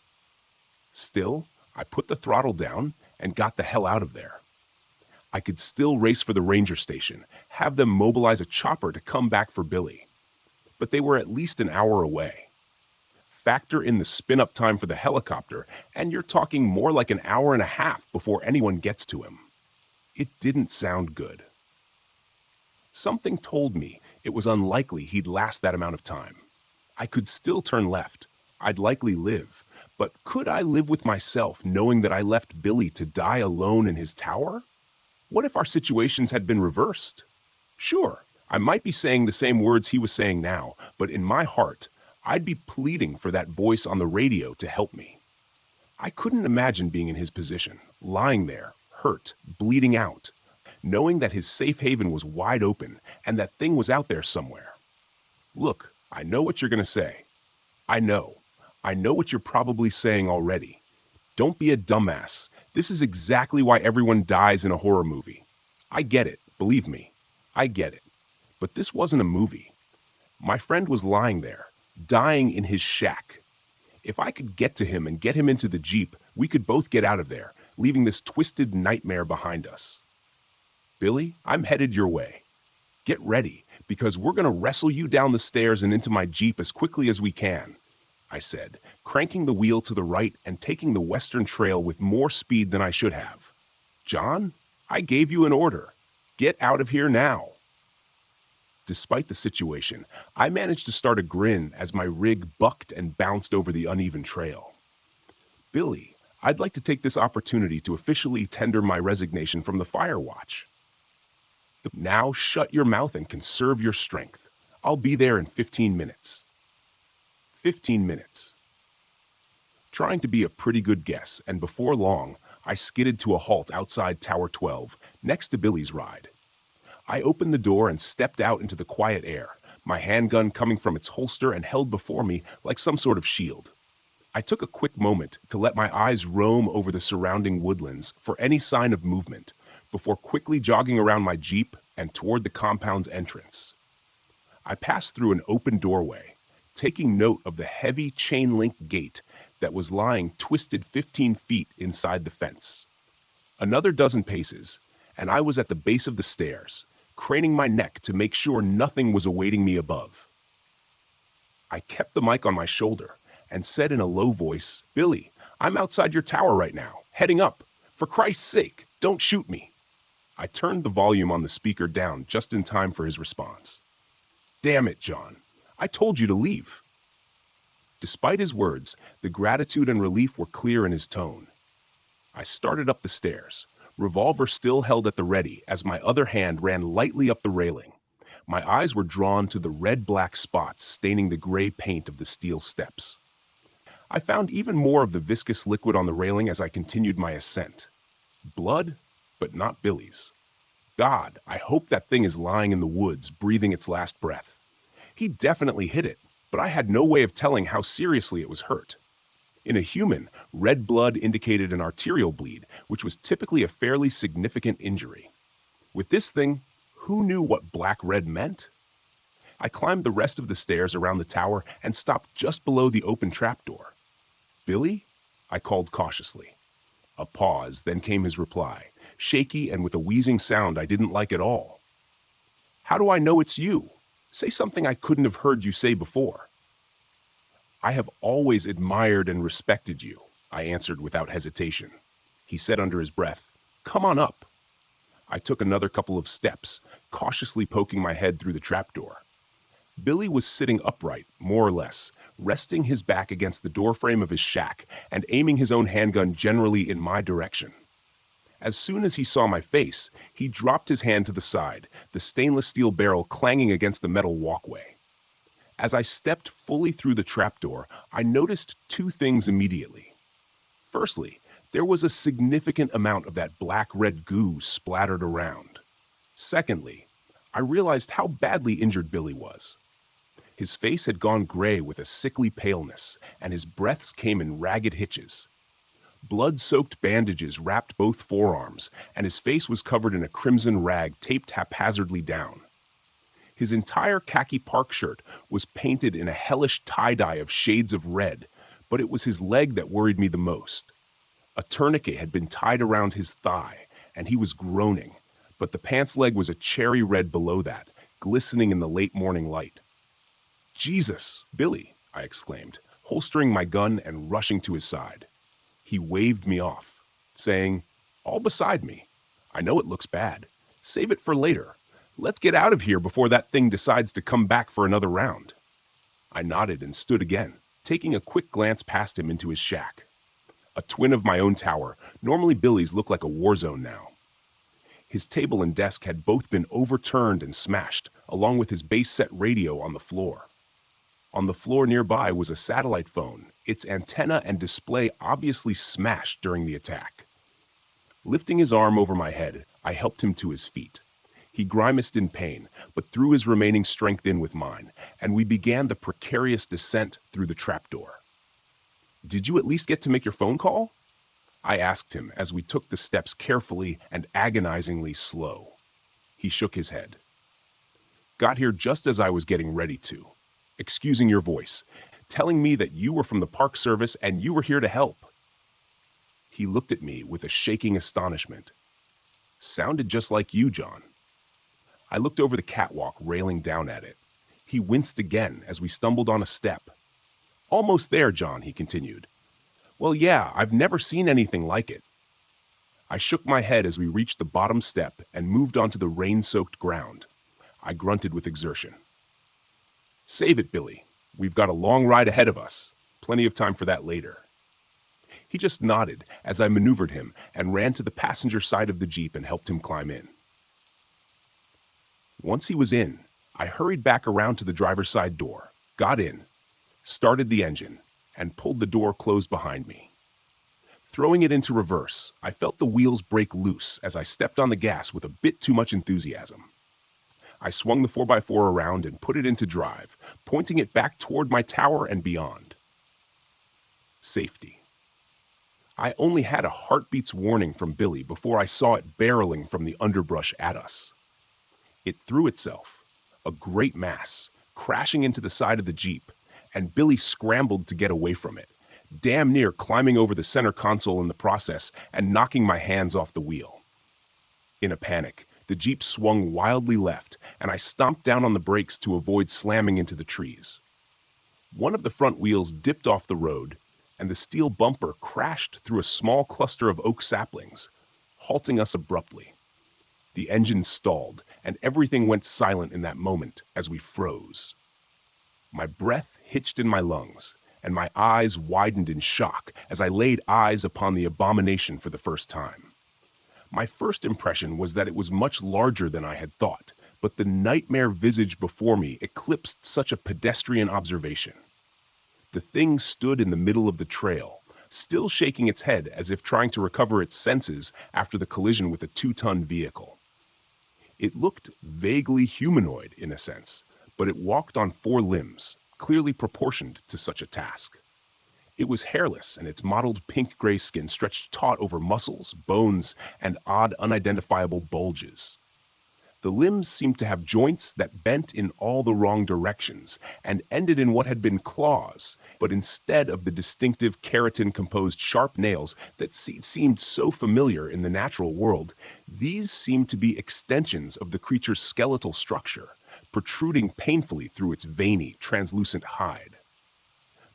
Still, I put the throttle down and got the hell out of there. I could still race for the ranger station, have them mobilize a chopper to come back for Billy. But they were at least an hour away. Factor in the spin-up time for the helicopter, and you're talking more like an hour and a half before anyone gets to him. It didn't sound good. Something told me it was unlikely he'd last that amount of time. I could still turn left. I'd likely live. But could I live with myself knowing that I left Billy to die alone in his tower? What if our situations had been reversed? Sure, I might be saying the same words he was saying now, but in my heart, I'd be pleading for that voice on the radio to help me. I couldn't imagine being in his position, lying there, hurt, bleeding out, knowing that his safe haven was wide open and that thing was out there somewhere. Look, I know what you're going to say. I know what you're probably saying already. Don't be a dumbass. This is exactly why everyone dies in a horror movie. I get it, believe me. I get it. But this wasn't a movie. My friend was lying there, dying in his shack. If I could get to him and get him into the Jeep, we could both get out of there, leaving this twisted nightmare behind us. Billy, I'm headed your way. Get ready, because we're going to wrestle you down the stairs and into my Jeep as quickly as we can, I said, cranking the wheel to the right and taking the western trail with more speed than I should have. John, I gave you an order. Get out of here now. Despite the situation, I managed to start a grin as my rig bucked and bounced over the uneven trail. Billy, I'd like to take this opportunity to officially tender my resignation from the fire watch. Now shut your mouth and conserve your strength. I'll be there in 15 minutes. 15 minutes. Trying to be a pretty good guess, and before long, I skidded to a halt outside Tower 12, next to Billy's ride. I opened the door and stepped out into the quiet air, my handgun coming from its holster and held before me like some sort of shield. I took a quick moment to let my eyes roam over the surrounding woodlands for any sign of movement, before quickly jogging around my Jeep and toward the compound's entrance. I passed through an open doorway, taking note of the heavy chain-link gate that was lying twisted 15 feet inside the fence. Another dozen paces, and I was at the base of the stairs, craning my neck to make sure nothing was awaiting me above. I kept the mic on my shoulder and said in a low voice, "Billy, I'm outside your tower right now, heading up. For Christ's sake, don't shoot me." I turned the volume on the speaker down just in time for his response. "Damn it, John. I told you to leave." Despite his words, the gratitude and relief were clear in his tone. I started up the stairs, revolver still held at the ready as my other hand ran lightly up the railing. My eyes were drawn to the red-black spots staining the gray paint of the steel steps. I found even more of the viscous liquid on the railing as I continued my ascent. Blood, but not Billy's. God, I hope that thing is lying in the woods, breathing its last breath. He definitely hit it, but I had no way of telling how seriously it was hurt. In a human, red blood indicated an arterial bleed, which was typically a fairly significant injury. With this thing, who knew what black-red meant? I climbed the rest of the stairs around the tower and stopped just below the open trapdoor. "Billy?" I called cautiously. A pause, then came his reply, shaky and with a wheezing sound I didn't like at all. "How do I know it's you? Say something I couldn't have heard you say before." "I have always admired and respected you," I answered without hesitation. He said under his breath, "Come on up." I took another couple of steps, cautiously poking my head through the trapdoor. Billy was sitting upright, more or less, resting his back against the doorframe of his shack and aiming his own handgun generally in my direction. As soon as he saw my face, he dropped his hand to the side, the stainless steel barrel clanging against the metal walkway. As I stepped fully through the trapdoor, I noticed two things immediately. Firstly, there was a significant amount of that black-red goo splattered around. Secondly, I realized how badly injured Billy was. His face had gone gray with a sickly paleness, and his breaths came in ragged hitches. Blood-soaked bandages wrapped both forearms, and his face was covered in a crimson rag taped haphazardly down. His entire khaki park shirt was painted in a hellish tie-dye of shades of red, but it was his leg that worried me the most. A tourniquet had been tied around his thigh, and he was groaning, but the pants leg was a cherry red below that, glistening in the late morning light. "Jesus, Billy," I exclaimed, holstering my gun and rushing to his side. He waved me off, saying, "All beside me. I know it looks bad. Save it for later. Let's get out of here before that thing decides to come back for another round." I nodded and stood again, taking a quick glance past him into his shack. A twin of my own tower, normally Billy's looked like a war zone now. His table and desk had both been overturned and smashed, along with his base-set radio on the floor. On the floor nearby was a satellite phone, its antenna and display obviously smashed during the attack. Lifting his arm over my head, I helped him to his feet. He grimaced in pain, but threw his remaining strength in with mine, and we began the precarious descent through the trapdoor. "Did you at least get to make your phone call?" I asked him as we took the steps carefully and agonizingly slow. He shook his head. "Got here just as I was getting ready to. Excusing your voice, telling me that you were from the Park Service and you were here to help." He looked at me with a shaking astonishment. "Sounded just like you, John." I looked over the catwalk, railing down at it. He winced again as we stumbled on a step. "Almost there, John," he continued. "Well, yeah, I've never seen anything like it." I shook my head as we reached the bottom step and moved onto the rain-soaked ground. I grunted with exertion. "Save it, Billy. We've got a long ride ahead of us. Plenty of time for that later." He just nodded as I maneuvered him and ran to the passenger side of the Jeep and helped him climb in. Once he was in, I hurried back around to the driver's side door, got in, started the engine, and pulled the door closed behind me. Throwing it into reverse, I felt the wheels break loose as I stepped on the gas with a bit too much enthusiasm. I swung the 4x4 around and put it into drive, pointing it back toward my tower and beyond. Safety. I only had a heartbeat's warning from Billy before I saw it barreling from the underbrush at us. It threw itself, a great mass, crashing into the side of the Jeep, and Billy scrambled to get away from it, damn near climbing over the center console in the process and knocking my hands off the wheel. In a panic, the Jeep swung wildly left, and I stomped down on the brakes to avoid slamming into the trees. One of the front wheels dipped off the road, and the steel bumper crashed through a small cluster of oak saplings, halting us abruptly. The engine stalled, and everything went silent in that moment as we froze. My breath hitched in my lungs, and my eyes widened in shock as I laid eyes upon the abomination for the first time. My first impression was that it was much larger than I had thought, but the nightmare visage before me eclipsed such a pedestrian observation. The thing stood in the middle of the trail, still shaking its head as if trying to recover its senses after the collision with a 2-ton vehicle. It looked vaguely humanoid in a sense, but it walked on 4 limbs, clearly proportioned to such a task. It was hairless, and its mottled pink-gray skin stretched taut over muscles, bones, and odd, unidentifiable bulges. The limbs seemed to have joints that bent in all the wrong directions and ended in what had been claws, but instead of the distinctive keratin-composed sharp nails that seemed so familiar in the natural world, these seemed to be extensions of the creature's skeletal structure, protruding painfully through its veiny, translucent hide.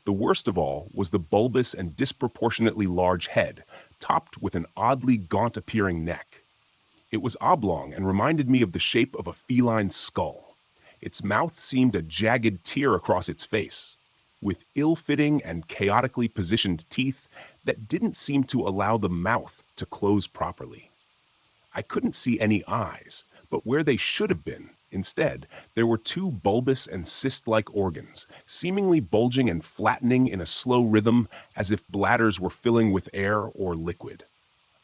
The worst of all was the bulbous and disproportionately large head, topped with an oddly gaunt-appearing neck. It was oblong and reminded me of the shape of a feline skull. Its mouth seemed a jagged tear across its face, with ill-fitting and chaotically positioned teeth that didn't seem to allow the mouth to close properly. I couldn't see any eyes, but where they should have been, instead, there were 2 bulbous and cyst-like organs, seemingly bulging and flattening in a slow rhythm as if bladders were filling with air or liquid.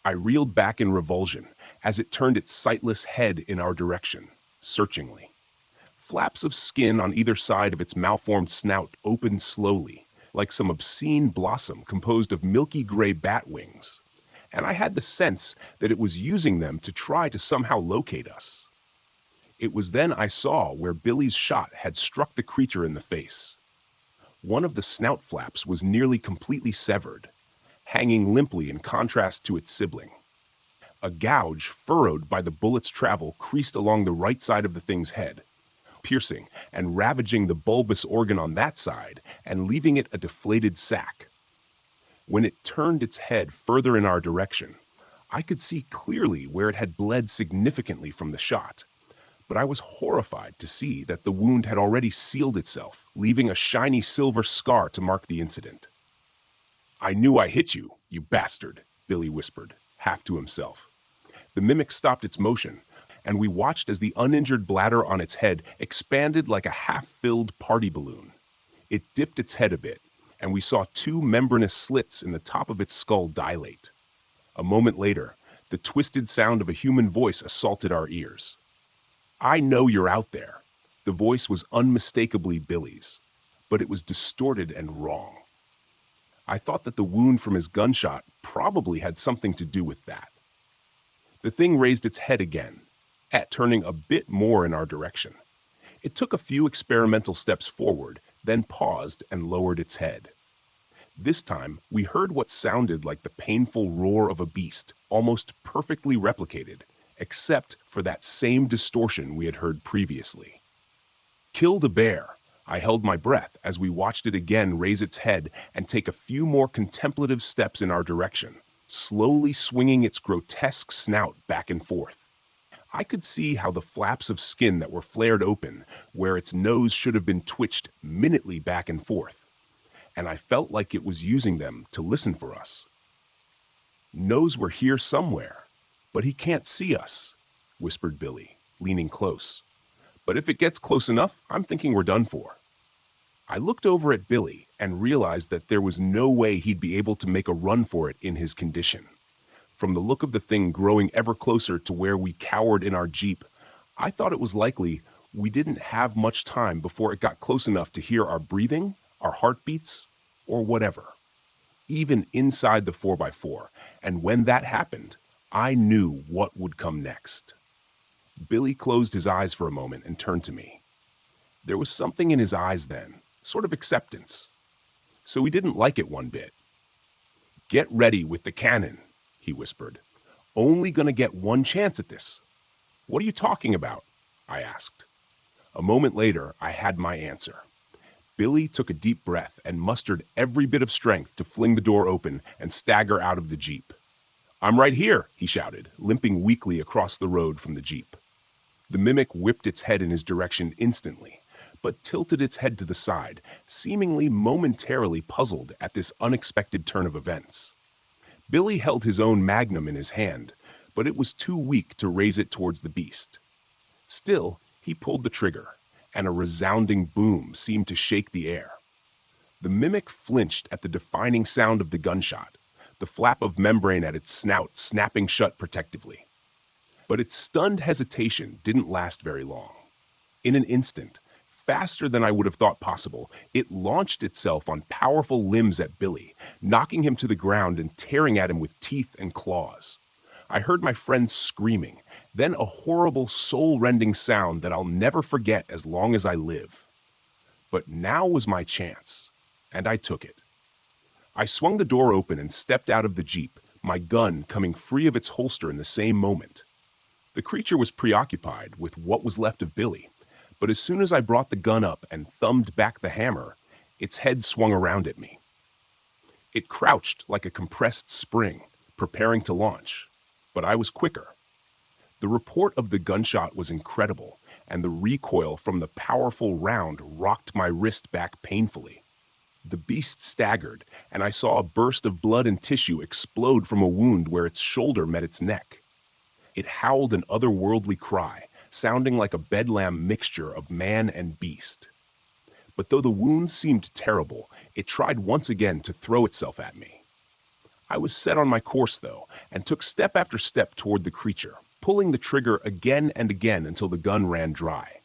I reeled back in revulsion as it turned its sightless head in our direction, searchingly. Flaps of skin on either side of its malformed snout opened slowly, like some obscene blossom composed of milky gray bat wings, and I had the sense that it was using them to try to somehow locate us. It was then I saw where Billy's shot had struck the creature in the face. One of the snout flaps was nearly completely severed, hanging limply in contrast to its sibling. A gouge furrowed by the bullet's travel creased along the right side of the thing's head, piercing and ravaging the bulbous organ on that side and leaving it a deflated sac. When it turned its head further in our direction, I could see clearly where it had bled significantly from the shot, but I was horrified to see that the wound had already sealed itself, leaving a shiny silver scar to mark the incident. "I knew I hit you, you bastard," Billy whispered, half to himself. The mimic stopped its motion, and we watched as the uninjured bladder on its head expanded like a half-filled party balloon. It dipped its head a bit, and we saw 2 membranous slits in the top of its skull dilate. A moment later, the twisted sound of a human voice assaulted our ears. "I know you're out there." The voice was unmistakably Billy's, but it was distorted and wrong. I thought that the wound from his gunshot probably had something to do with that. The thing raised its head again, turning a bit more in our direction. It took a few experimental steps forward, then paused and lowered its head. This time, we heard what sounded like the painful roar of a beast, almost perfectly replicated, except for that same distortion we had heard previously. "Killed a bear." I held my breath as we watched it again raise its head and take a few more contemplative steps in our direction, slowly swinging its grotesque snout back and forth. I could see how the flaps of skin that were flared open, where its nose should have been twitched minutely back and forth, and I felt like it was using them to listen for us. "Knows we're here somewhere, but he can't see us," whispered Billy, leaning close. "But if it gets close enough, I'm thinking we're done for." I looked over at Billy and realized that there was no way he'd be able to make a run for it in his condition. From the look of the thing growing ever closer to where we cowered in our Jeep, I thought it was likely we didn't have much time before it got close enough to hear our breathing, our heartbeats, or whatever, even inside the 4x4. And when that happened, I knew what would come next. Billy closed his eyes for a moment and turned to me. There was something in his eyes then, sort of acceptance. So he didn't like it one bit. "Get ready with the cannon," he whispered. "Only gonna get one chance at this." "What are you talking about?" I asked. A moment later, I had my answer. Billy took a deep breath and mustered every bit of strength to fling the door open and stagger out of the Jeep. "I'm right here," he shouted, limping weakly across the road from the jeep. The mimic whipped its head in his direction instantly, but tilted its head to the side, seemingly momentarily puzzled at this unexpected turn of events. Billy held his own magnum in his hand, but it was too weak to raise it towards the beast. Still, he pulled the trigger, and a resounding boom seemed to shake the air. The mimic flinched at the defining sound of the gunshot, the flap of membrane at its snout snapping shut protectively. But its stunned hesitation didn't last very long. In an instant, faster than I would have thought possible, it launched itself on powerful limbs at Billy, knocking him to the ground and tearing at him with teeth and claws. I heard my friend screaming, then a horrible, soul-rending sound that I'll never forget as long as I live. But now was my chance, and I took it. I swung the door open and stepped out of the jeep, my gun coming free of its holster in the same moment. The creature was preoccupied with what was left of Billy, but as soon as I brought the gun up and thumbed back the hammer, its head swung around at me. It crouched like a compressed spring, preparing to launch, but I was quicker. The report of the gunshot was incredible, and the recoil from the powerful round rocked my wrist back painfully. The beast staggered, and I saw a burst of blood and tissue explode from a wound where its shoulder met its neck. It howled an otherworldly cry, sounding like a bedlam mixture of man and beast. But though the wound seemed terrible, it tried once again to throw itself at me. I was set on my course, though, and took step after step toward the creature, pulling the trigger again and again until the gun ran dry.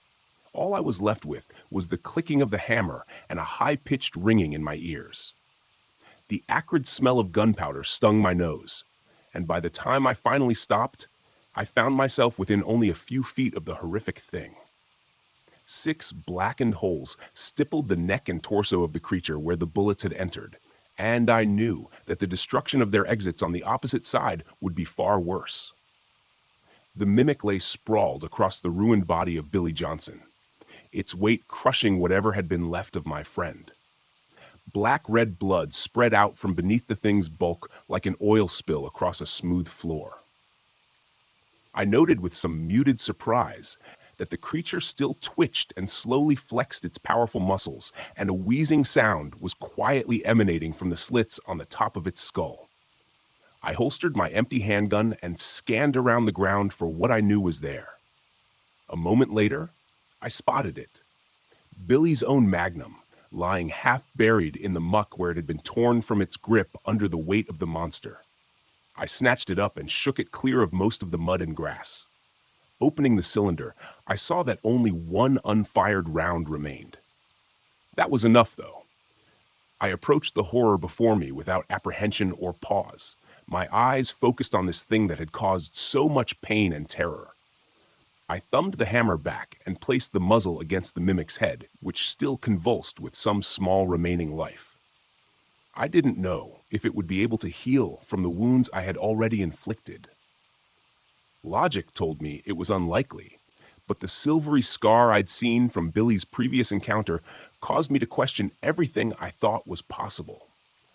All I was left with was the clicking of the hammer and a high-pitched ringing in my ears. The acrid smell of gunpowder stung my nose, and by the time I finally stopped, I found myself within only a few feet of the horrific thing. 6 blackened holes stippled the neck and torso of the creature where the bullets had entered, and I knew that the destruction of their exits on the opposite side would be far worse. The mimic lay sprawled across the ruined body of Billy Johnson, its weight crushing whatever had been left of my friend. Black-red blood spread out from beneath the thing's bulk like an oil spill across a smooth floor. I noted with some muted surprise that the creature still twitched and slowly flexed its powerful muscles, and a wheezing sound was quietly emanating from the slits on the top of its skull. I holstered my empty handgun and scanned around the ground for what I knew was there. A moment later, I spotted it. Billy's own magnum, lying half buried in the muck where it had been torn from its grip under the weight of the monster. I snatched it up and shook it clear of most of the mud and grass. Opening the cylinder, I saw that only one unfired round remained. That was enough, though. I approached the horror before me without apprehension or pause, my eyes focused on this thing that had caused so much pain and terror. I thumbed the hammer back and placed the muzzle against the mimic's head, which still convulsed with some small remaining life. I didn't know if it would be able to heal from the wounds I had already inflicted. Logic told me it was unlikely, but the silvery scar I'd seen from Billy's previous encounter caused me to question everything I thought was possible.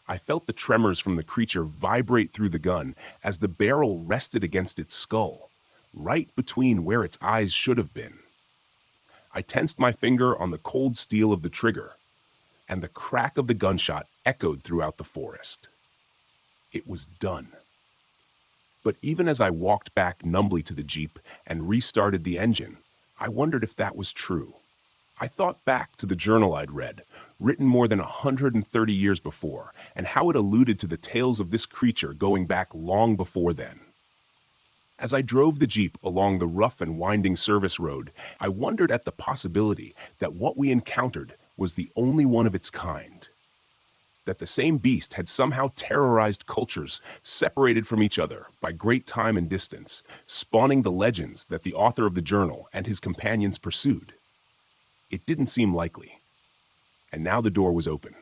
I felt the tremors from the creature vibrate through the gun as the barrel rested against its skull, right between where its eyes should have been. I tensed my finger on the cold steel of the trigger, and the crack of the gunshot echoed throughout the forest. It was done. But even as I walked back numbly to the jeep and restarted the engine, I wondered if that was true. I thought back to the journal I'd read, written more than 130 years before, and how it alluded to the tales of this creature going back long before then. As I drove the jeep along the rough and winding service road, I wondered at the possibility that what we encountered was the only one of its kind. That the same beast had somehow terrorized cultures separated from each other by great time and distance, spawning the legends that the author of the journal and his companions pursued. It didn't seem likely. And now the door was open.